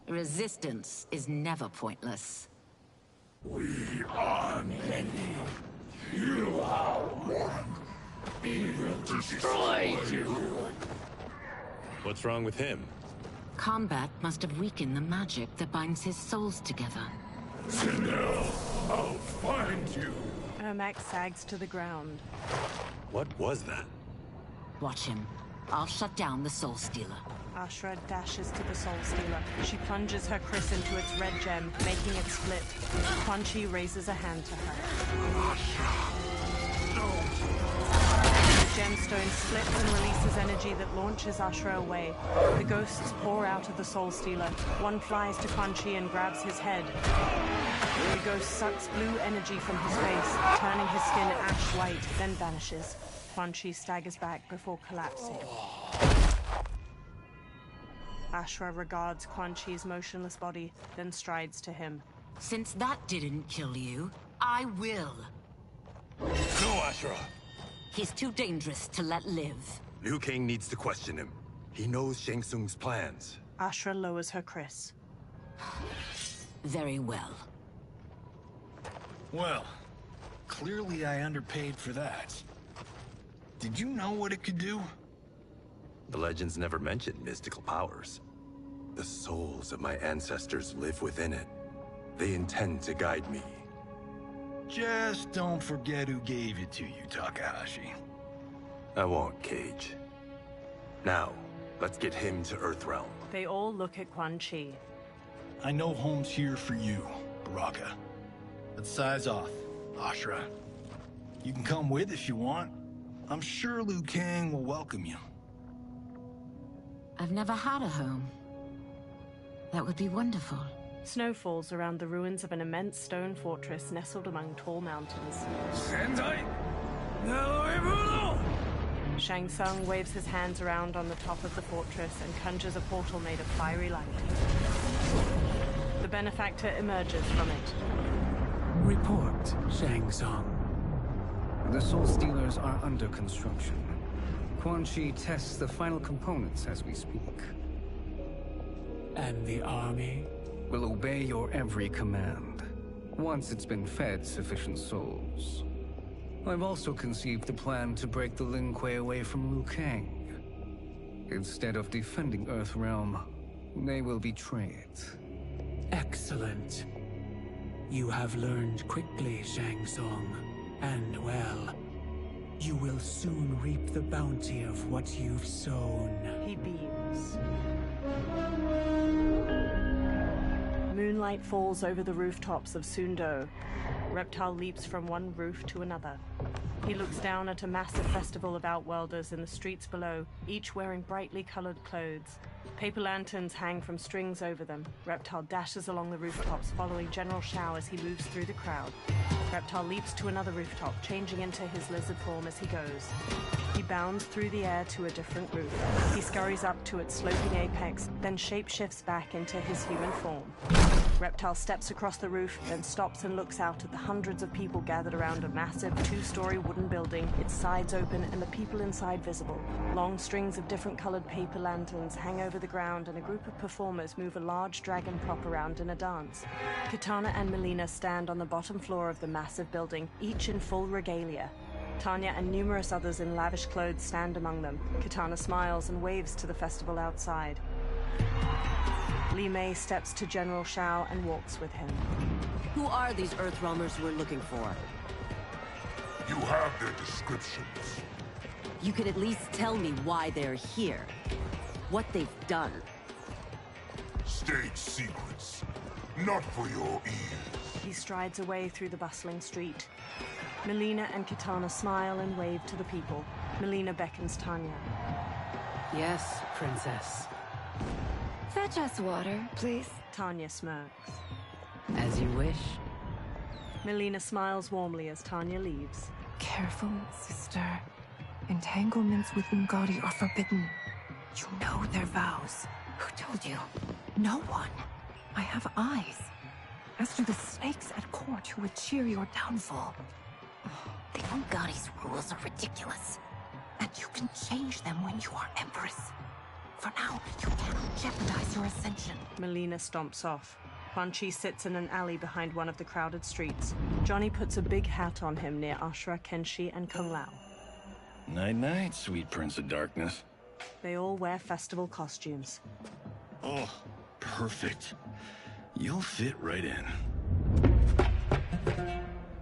Resistance is never pointless. We are many. You are one. We will destroy you. What's wrong with him? Combat must have weakened the magic that binds his souls together. Sinel, I'll find you. Ermac sags to the ground. What was that? Watch him. I'll shut down the Soul Stealer. Ashra dashes to the Soul Stealer. She plunges her Chris into its red gem, making it split. Quan Chi raises a hand to her. The gemstone splits and releases energy that launches Ashra away. The ghosts pour out of the Soul Stealer. One flies to Quan Chi and grabs his head. The ghost sucks blue energy from his face, turning his skin ash white, then vanishes. Quan Chi staggers back before collapsing. Ashra regards Quan Chi's motionless body, then strides to him. Since that didn't kill you, I will. No, Ashra! He's too dangerous to let live. Liu Kang needs to question him. He knows Shang Tsung's plans. Ashra lowers her Chris. Very well. Well, clearly I underpaid for that. Did you know what it could do? The legends never mentioned mystical powers. The souls of my ancestors live within it. They intend to guide me. Just don't forget who gave it to you, Takahashi. I won't, Cage. Now, let's get him to Earthrealm. They all look at Quan Chi. I know home's here for you, Baraka. Let's size off, Ashra. You can come with if you want. I'm sure Liu Kang will welcome you. I've never had a home. That would be wonderful. Snow falls around the ruins of an immense stone fortress nestled among tall mountains. Shang Tsung waves his hands around on the top of the fortress and conjures a portal made of fiery light. The benefactor emerges from it. Report, Shang Tsung. The Soul Stealers are under construction. Quan Chi tests the final components as we speak. And the army? Will obey your every command, once it's been fed sufficient souls. I've also conceived a plan to break the Lin Kuei away from Liu Kang. Instead of defending Earthrealm, they will betray it. Excellent. You have learned quickly, Shang Tsung, and well. You will soon reap the bounty of what you've sown. He beams. Moonlight falls over the rooftops of Sundo. Reptile leaps from one roof to another. He looks down at a massive festival of Outworlders in the streets below, each wearing brightly colored clothes. Paper lanterns hang from strings over them. Reptile dashes along the rooftops, following General Shao as he moves through the crowd. Reptile leaps to another rooftop, changing into his lizard form as he goes. He bounds through the air to a different roof. He scurries up to its sloping apex, then shapeshifts back into his human form. Reptile steps across the roof, then stops and looks out at the hundreds of people gathered around a massive two-story wooden building, its sides open and the people inside visible. Long strings of different colored paper lanterns hang over the ground, and a group of performers move a large dragon prop around in a dance. Kitana and Melina stand on the bottom floor of the massive building, each in full regalia. Tanya and numerous others in lavish clothes stand among them. Kitana smiles and waves to the festival outside. Li Mei steps to General Shao and walks with him. Who are these Earthrealmers we're looking for? You have their descriptions. You could at least tell me why they're here. What they've done. State secrets. Not for your ears. He strides away through the bustling street. Melina and Kitana smile and wave to the people. Melina beckons Tanya. Yes, Princess. Fetch us water, please. Tanya smirks. As you wish. Melina smiles warmly as Tanya leaves. Careful, sister. Entanglements with Umgadi are forbidden. You know their vows. Who told you? No one. I have eyes. As do the snakes at court who would cheer your downfall. The Umgadi's rules are ridiculous. And you can change them when you are Empress. For now, you cannot jeopardize your ascension. Melina stomps off. Quan Chi sits in an alley behind one of the crowded streets. Johnny puts a big hat on him near Ashura, Kenshi, and Kung Lao. Night-night, sweet Prince of Darkness. They all wear festival costumes. Oh, perfect. You'll fit right in.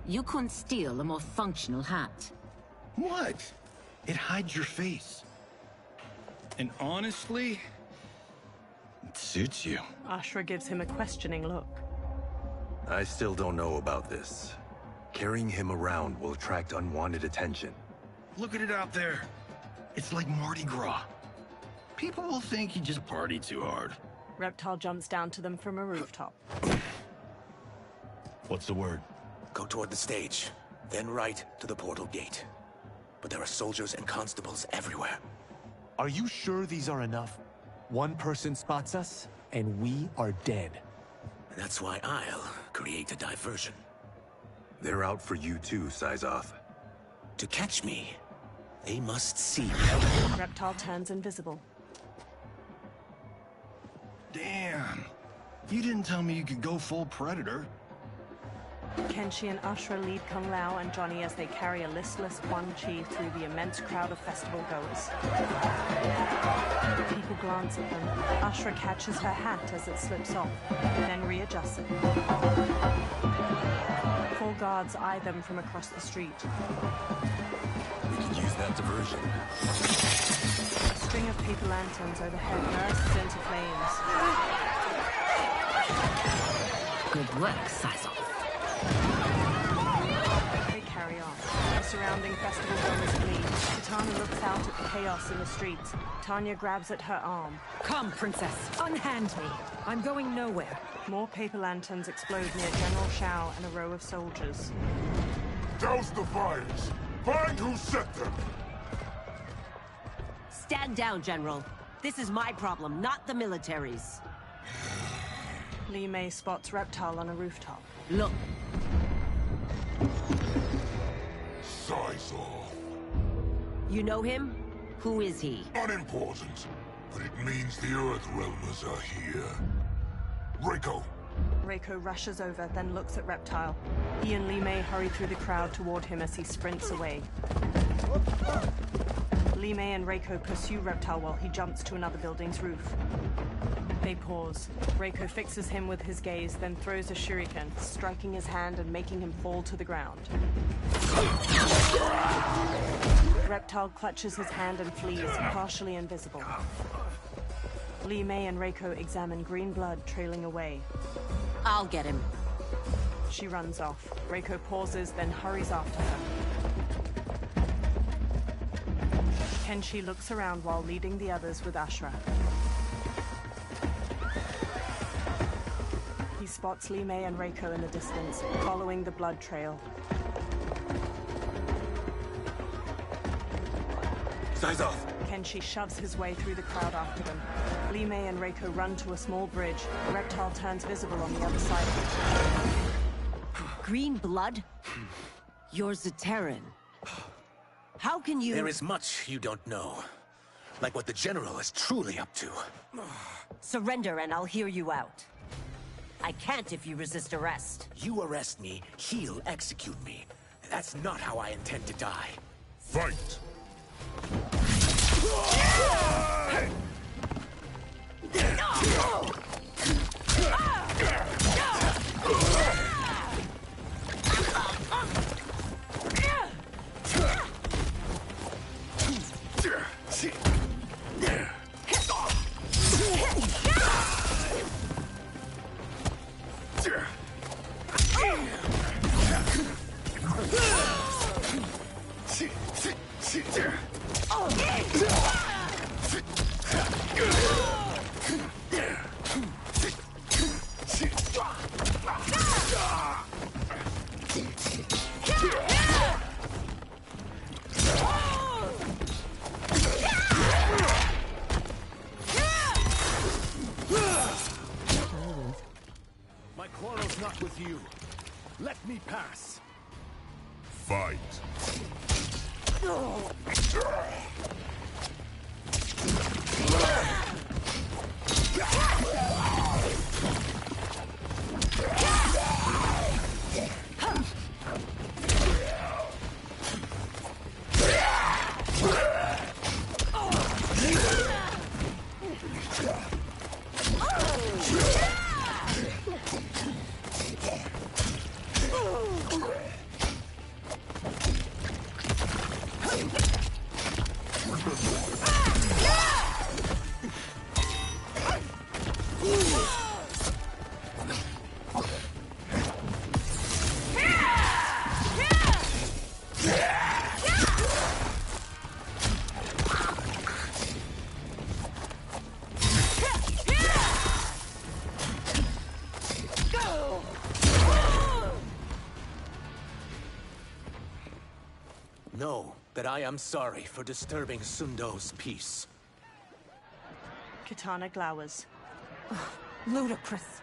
You couldn't steal a more functional hat. What? It hides your face. And honestly, it suits you. Ashura gives him a questioning look. I still don't know about this. Carrying him around will attract unwanted attention. Look at it out there. It's like Mardi Gras. People will think you just party too hard. Reptile jumps down to them from a rooftop. What's the word? Go toward the stage, then right to the portal gate. But there are soldiers and constables everywhere. Are you sure these are enough? One person spots us, and we are dead. That's why I'll create a diversion. They're out for you too, Syzoth. To catch me, they must see me. Reptile turns invisible. Damn. You didn't tell me you could go full Predator. Kenshi and Ashura lead Kung Lao and Johnny as they carry a listless Quan Chi through the immense crowd of festival goers. People glance at them. Ashura catches her hat as it slips off, then readjusts it. 4 guards eye them from across the street. We can use that diversion. A string of paper lanterns overhead bursts into flames. Good work, Syzoth. They carry on. The surrounding festival goers flee. Kitana looks out at the chaos in the streets. Tanya grabs at her arm. Come, Princess. Unhand me. I'm going nowhere. More paper lanterns explode near General Shao and a row of soldiers. Douse the fires! Find who set them! Stand down, General. This is my problem, not the military's. Li Mei spots Reptile on a rooftop. Look. Size off. You know him? Who is he? Unimportant, but it means the Earthrealmers are here. Reiko! Reiko rushes over, then looks at Reptile. He and Li Mei hurry through the crowd toward him as he sprints away. Li Mei and Reiko pursue Reptile while he jumps to another building's roof. They pause. Reiko fixes him with his gaze, then throws a shuriken, striking his hand and making him fall to the ground. Reptile clutches his hand and flees, partially invisible. Li Mei and Reiko examine green blood trailing away. I'll get him. She runs off. Reiko pauses, then hurries after her. Kenshi looks around while leading the others with Ashra. He spots Li Mei and Reiko in the distance, following the blood trail. Size off! Kenshi shoves his way through the crowd after them. Li Mei and Reiko run to a small bridge. Reptile turns visible on the other side of it. Green blood? You're Zaterran. How can you— There is much you don't know. Like what the General is truly up to. Surrender and I'll hear you out. I can't if you resist arrest. You arrest me, he'll execute me. That's not how I intend to die. Fight! My quarrel's not with you. Let me pass. Fight. Know that I am sorry for disturbing Sundo's peace. Kitana glowers. Ludicrous.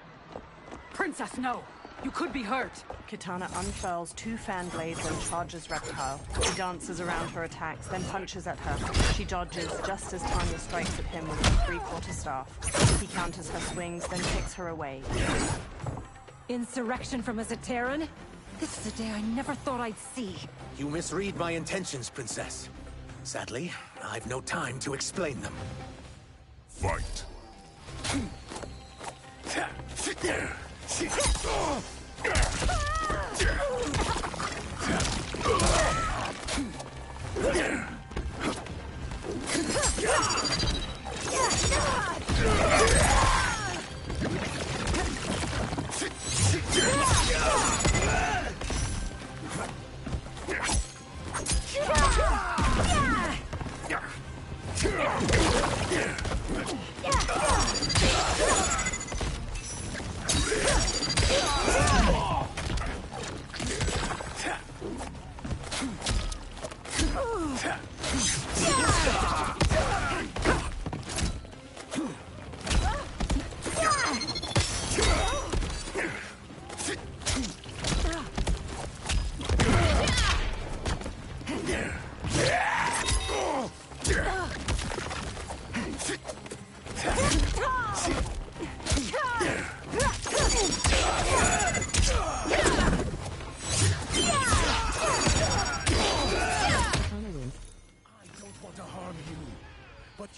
Princess, no! You could be hurt! Kitana unfurls two fan blades and charges Reptile. He dances around her attacks, then punches at her. She dodges just as Tanya strikes at him with her three-quarter staff. He counters her swings, then kicks her away. Insurrection from a Zaterran? This is a day I never thought I'd see. You misread my intentions, Princess. Sadly, I've no time to explain them. Fight.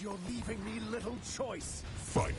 You're leaving me little choice. Fight.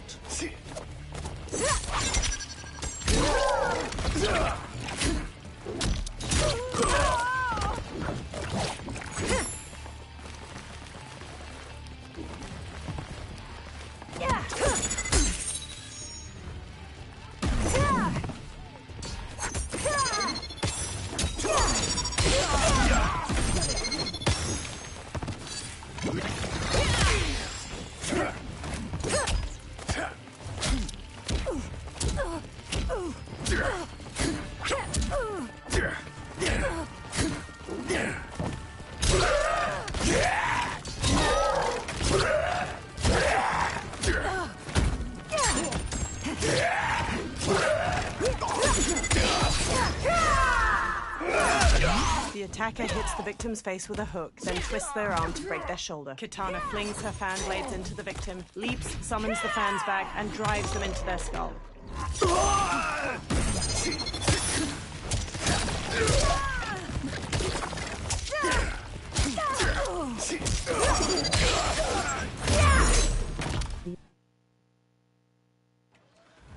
The attacker hits the victim's face with a hook, then twists their arm to break their shoulder. Kitana flings her fan blades into the victim, leaps, summons the fans back, and drives them into their skull.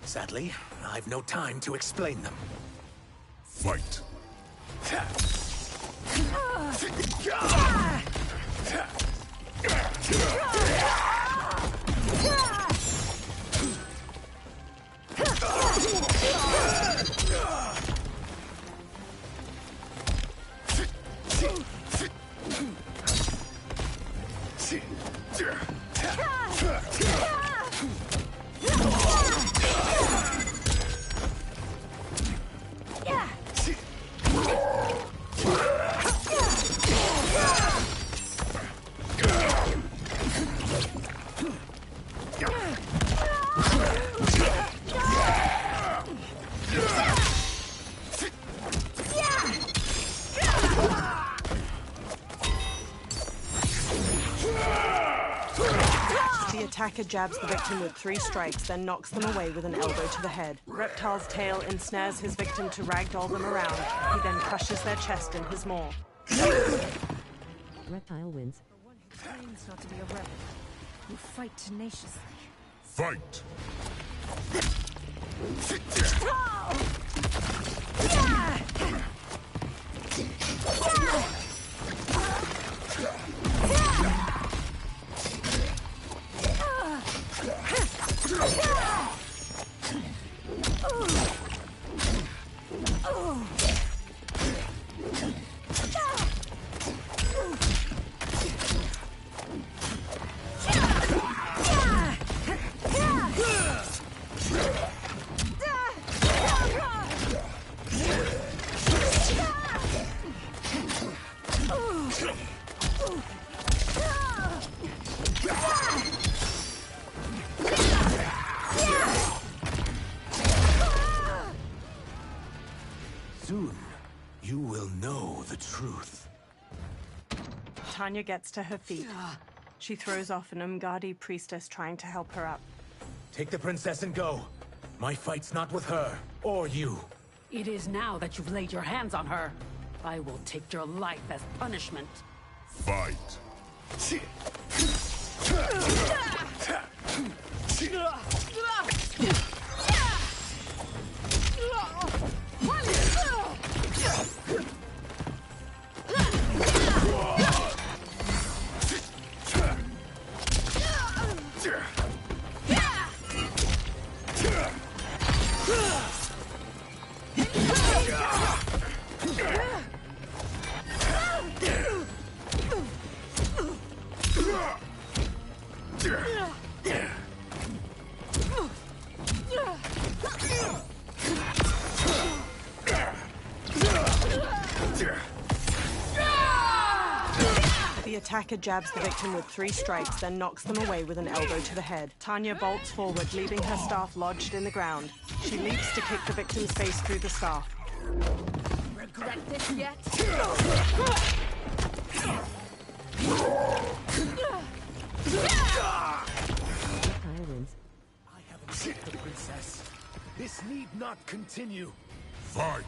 Sadly, I've no time to explain them. Fight. The attacker jabs the victim with 3 strikes, then knocks them away with an elbow to the head. Reptile's tail ensnares his victim to ragdoll them around. He then crushes their chest in his maw. Reptile wins. For one who claims not to be a rebel, you fight tenaciously. Fight. Soon, you will know the truth. Tanya gets to her feet. She throws off an Umgadi priestess trying to help her up. Take the princess and go. My fight's not with her, or you. It is now that you've laid your hands on her. I will take your life as punishment. Fight. The attacker jabs the victim with 3 strikes, then knocks them away with an elbow to the head. Tanya bolts forward, leaving her staff lodged in the ground. She leaps to kick the victim's face through the staff. Regret this yet? I haven't seen the princess. This need not continue. Fight!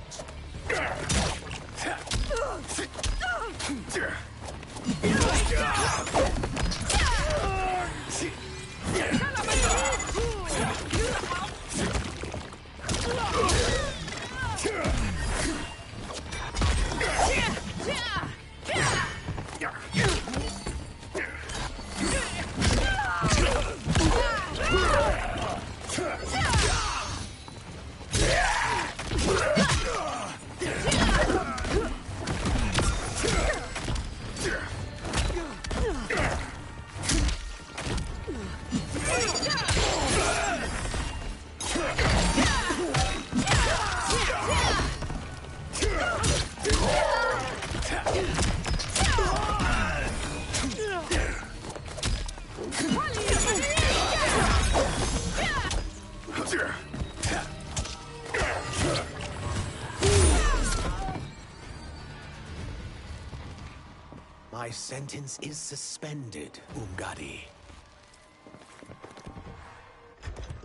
My sentence is suspended, Umgadi.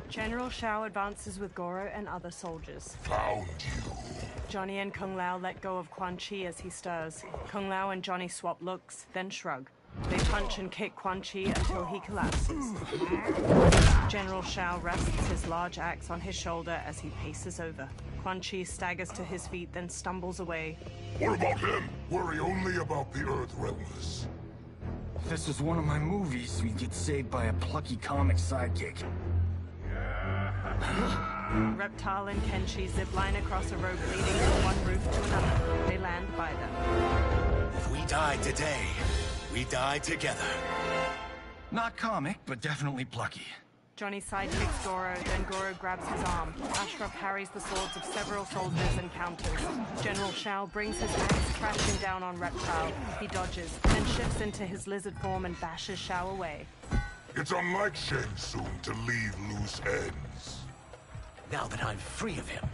General Shao advances with Goro and other soldiers. Found you. Johnny and Kung Lao let go of Quan Chi as he stirs. Kung Lao and Johnny swap looks, then shrug. They punch and kick Quan Chi until he collapses. General Shao rests his large axe on his shoulder as he paces over. Quan Chi staggers to his feet, then stumbles away. What about him? Worry only about the Earth Realmers. If this was one of my movies, we'd get saved by a plucky comic sidekick. Reptile and Kenshi zipline across a rope leading from one roof to another. They land by them. If we die today, we die together. Not comic, but definitely plucky. Johnny sidekicks Goro, then Goro grabs his arm. Ashraf parries the swords of several soldiers and counters. General Shao brings his axe crashing down on Reptile. He dodges, then shifts into his lizard form and bashes Shao away. It's unlike Shang Tsung to leave loose ends. Now that I'm free of him,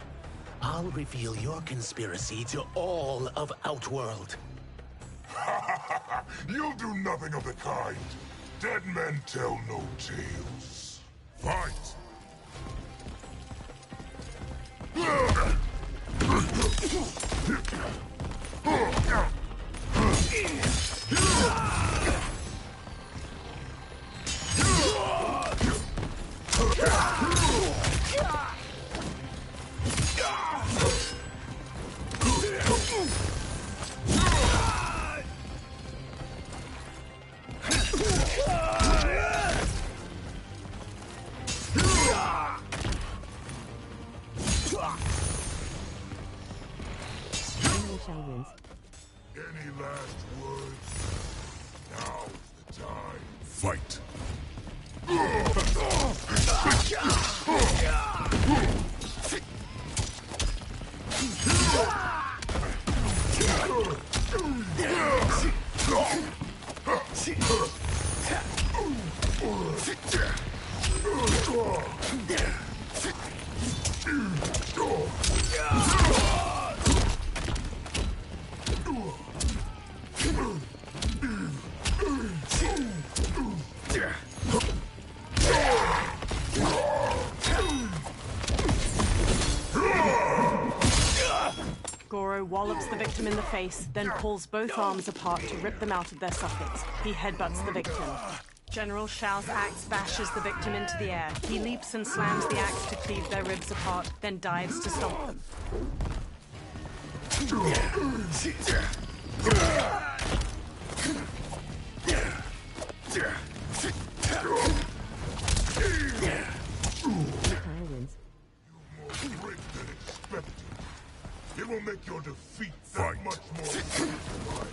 I'll reveal your conspiracy to all of Outworld. You'll do nothing of the kind. Dead men tell no tales. Fight! Wins. Any last words? Now's the time. Fight! Goro wallops the victim in the face, then pulls both arms apart to rip them out of their sockets. He headbutts the victim. General Shao's axe bashes the victim into the air. He leaps and slams the axe to cleave their ribs apart, then dives to stomp them. It will make your defeat that much more satisfying.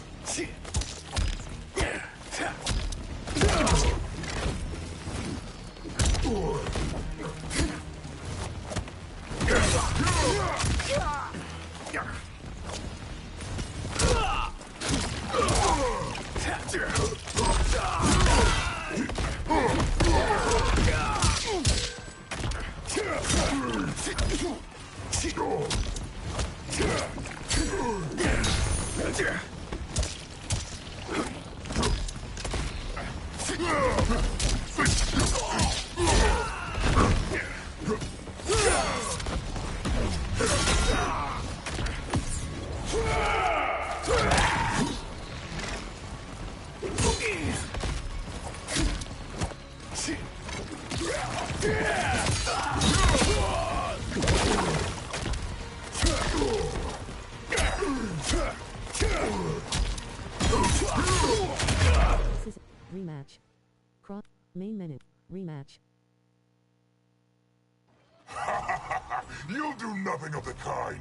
This is rematch. Cross main menu. Rematch. You'll do nothing of the kind.